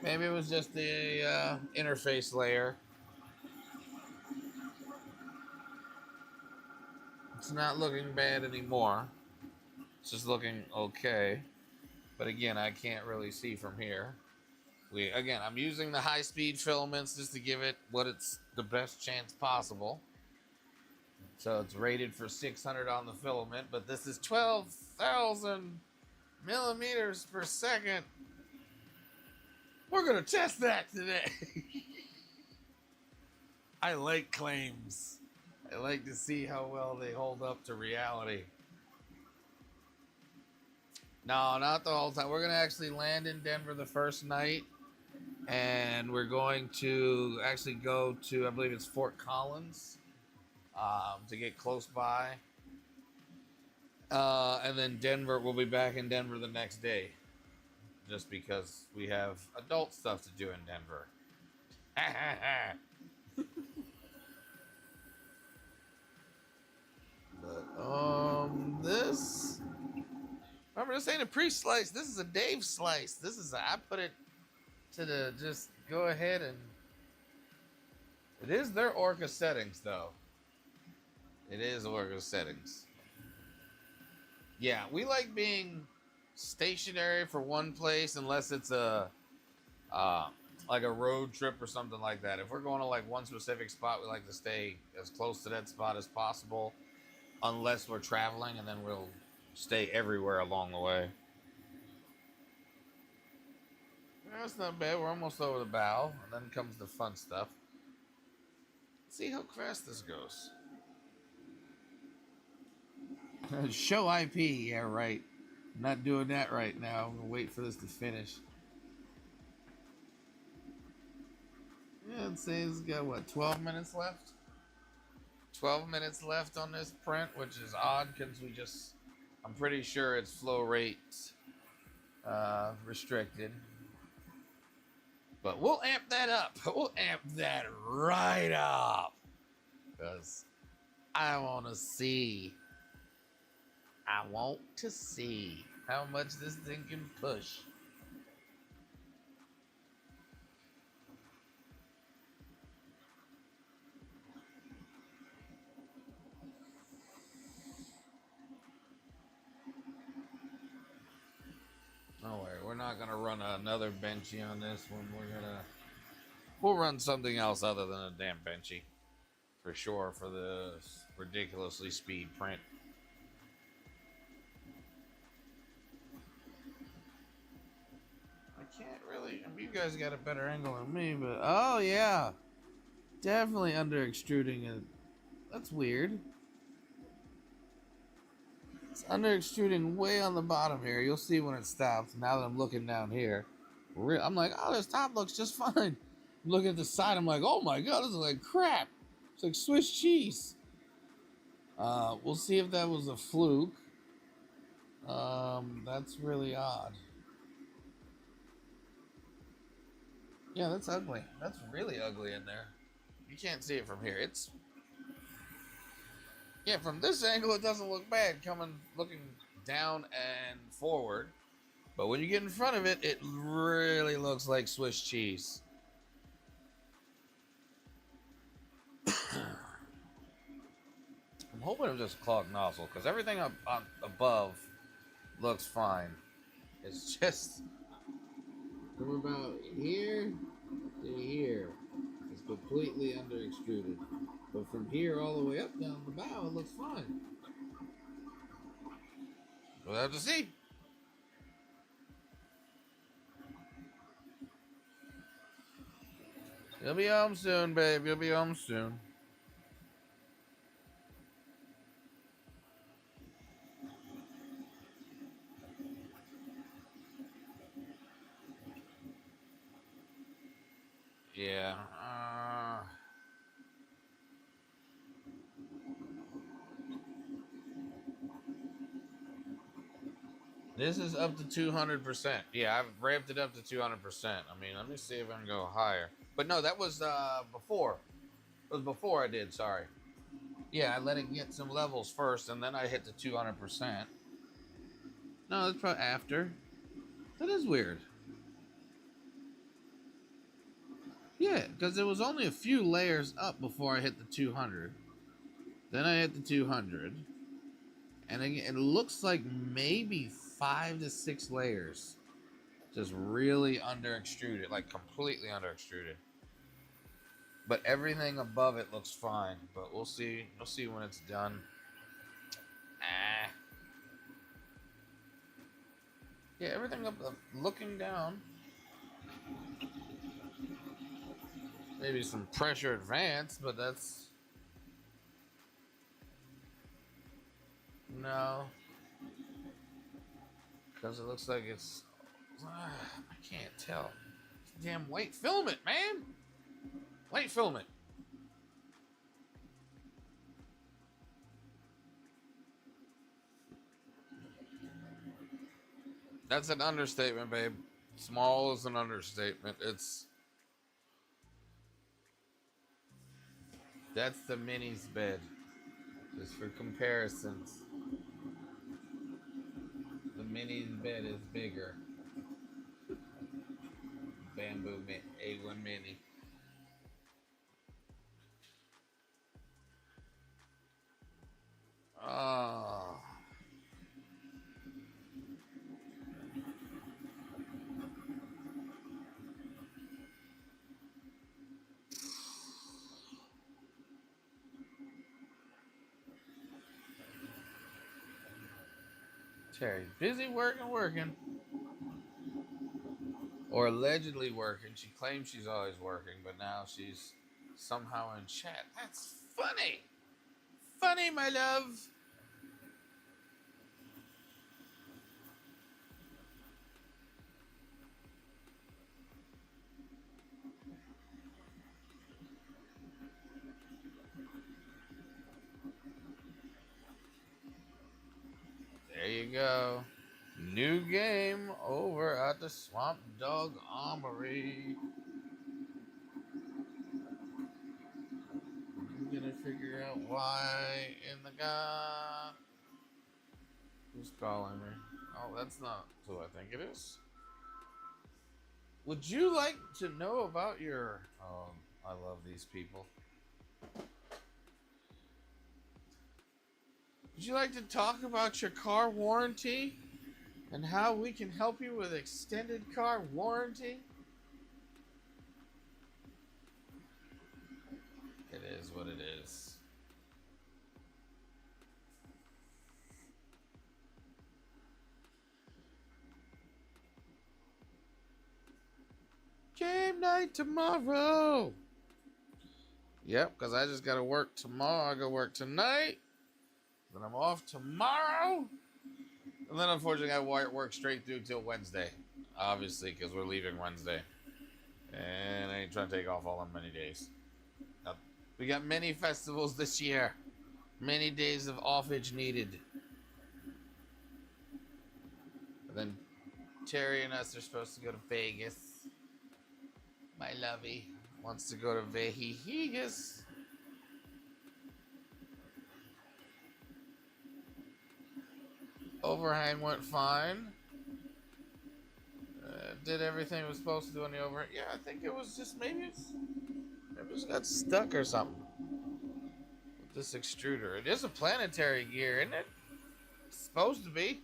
Maybe it was just the interface layer. It's not looking bad anymore. It's just looking okay. But again, I can't really see from here. I'm using the high-speed filaments just to give it what it's the best chance possible. So it's rated for 600 on the filament, but this is 12,000 millimeters per second. We're gonna test that today. I like claims. I like to see how well they hold up to reality. No, not the whole time. We're gonna actually land in Denver the first night, and we're going to actually go to, I believe it's Fort Collins, to get close by. And then Denver, we'll be back in Denver the next day, just because we have adult stuff to do in Denver. But this, remember, this ain't a pre-slice. This is a Dave slice. I put it to the, just go ahead and, it is their Orca settings though. It is Orca settings. Yeah, we like being stationary for one place unless it's a like a road trip or something like that. If we're going to like one specific spot, we like to stay as close to that spot as possible, unless we're traveling, and then we'll stay everywhere along the way. That's not bad. We're almost over the bow, and then comes the fun stuff. Let's see how fast this goes. Show IP, yeah, right. I'm not doing that right now. I'm gonna wait for this to finish. Yeah, I'd say it's got what, 12 minutes left? 12 minutes left on this print, which is odd because I'm pretty sure it's flow rate restricted. But we'll amp that up. We'll amp that right up. Because I want to see how much this thing can push. No way, we're not gonna run another benchy on this one. We'll run something else other than a damn benchy, for sure, for the ridiculously speed print. can't really. I mean, you guys got a better angle than me, but oh yeah, definitely under extruding it. That's weird. It's under extruding way on the bottom here. You'll see when it stops. Now that I'm looking down here, I'm like, oh, this top looks just fine. Look at the side. I'm like, oh my god, this is like crap. It's like Swiss cheese. We'll see if that was a fluke. That's really odd. Yeah, that's ugly. That's really ugly in there. You can't see it from here. Yeah, from this angle it doesn't look bad looking down and forward. But when you get in front of it, it really looks like Swiss cheese. I'm hoping it was just a clogged nozzle because everything up above looks fine. It's just from about here to here, it's completely under extruded. But from here all the way up down the bow, it looks fine. We'll have to see. You'll be home soon, babe. You'll be home soon. Yeah. This is up to 200%. Yeah, I've ramped it up to 200%. I mean, let me see if I can go higher. But no, that was before. It was before I did, sorry. Yeah, I let it get some levels first, and then I hit the 200%. No, that's probably after. That is weird. Yeah, because it was only a few layers up before I hit the 200. Then I hit the 200. And it looks like maybe 5 to 6 layers. Just really under extruded, like completely under extruded. But everything above it looks fine. But we'll see. We'll see when it's done. Yeah, everything up looking down. Maybe some pressure advance, but that's... No. Because it looks like it's... I can't tell. Damn, wait, film it, man! Wait, film it. That's an understatement, babe. Small is an understatement. That's the Mini's bed. Just for comparisons. The Mini's bed is bigger. Bamboo A1 Mini. Oh. Terry's busy working. Or allegedly working. She claims she's always working, but now she's somehow in chat. That's funny. Funny, my love. There you go. New game over at the Swamp Dog Armory. I'm gonna figure out why in the guy. Who's calling me? Oh, that's not who I think it is. Would you like to know about your... Oh, I love these people. Would you like to talk about your car warranty and how we can help you with extended car warranty? It is what it is. Game night tomorrow. Yep, because I just got to work tomorrow. I go work tonight. Then I'm off tomorrow. And then unfortunately I work straight through till Wednesday. Obviously, because we're leaving Wednesday. And I ain't trying to take off all them many days. We got many festivals this year. Many days of offage needed. And then Terry and us are supposed to go to Vegas. My lovey wants to go to Vegas. Overhang went fine. Did everything it was supposed to do on the overhang. Yeah, I think it was just maybe it just got stuck or something with this extruder. It is a planetary gear, isn't it? It's supposed to be.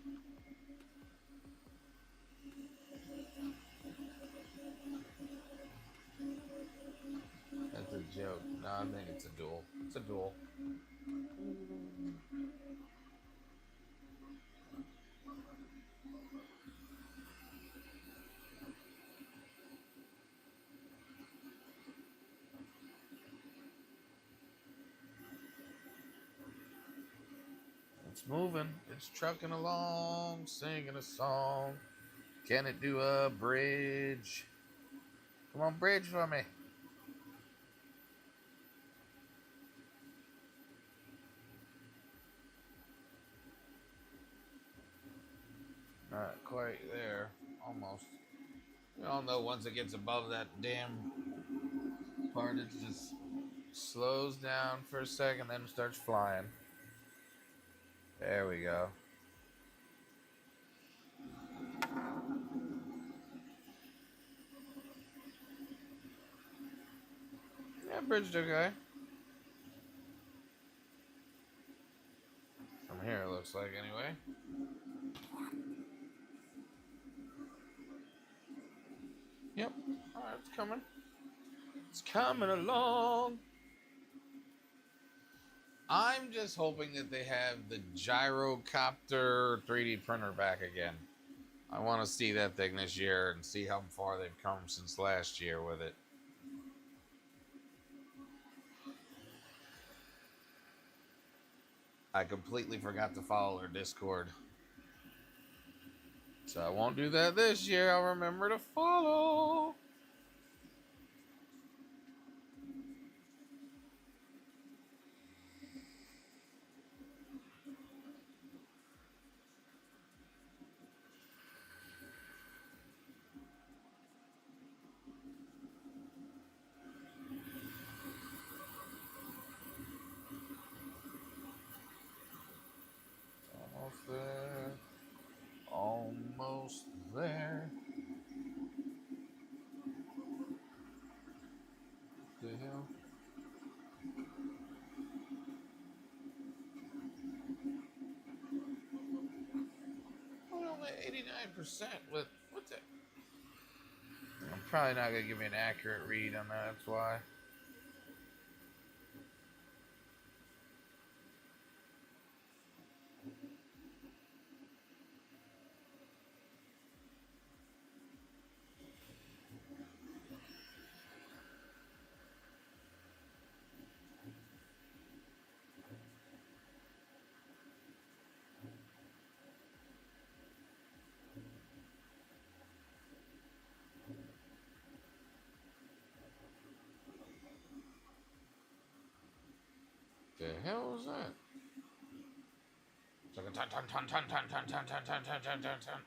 That's a joke. No, I think it's a dual. It's a dual. It's moving. It's trucking along, singing a song. Can it do a bridge? Come on, bridge for me. Not quite there. Almost. We all know once it gets above that damn part, it just slows down for a second, then starts flying. There we go. Yeah, bridged okay. From here, it looks like, anyway. Yep. Alright, it's coming. It's coming along. I'm just hoping that they have the gyrocopter 3D printer back again. I want to see that thing this year and see how far they've come since last year with it. I completely forgot to follow their Discord. So I won't do that this year. I'll remember to follow. Almost there. Almost there. The hell? Well, only 89% with what's it? I'm probably not gonna give me an accurate read on that. That's why. The hell was that? It's like a ton, ton, ton, ton, ton, ton, ton, ton, ton, ton, ton, ton, ton.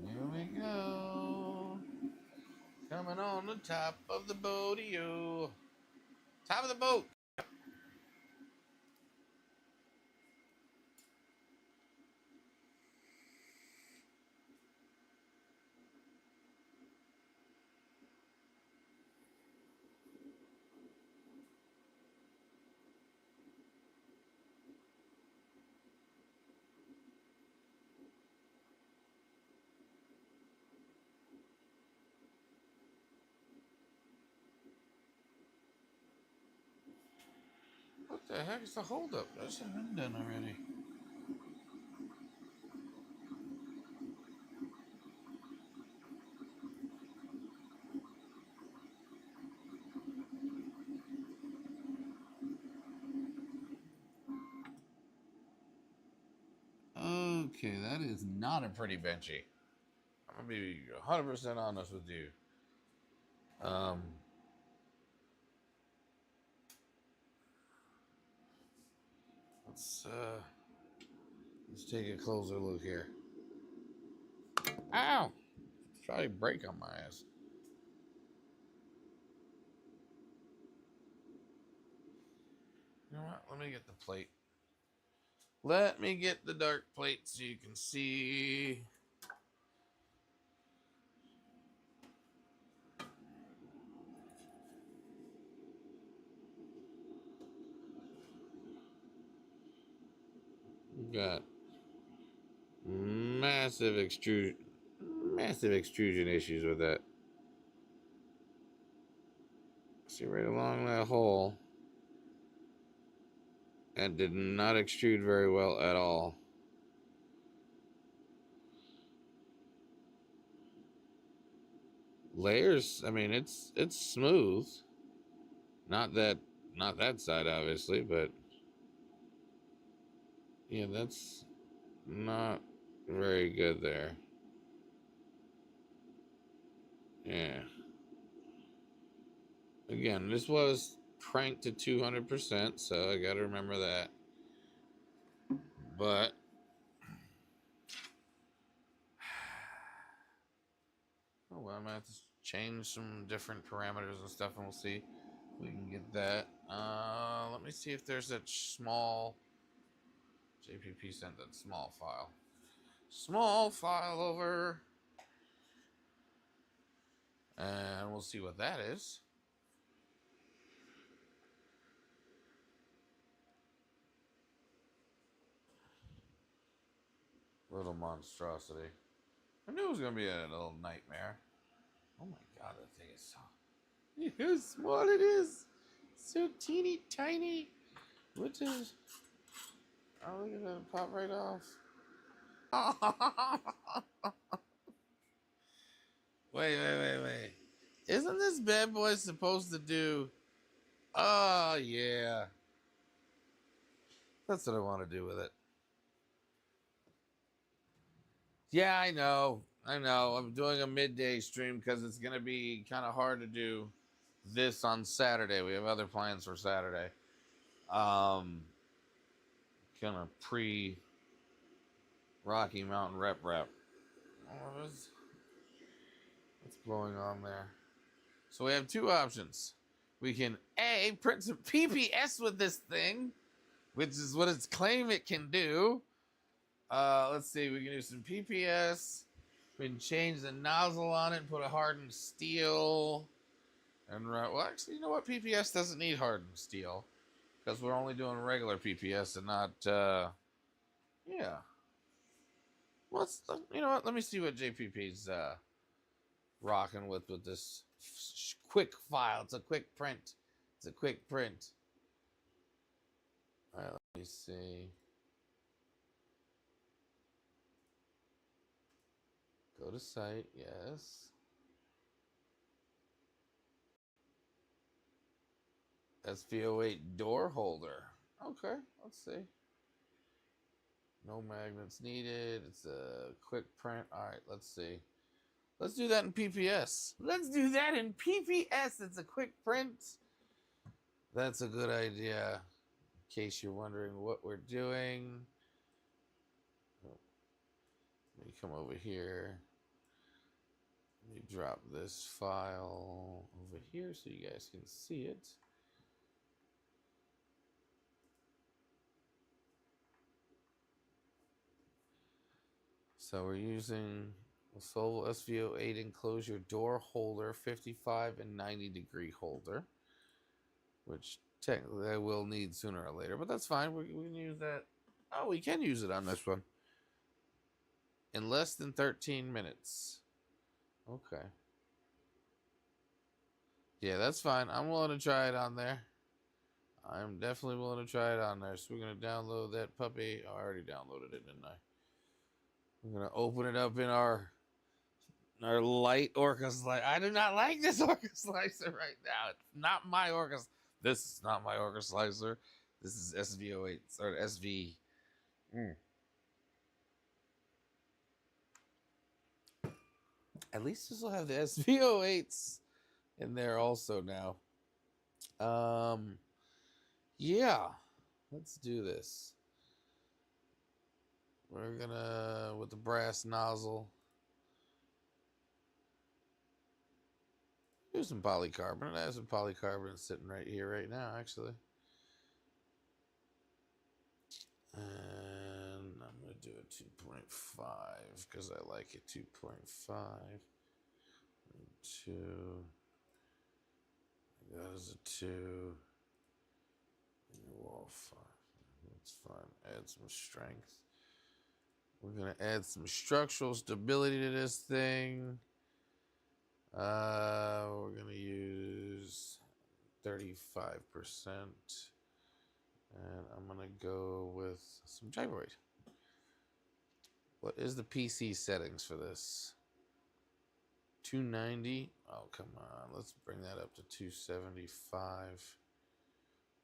Here we go. Coming on the top of the boat-o. Top of the boat. the heck is the holdup? That should have been done already. Okay, that is not a pretty benchy. I'm gonna be 100% honest with you. Let's take a closer look here. Ow! Try to break on my ass. You know what? Let me get the plate. Let me get the dark plate so you can see. We've got massive extrusion issues with that. See right along that hole. That did not extrude very well at all. Layers, I mean, it's smooth. Not that side obviously, but yeah, that's not very good there. Yeah. Again, this was cranked to 200%, so I got to remember that. But oh well, I'm gonna have to change some different parameters and stuff, and we'll see if we can get that. Let me see if there's that small JPP sent that small file. Small file over. And we'll see what that is. Little monstrosity. I knew it was going to be a little nightmare. Oh my god, that thing is so... How small it is. So teeny tiny. What is... Oh, look at that. Pop right off. Wait. Isn't this bad boy supposed to do... Oh, yeah. That's what I want to do with it. Yeah, I know. I'm doing a midday stream because it's going to be kind of hard to do this on Saturday. We have other plans for Saturday. Kind of pre Rocky Mountain rep. What's going on there? So we have two options. We can A, print some PPS with this thing, which is what it's claimed it can do. Let's see, we can do some PPS. We can change the nozzle on it and put a hardened steel. And well, actually, you know what? PPS doesn't need hardened steel because we're only doing regular PPS and not, yeah. You know what? Let me see what JPP's rocking with this quick file. It's a quick print. All right, let me see. Go to site, yes. SV08 door holder. Okay, let's see. No magnets needed. It's a quick print. All right, let's see. Let's do that in PPS. It's a quick print. That's a good idea. In case you're wondering what we're doing. Let me come over here. Let me drop this file over here so you guys can see it. So we're using a Solvo SV08 enclosure door holder, 55 and 90 degree holder, which technically I will need sooner or later, but that's fine. We can use that. Oh, we can use it on this one. In less than 13 minutes. Okay. Yeah, that's fine. I'm willing to try it on there. I'm definitely willing to try it on there. So we're going to download that puppy. Oh, I already downloaded it, didn't I? We're going to open it up in our light Orca slicer. I do not like this Orca slicer right now. It's not my Orca. This is not my Orca slicer. This is SV08 or SV. At least this will have the SV08s in there also now. Yeah, let's do this. We're gonna, with the brass nozzle, do some polycarbonate. I have some polycarbonate sitting right here right now, actually. And I'm gonna do a 2.5 because I like it. 2.5. 2. That is a 2. Wall 5. That's fine. Add some strength. We're gonna add some structural stability to this thing. We're gonna use 35%, and I'm gonna go with some gyroid. What is the PC settings for this? 290. Oh, come on. Let's bring that up to 275.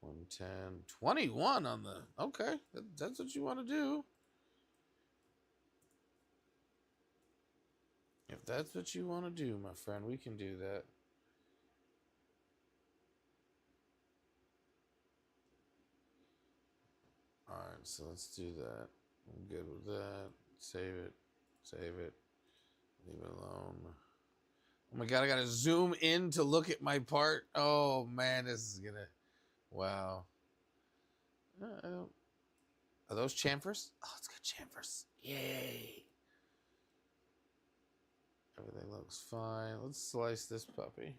110. 21 on the. Okay, that's what you want to do. If that's what you want to do, my friend, we can do that. All right, so let's do that. I'm good with that. Save it. Save it. Leave it alone. Oh my God, I got to zoom in to look at my part. Oh, man, this is going to... Wow. Are those chamfers? Oh, it's got chamfers. Yay. Everything looks fine. Let's slice this puppy.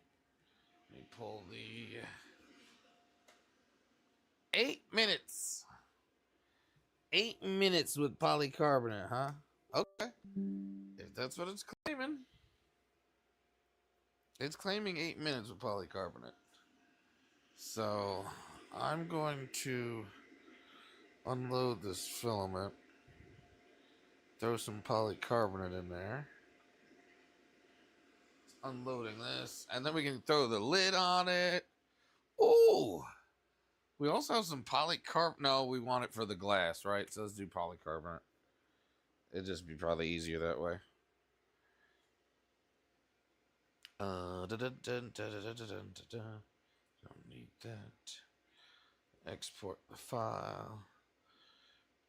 Let me pull the 8 minutes. 8 minutes with polycarbonate, huh? Okay. If that's what it's claiming. It's claiming 8 minutes with polycarbonate. So I'm going to unload this filament. Throw some polycarbonate in there. Unloading this, and then we can throw the lid on it. Oh, we also have some polycarbonate. No, we want it for the glass, right? So let's do polycarbonate. It'd just be probably easier that way. Don't need that. Export the file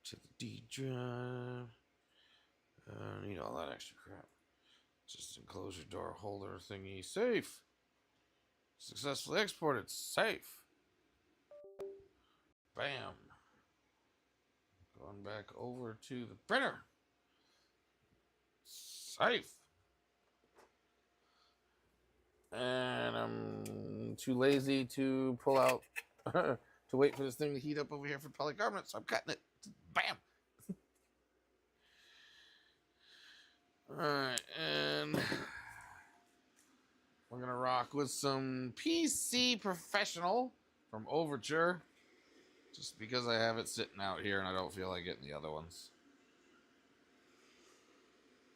to the D drive. Need all that extra crap. Just enclosure door holder thingy. Safe. Successfully exported. Safe. Bam. Going back over to the printer. Safe. And I'm too lazy to pull out, to wait for this thing to heat up over here for polycarbonate, so I'm cutting it. Bam. Alright, and we're going to rock with some PC Professional from Overture. Just because I have it sitting out here and I don't feel like getting the other ones.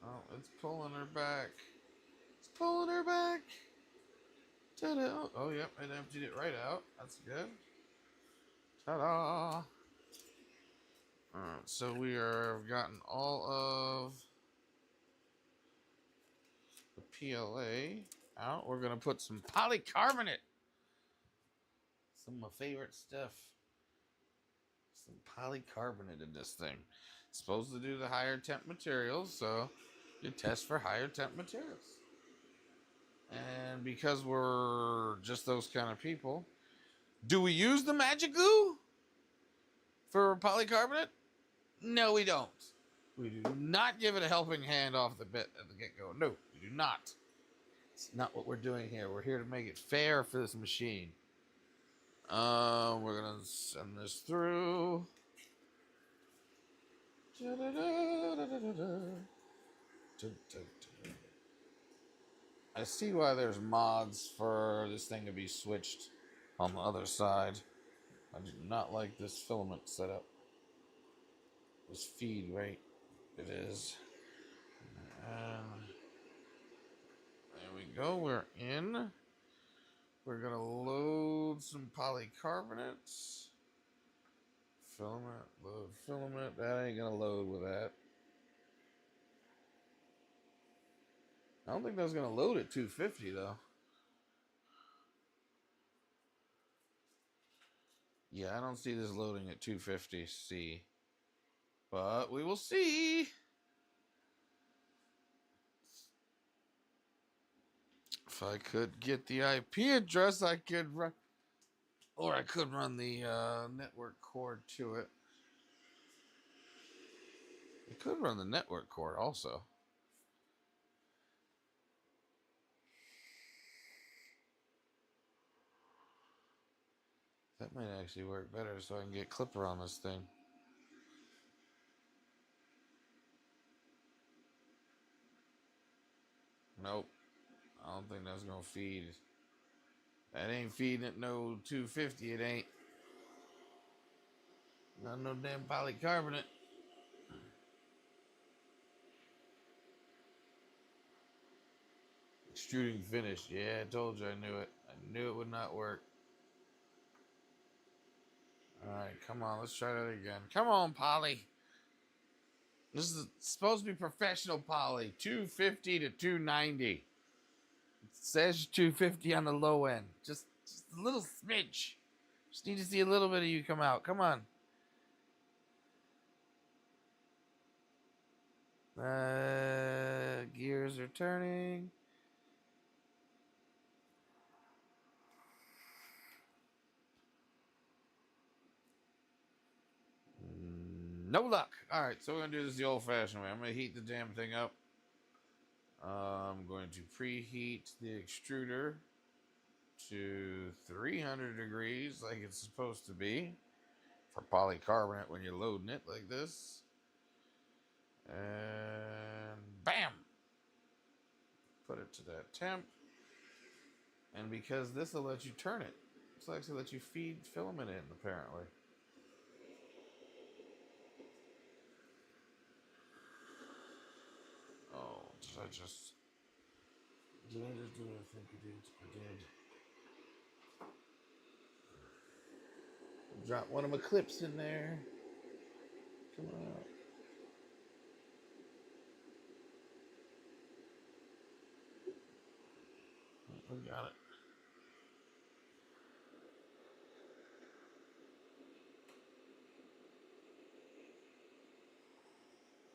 Oh, it's pulling her back. It's pulling her back. Ta-da. Oh, yep, it emptied it right out. That's good. Ta-da. Alright, so we are gotten all of the PLA out. We're going to put some polycarbonate. Some of my favorite stuff. Some polycarbonate in this thing. It's supposed to do the higher temp materials, so you test for higher temp materials. And because we're just those kind of people, do we use the magic goo for polycarbonate? No, we don't. We do not give it a helping hand off the bit at the get-go. No, we do not. It's not what we're doing here. We're here to make it fair for this machine. We're gonna send this through. I see why there's mods for this thing to be switched on the other side. I do not like this filament setup. This feed rate. It is. And there we go. We're in. We're going to load some polycarbonates. Filament, load filament. That ain't going to load with that. I don't think that's going to load at 250 though. Yeah, I don't see this loading at 250C. But we will see. If I could get the IP address, I could run, or I could run the network cord to it. I could run the network cord also. That might actually work better so I can get Clipper on this thing. Nope. I don't think that's gonna feed. That ain't feeding it no 250, it ain't. Not no damn polycarbonate. Extruding finished. Yeah, I told you I knew it. I knew it would not work. Alright, come on, let's try that again. Come on, poly. This is supposed to be professional poly. 250 to 290. It says 250 on the low end. Just a little smidge. Just need to see a little bit of you come out. Come on. Gears are turning. No luck. All right, so we're going to do this the old-fashioned way. I'm going to heat the damn thing up. I'm going to preheat the extruder to 300 degrees like it's supposed to be for polycarbonate when you're loading it like this. And bam! Put it to that temp. And because this will let you turn it, it's actually let you feed filament in, apparently. Oh, did I just do what I think I did? I did. Drop one of my clips in there. Come on. We got it.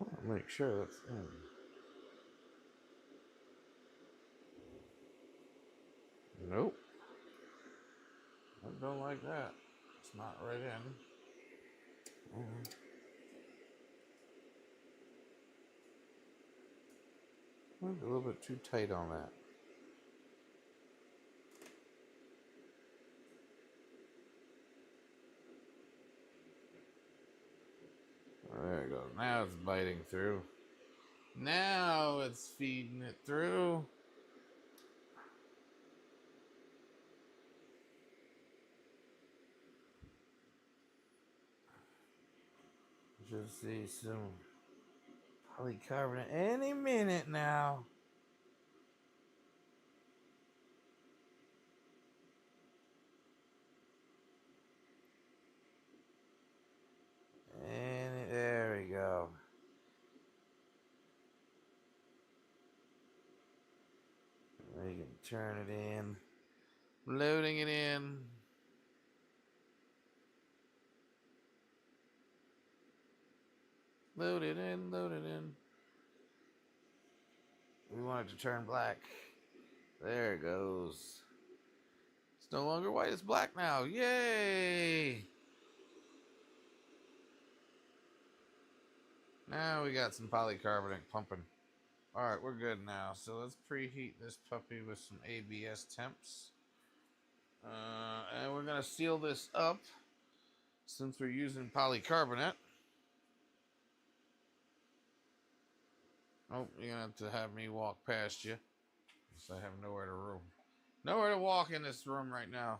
I'll make sure that's in. Nope. I don't like that. It's not right in. A little bit too tight on that. There it goes. Now it's biting through. Now it's feeding it through. Should see some polycarbonate any minute now. And there we go. We can turn it in. Loading it in. Load it in, load it in. We want it to turn black. There it goes. It's no longer white, it's black now. Yay! Now we got some polycarbonate pumping. Alright, we're good now. So let's preheat this puppy with some ABS temps. And we're going to seal this up since we're using polycarbonate. Oh, you're going to have me walk past you. So I have nowhere to walk in this room right now.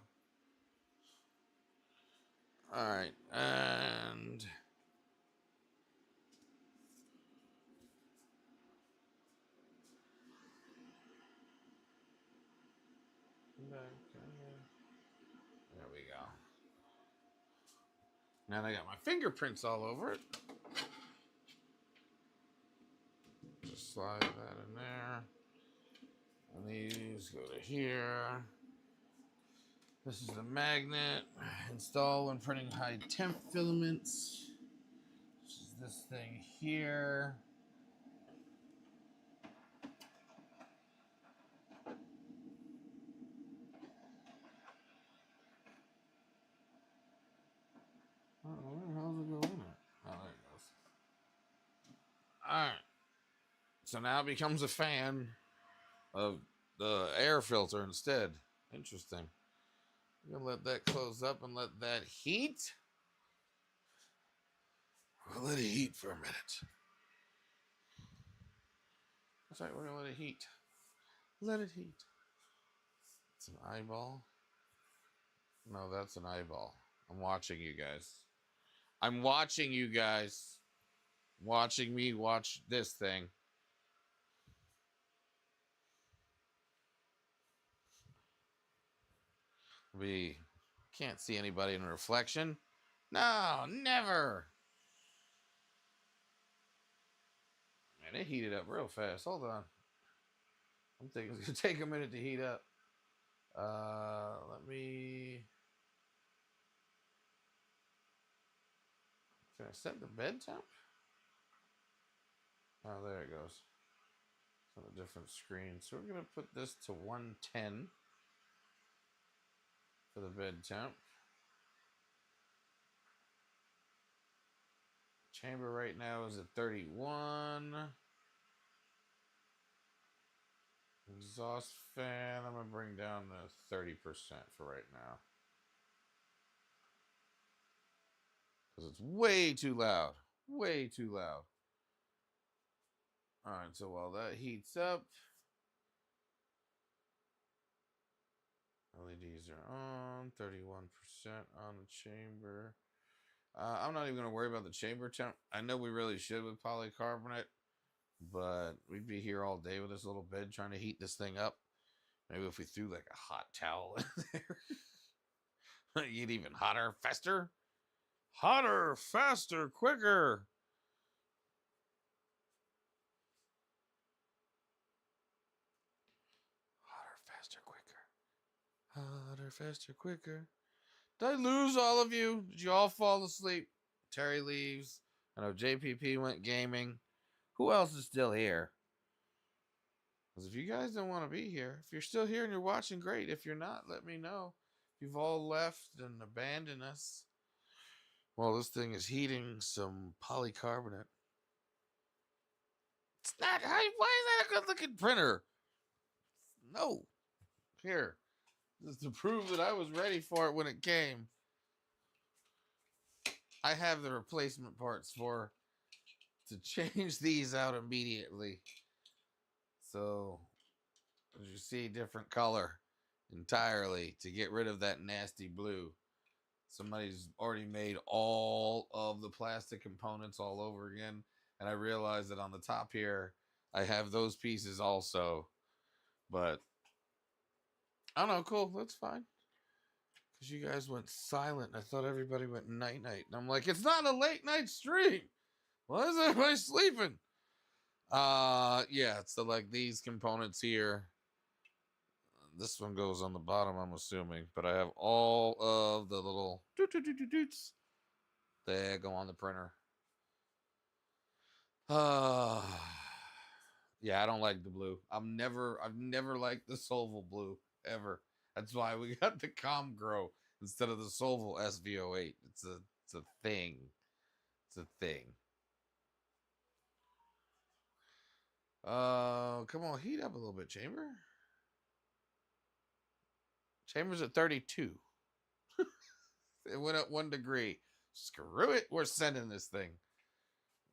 All right, and there we go. Now I got my fingerprints all over it. Just slide that in there. And these go to here. This is the magnet. Install when printing high temp filaments. This is this thing here. Oh, where the hell does it go in it? Oh, there it goes. Alright. So now it becomes a fan of the air filter instead. Interesting. I'm gonna let that close up and let that heat. We'll let it heat for a minute. That's right, we're gonna let it heat. Let it heat. It's an eyeball. No, that's an eyeball. I'm watching you guys. I'm watching you guys. Watching me watch this thing. We can't see anybody in a reflection. No, never. Man, it heated up real fast. Hold on. I'm thinking it's gonna take a minute to heat up. Let me. Can I set the bed temp? Oh, there it goes. It's on a different screen. So we're gonna put this to 110 for the bed temp. Chamber right now is at 31. Exhaust fan, I'm gonna bring down to 30% for right now. Because it's way too loud. Way too loud. Alright, so while that heats up, LEDs are on, 31% on the chamber. I'm not even going to worry about the chamber temp. I know we really should with polycarbonate, but we'd be here all day with this little bed trying to heat this thing up. Maybe if we threw like a hot towel in there, you'd even hotter, faster. Hotter, faster, quicker. Hotter, faster, quicker. Hotter, faster, quicker. Did I lose all of you? Did you all fall asleep? Terry leaves. I know JPP went gaming. Who else is still here? Because if you guys don't want to be here, if you're still here and you're watching, great. If you're not, let me know. If you've all left and abandoned us. Well, this thing is heating some polycarbonate. It's not. Why is that a good looking printer? No. Here. Just to prove that I was ready for it when it came. I have the replacement parts to change these out immediately. So, as you see, different color entirely to get rid of that nasty blue. Somebody's already made all of the plastic components all over again. And I realized that on the top here, I have those pieces also. But, I don't know, cool, that's fine. Because you guys went silent. I thought everybody went night-night. And I'm like, it's not a late-night stream. Why is everybody sleeping? Yeah, so like these components here. This one goes on the bottom, I'm assuming. But I have all of the little doots. They go on the printer. Yeah, I don't like the blue. I've never liked the Solval blue ever. That's why we got the ComGrow instead of the Solval SV08. It's a thing. It's a thing. Come on, heat up a little bit, Chamber. Chamber's at 32. It went up 1 degree. Screw it. We're sending this thing.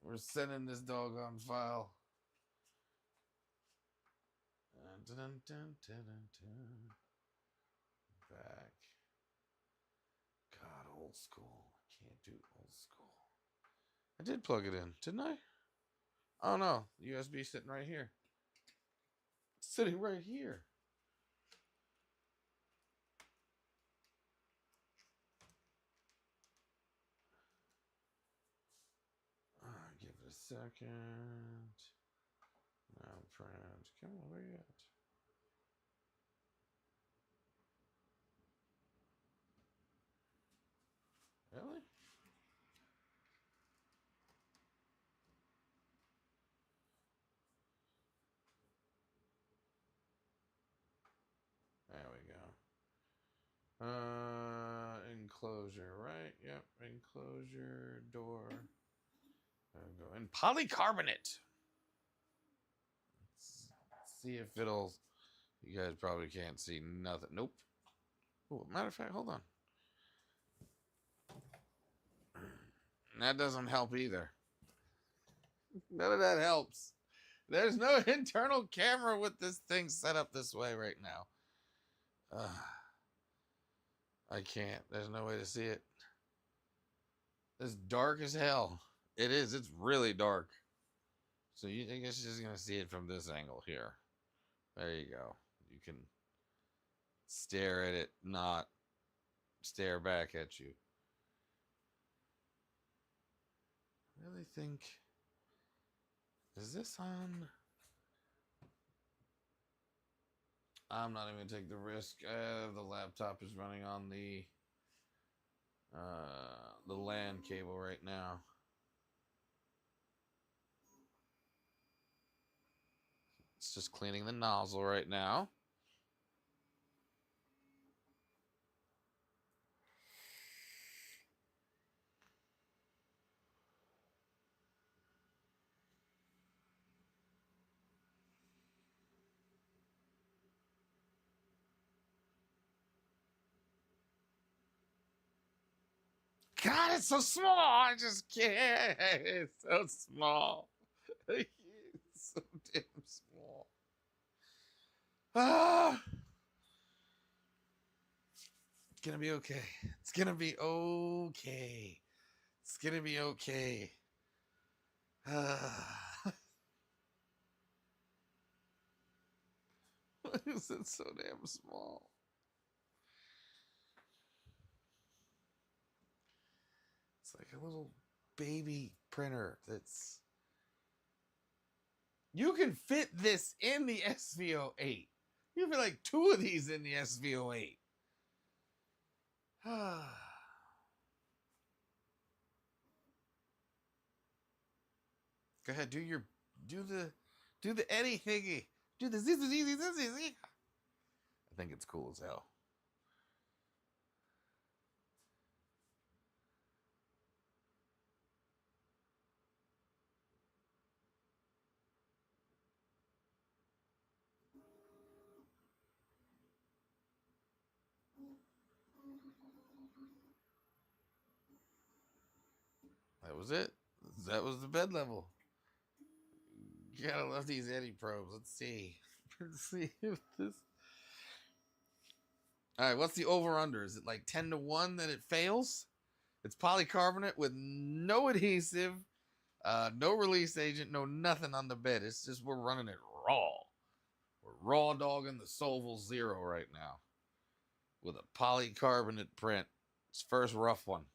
We're sending this doggone file. Dun, dun, dun, dun, dun. Back. God, old school. Can't do old school. I did plug it in, didn't I? Oh no, USB sitting right here. Sitting right here. Give it a second. Now print. Come on, where you at? Really? There we go. Enclosure, right? Yep, enclosure, door. There we go. And polycarbonate. Let's see if it'll. You guys probably can't see nothing. Nope. Oh, matter of fact, hold on. That doesn't help either. None of that helps. There's no internal camera with this thing set up this way right now. I can't. There's no way to see it. It's dark as hell. It is. It's really dark. So I guess you're just going to see it from this angle here. There you go. You can stare at it, not stare back at you. I really think... Is this on? I'm not even going to take the risk. The laptop is running on the LAN cable right now. It's just cleaning the nozzle right now. God, it's so small. I just can't. It's so small. It's so damn small. Ah. It's gonna be okay. It's gonna be okay. It's gonna be okay. Ah. Why is it so damn small? It's like a little baby printer that's... You can fit this in the SVO8. You can fit like 2 of these in the SVO8. Go ahead, do the Eddie thingy. Do the zizi. I think it's cool as hell. That was it. That was the bed level. You gotta love these Eddie probes. Let's see. Let's see if this... Alright, what's the over-under? Is it like 10 to 1 that it fails? It's polycarbonate with no adhesive, no release agent, no nothing on the bed. It's just we're running it raw. We're raw dogging the Solval Zero right now with a polycarbonate print. It's first rough one.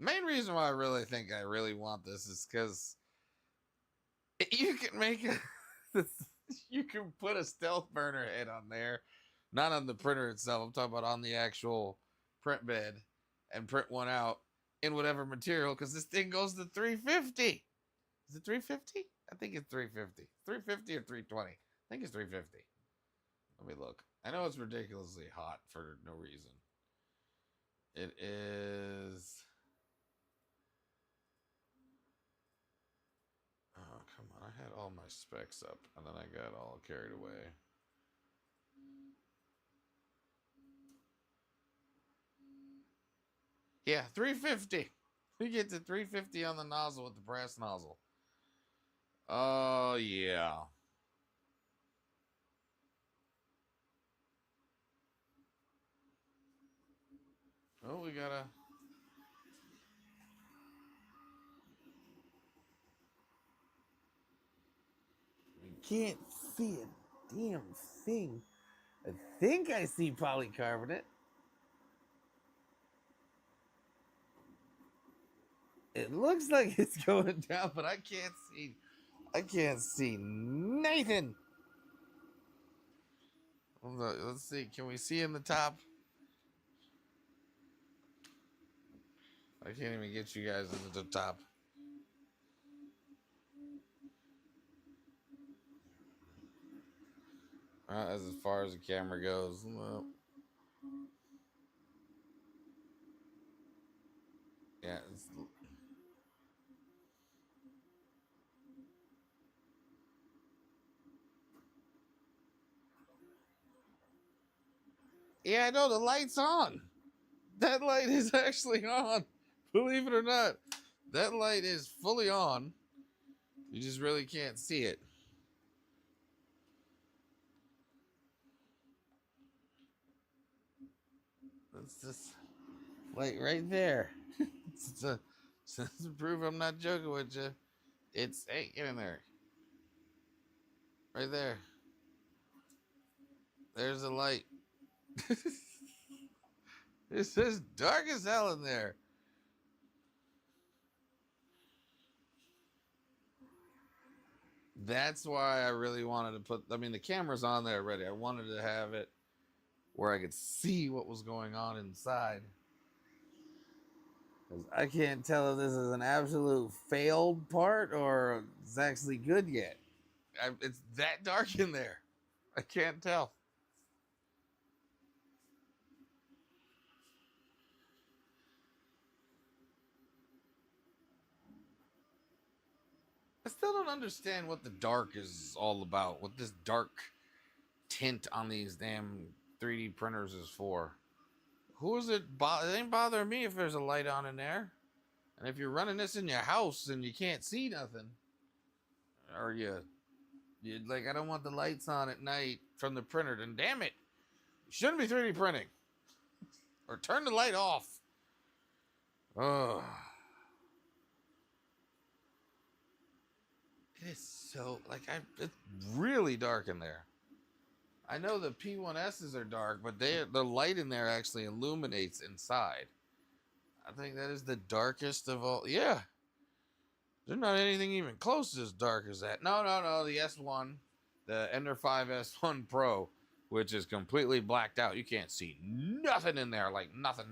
Main reason why I really think I really want this is because you can make you can put a stealth burner head on there, not on the printer itself. I'm talking about on the actual print bed, and print one out in whatever material, because this thing goes to 350. Is it 350? I think it's 350. 350 or 320. I think it's 350. Let me look. I know it's ridiculously hot for no reason. It is... Oh, come on. I had all my specs up, and then I got all carried away. Yeah, 350. We get to 350 on the nozzle with the brass nozzle. Oh, yeah. Oh, we gotta... can't see a damn thing. I think I see polycarbonate. It looks like it's going down, but I can't see Nathan. Let's see. Can we see in the top? I can't even get you guys into the top. As far as the camera goes. Well, yeah. Yeah, I know the light's on. That light is actually on. Believe it or not, that light is fully on. You just really can't see it. That's this light right there. It's to prove I'm not joking with you. It's, hey, get in there. Right there. There's the light. It's as dark as hell in there. That's why I really wanted to put, I mean, the camera's on there already. I wanted to have it where I could see what was going on inside. I can't tell if this is an absolute failed part or it's actually good yet. It's that dark in there. I can't tell. I still don't understand what the dark is all about. What this dark tint on these damn 3D printers is for. Who is it? It ain't bothering me if there's a light on in there. And if you're running this in your house and you can't see nothing, or you like, I don't want the lights on at night from the printer, then damn it, you shouldn't be 3D printing. Or turn the light off. Oh. It is so, like, it's really dark in there. I know the P1S's are dark, but the light in there actually illuminates inside. I think that is the darkest of all. Yeah. There's not anything even close to as dark as that. No. The S1, the Ender 5 S1 Pro, which is completely blacked out. You can't see nothing in there. Like, nothing.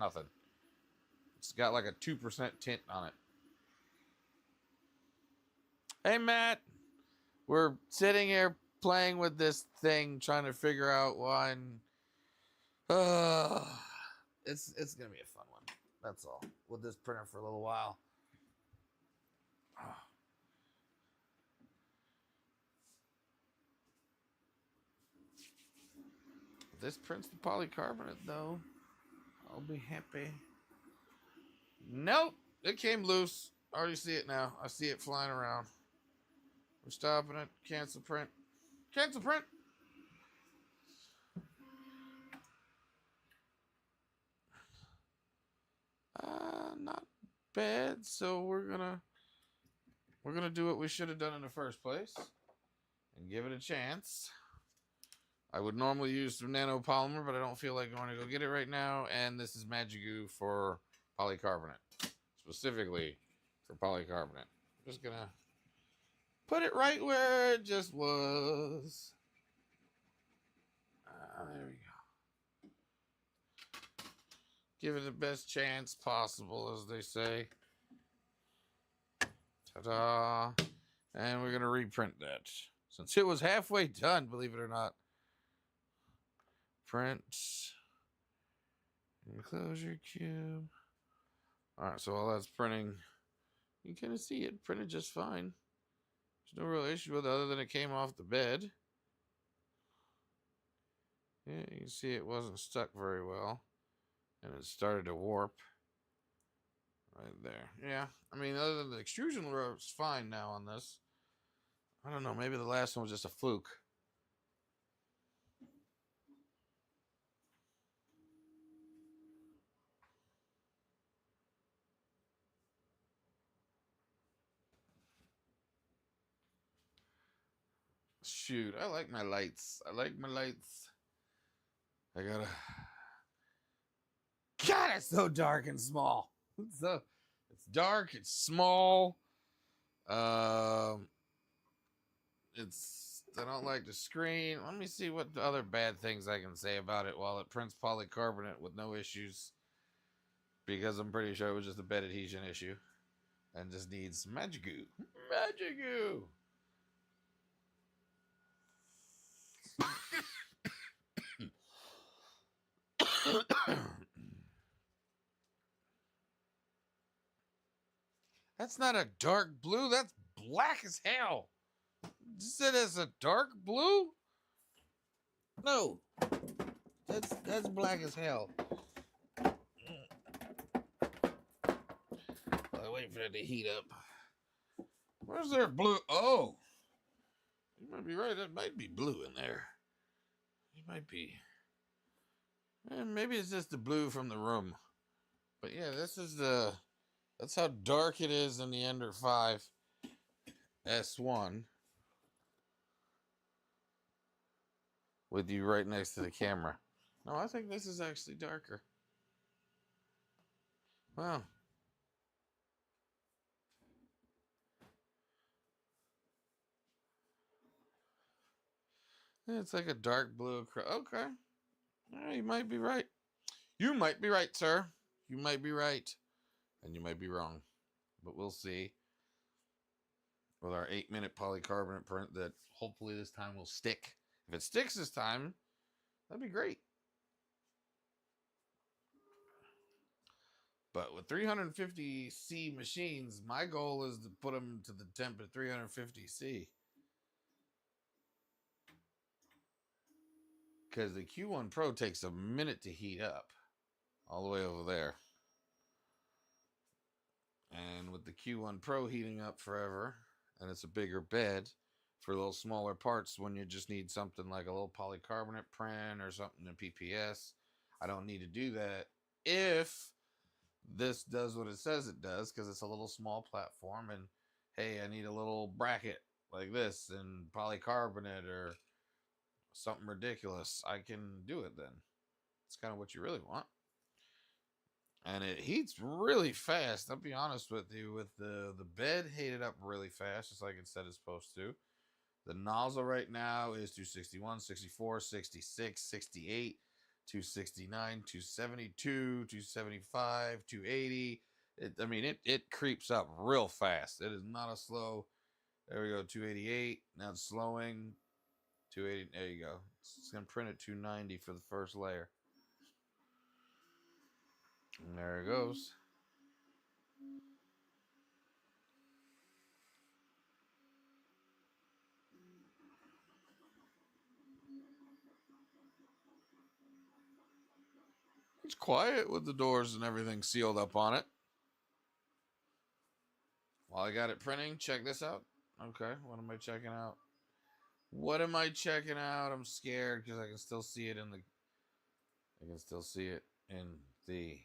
It's got like a 2% tint on it. Hey, Matt. We're sitting here playing with this thing, trying to figure out why. It's gonna be a fun one. That's all. With this printer for a little while. If this prints the polycarbonate, though, I'll be happy. Nope, it came loose. I already see it now. I see it flying around. We're stopping it. Cancel print. Cancel print. Not bad. So we're gonna do what we should have done in the first place and give it a chance. I would normally use some nanopolymer, but I don't feel like going to go get it right now. And this is Magigoo for polycarbonate, specifically for polycarbonate. I'm just gonna put it right where it just was. There we go. Give it the best chance possible, as they say. Ta-da. And we're going to reprint that. Since it was halfway done, believe it or not. Print. Enclosure cube. Alright, so while that's printing, you can kind of see it printed just fine. There's no real issue with it other than it came off the bed. Yeah, you can see it wasn't stuck very well. And it started to warp. Right there. Yeah, I mean, other than the extrusion works fine now on this. I don't know, maybe the last one was just a fluke. shoot. I like my lights. I like my lights. I gotta. God, it's so dark and small. It's dark. It's small. It's. I don't like the screen. Let me see what the other bad things I can say about it while it prints polycarbonate with no issues. Because I'm pretty sure it was just a bed adhesion issue. And just needs magic goo. Magic goo! That's not a dark blue. That's black as hell. You said it's a dark blue? No. That's black as hell. I'll wait for it to heat up. Where's their blue? Oh. You might be right. That might be blue in there. It might be. And maybe it's just the blue from the room. But yeah, this is the... That's how dark it is in the Ender 5 S1. With you right next to the camera. No, I think this is actually darker. Wow. Yeah, it's like a dark blue. Okay. Yeah, you might be right. You might be right, sir. You might be right. And you might be wrong. But we'll see. With our 8-minute polycarbonate print that hopefully this time will stick. If it sticks this time, that'd be great. But with 350C machines, my goal is to put them to the temp at 350C. Because the Q1 Pro takes a minute to heat up. All the way over there. And with the Q1 Pro heating up forever, and it's a bigger bed for little smaller parts when you just need something like a little polycarbonate print or something in PPS. I don't need to do that if this does what it says it does, because it's a little small platform and hey, I need a little bracket like this and polycarbonate or something ridiculous. I can do it then. It's kind of what you really want. And it heats really fast. I'll be honest with you. With the bed heated up really fast, just like it said it's supposed to. The nozzle right now is 261, 64, 66, 68, 269, 272, 275, 280. It creeps up real fast. It is not a slow. There we go, 288. Now it's slowing. 280. There you go. It's going to print at 290 for the first layer. And there it goes. It's quiet with the doors and everything sealed up on it. While I got it printing, check this out. Okay, what am I checking out? What am I checking out? I'm scared because I can still see it in the... I can still see it in the...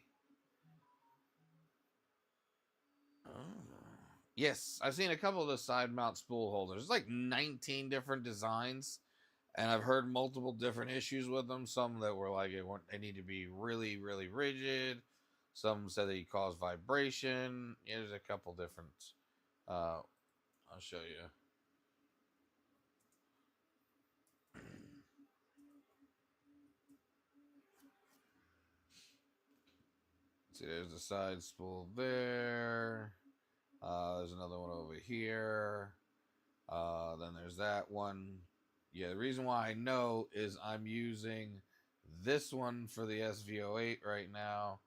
Yes, I've seen a couple of the side mount spool holders. There's like 19 different designs, and I've heard multiple different issues with them. Some that were like they need to be really, really rigid. Some said they cause vibration. Yeah, there's a couple different. I'll show you. See, there's the side spool there. There's another one over here. Then there's that one. Yeah, the reason why I know is I'm using this one for the SV08 right now.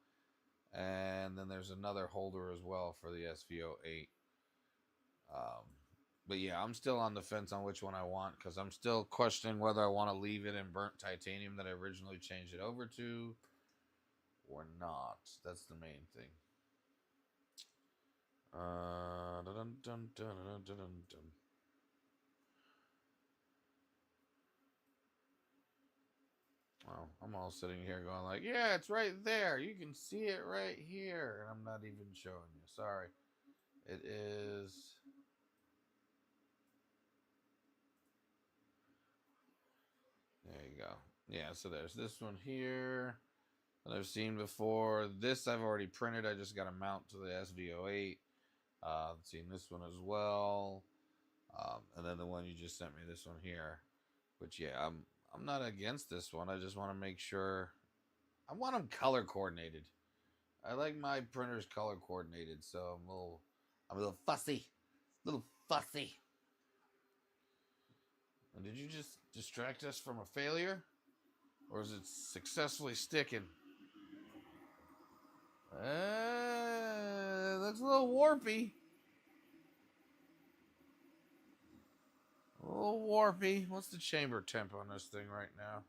And then there's another holder as well for the SV08. But yeah, I'm still on the fence on which one I want, because I'm still questioning whether I want to leave it in burnt titanium that I originally changed it over to or not. That's the main thing. Well, I'm all sitting here going like, yeah, it's right there. You can see it right here. And I'm not even showing you. Sorry. It is... we go. Yeah, so there's this one here that I've seen before. This I've already printed. I just got to mount to the SV08. I've seen this one as well. And then the one you just sent me, this one here. Which, yeah, I'm not against this one. I just want to make sure. I want them color coordinated. I like my printers color coordinated, so I'm a little fussy. Little fussy. And did you just distract us from a failure? Or is it successfully sticking? Looks a little warpy. A little warpy. What's the chamber temp on this thing right now?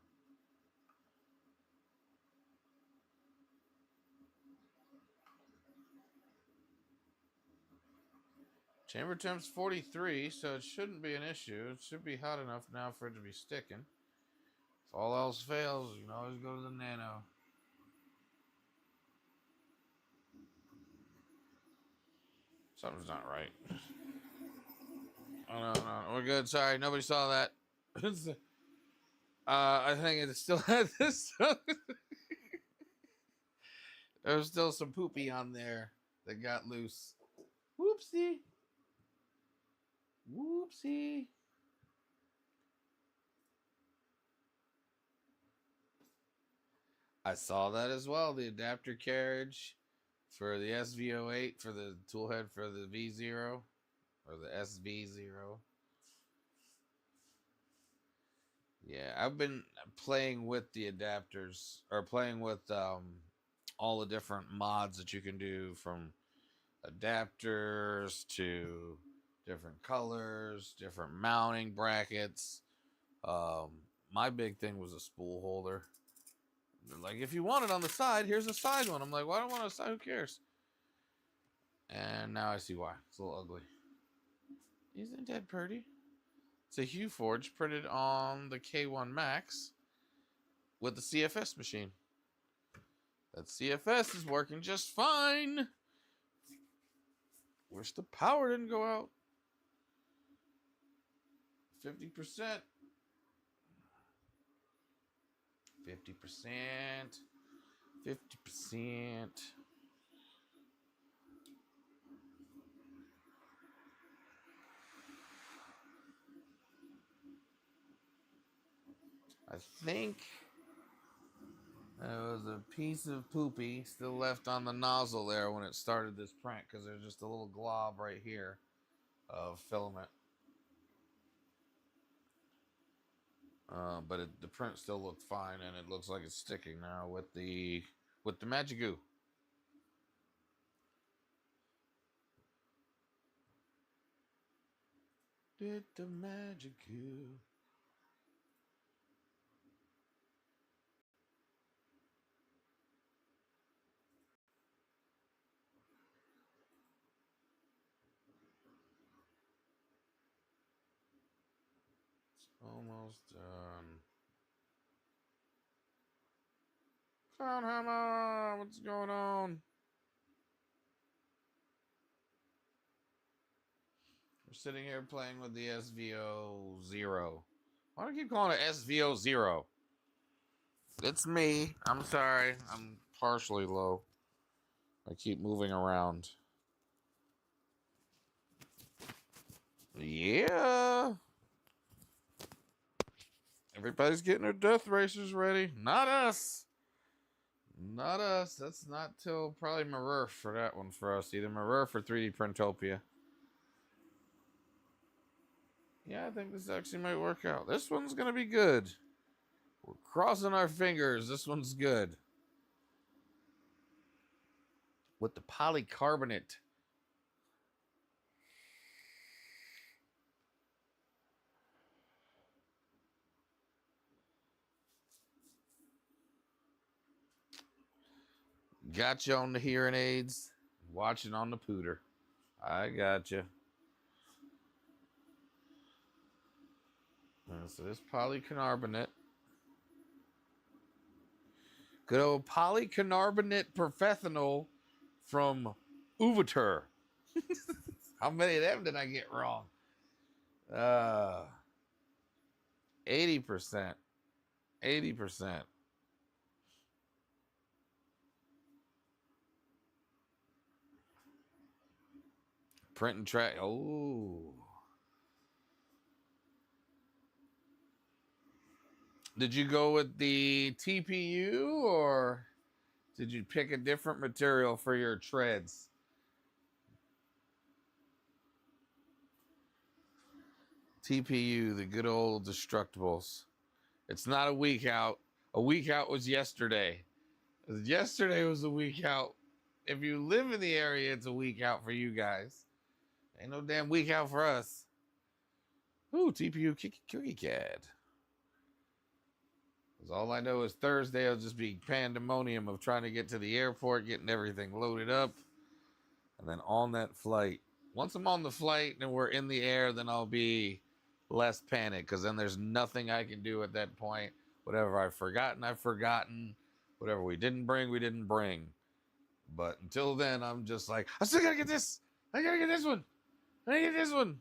Chamber temp's 43, so it shouldn't be an issue. It should be hot enough now for it to be sticking. If all else fails, you can always go to the nano. Something's not right. Oh, no, we're good. Sorry, nobody saw that. I think it still had this. There was still some poopy on there that got loose. Whoopsie. Whoopsie. I saw that as well. The adapter carriage for the SV08 for the toolhead for the V0 or the SV0. Yeah, I've been playing with the adapters or playing with all the different mods that you can do, from adapters to different colors, different mounting brackets. My big thing was a spool holder. They're like, if you want it on the side, here's a side one. I'm like, well, I don't want a side. Who cares? And now I see why. It's a little ugly. Isn't that pretty? It's a Hue Forge printed on the K1 Max with the CFS machine. That CFS is working just fine. Wish the power didn't go out. 50%. 50%. 50%. I think there was a piece of poopy still left on the nozzle there when it started this print, because there's just a little glob right here of filament. But the print still looked fine, and it looks like it's sticking now with the Magic Goo. Did the Magic Goo. Almost done. Clownhammer, what's going on? We're sitting here playing with the SV0. Why do I keep calling it SV0? It's me. I'm sorry. I'm partially low. I keep moving around. Yeah. Everybody's getting their death racers ready. Not us. Not us. That's not till probably Marurf for that one for us. Either Marurf or 3D Printopia. Yeah, I think this actually might work out. This one's going to be good. We're crossing our fingers. This one's good. With the polycarbonate. Got you on the hearing aids. Watching on the pooter. I got you. So this polycarbonate. Good old polycarbonate perfethanol from Uvatur. How many of them did I get wrong? 80%. 80%. Print and track. Oh. Did you go with the TPU or did you pick a different material for your treads? TPU, the good old Destructibles. It's not a week out. A week out was yesterday. Yesterday was a week out. If you live in the area, it's a week out for you guys. Ain't no damn week out for us. Ooh, TPU Cookie Cat. Because all I know is Thursday will just be pandemonium of trying to get to the airport, getting everything loaded up, and then on that flight. Once I'm on the flight and we're in the air, then I'll be less panic because then there's nothing I can do at that point. Whatever I've forgotten, I've forgotten. Whatever we didn't bring, we didn't bring. But until then, I'm just like, I still gotta get this. I gotta get this one. I gotta get this one.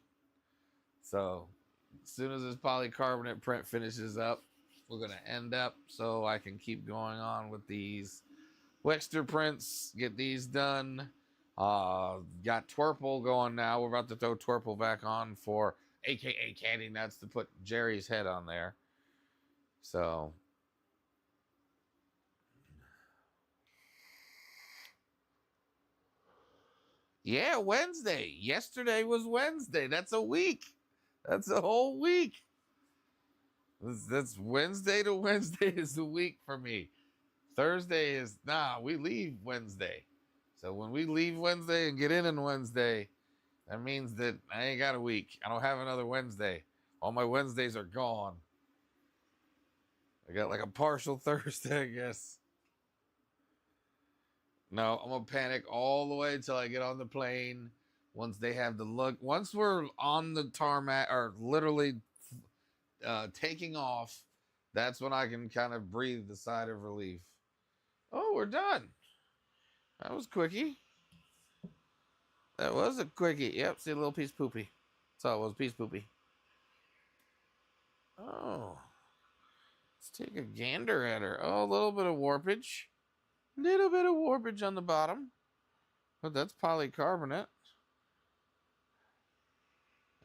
So as soon as this polycarbonate print finishes up, we're gonna end up so I can keep going on with these Wexter prints, get these done. Got Twerple going now. We're about to throw Twerple back on for AKA Candy Nuts to put Jerry's head on there. So yeah, Wednesday. Yesterday was Wednesday. That's a week. That's a whole week. That's Wednesday to Wednesday is a week for me. Thursday is, we leave Wednesday. So when we leave Wednesday and get in on Wednesday, that means that I ain't got a week. I don't have another Wednesday. All my Wednesdays are gone. I got like a partial Thursday, I guess. No, I'm going to panic all the way until I get on the plane. Once they have the look, once we're on the tarmac or literally taking off, that's when I can kind of breathe the sigh of relief. Oh, we're done. That was quickie. That was a quickie. Yep, see a little piece poopy. That's all it was, piece poopy. Oh. Let's take a gander at her. Oh, a little bit of warpage. Little bit of warpage on the bottom. But that's polycarbonate.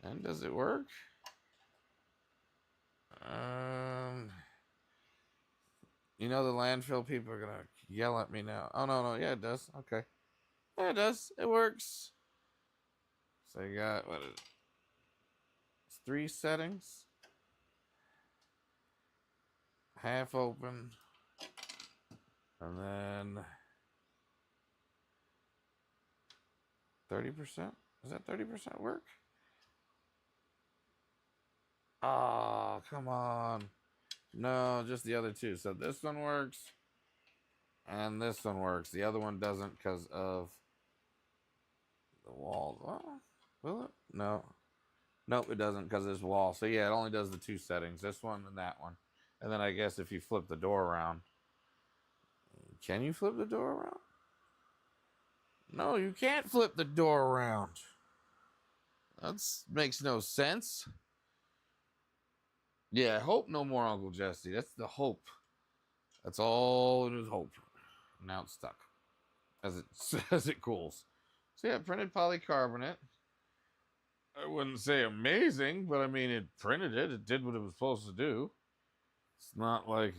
And does it work? You know the landfill people are going to yell at me now. Oh, no. Yeah, it does. Okay. Yeah, it does. It works. So you got, what is it? It's 3 settings. Half open. And then 30%. Is that 30% work? Oh, come on. No, just the other two. So this one works. And this one works. The other one doesn't because of the walls. Oh, will it? No. Nope, it doesn't because of this wall. So yeah, it only does the 2 settings. This one and that one. And then I guess if you flip the door around. Can you flip the door around? No, you can't flip the door around. That makes no sense. Yeah, hope no more Uncle Jesse. That's the hope. That's all it is, hope. Now it's stuck as it cools. So yeah, printed polycarbonate. I wouldn't say amazing, but I mean it printed it. It did what it was supposed to do. It's not like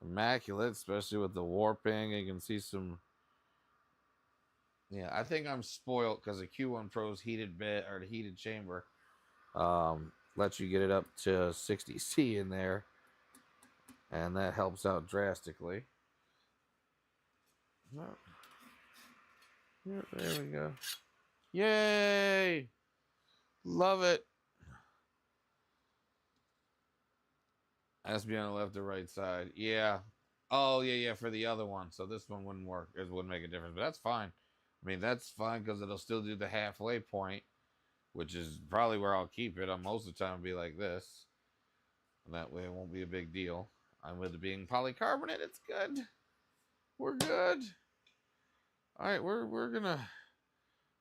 immaculate, especially with the warping. You can see some. Yeah, I think I'm spoiled because the Q1 Pro's heated bed or the heated chamber lets you get it up to 60C in there, and that helps out drastically. Yeah, there we go. Yay! Love it. Has to be on the left or right side. Yeah. Oh, yeah, for the other one. So this one wouldn't work. It wouldn't make a difference. But that's fine. I mean, that's fine because it'll still do the halfway point, which is probably where I'll keep it. Most of the time it'll be like this. And that way it won't be a big deal. And with it being polycarbonate, it's good. We're good. All right, we're gonna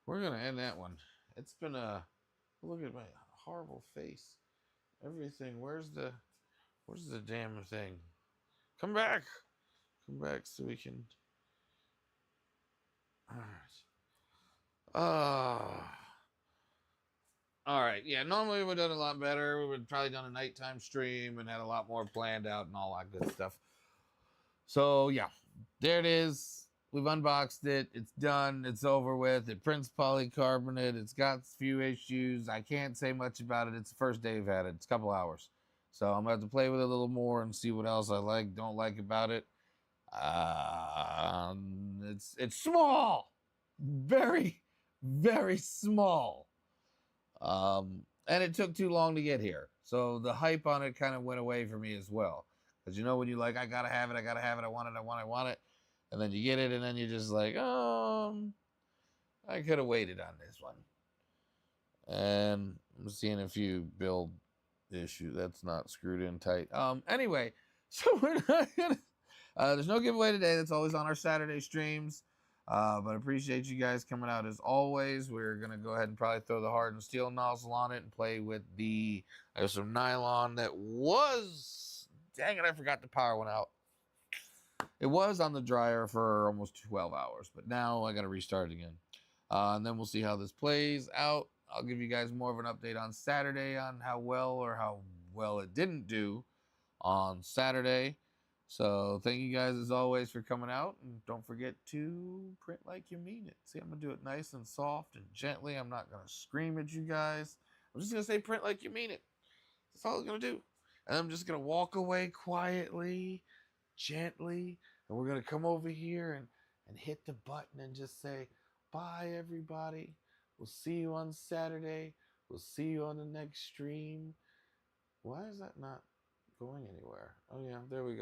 end that one. It's been a look at my horrible face. Everything. Where's the Where's the damn thing? Come back. Come back so we can. All right. All right. Yeah. Normally we would have done a lot better. We would have probably done a nighttime stream and had a lot more planned out and all that good stuff. So yeah, there it is. We've unboxed it. It's done. It's over with. It prints polycarbonate. It's got a few issues. I can't say much about it. It's the first day I've had it. It's a couple hours. So I'm going to have to play with it a little more and see what else I like, don't like about it. It's small. Very, very small. And it took too long to get here. So the hype on it kind of went away for me as well. Because you know when you like, I gotta have it, I want it. And then you get it, and then you're just like, I could have waited on this one. And I'm seeing a few build issues. That's not screwed in tight. Anyway, so we're not gonna there's no giveaway today. That's always on our Saturday streams. But I appreciate you guys coming out as always. We're gonna go ahead and probably throw the hardened steel nozzle on it and play with there's some nylon that was, dang it, I forgot the power went out. It was on the dryer for almost 12 hours, but now I gotta restart it again. And then we'll see how this plays out. I'll give you guys more of an update on Saturday on how well it didn't do on Saturday. So thank you guys as always for coming out, and don't forget to print like you mean it. See, I'm gonna do it nice and soft and gently. I'm not gonna scream at you guys. I'm just gonna say print like you mean it. That's all I'm gonna do. And I'm just gonna walk away quietly, gently, and we're gonna come over here and hit the button and just say, bye everybody. We'll see you on Saturday. We'll see you on the next stream. Why is that not going anywhere? Oh yeah, there we go.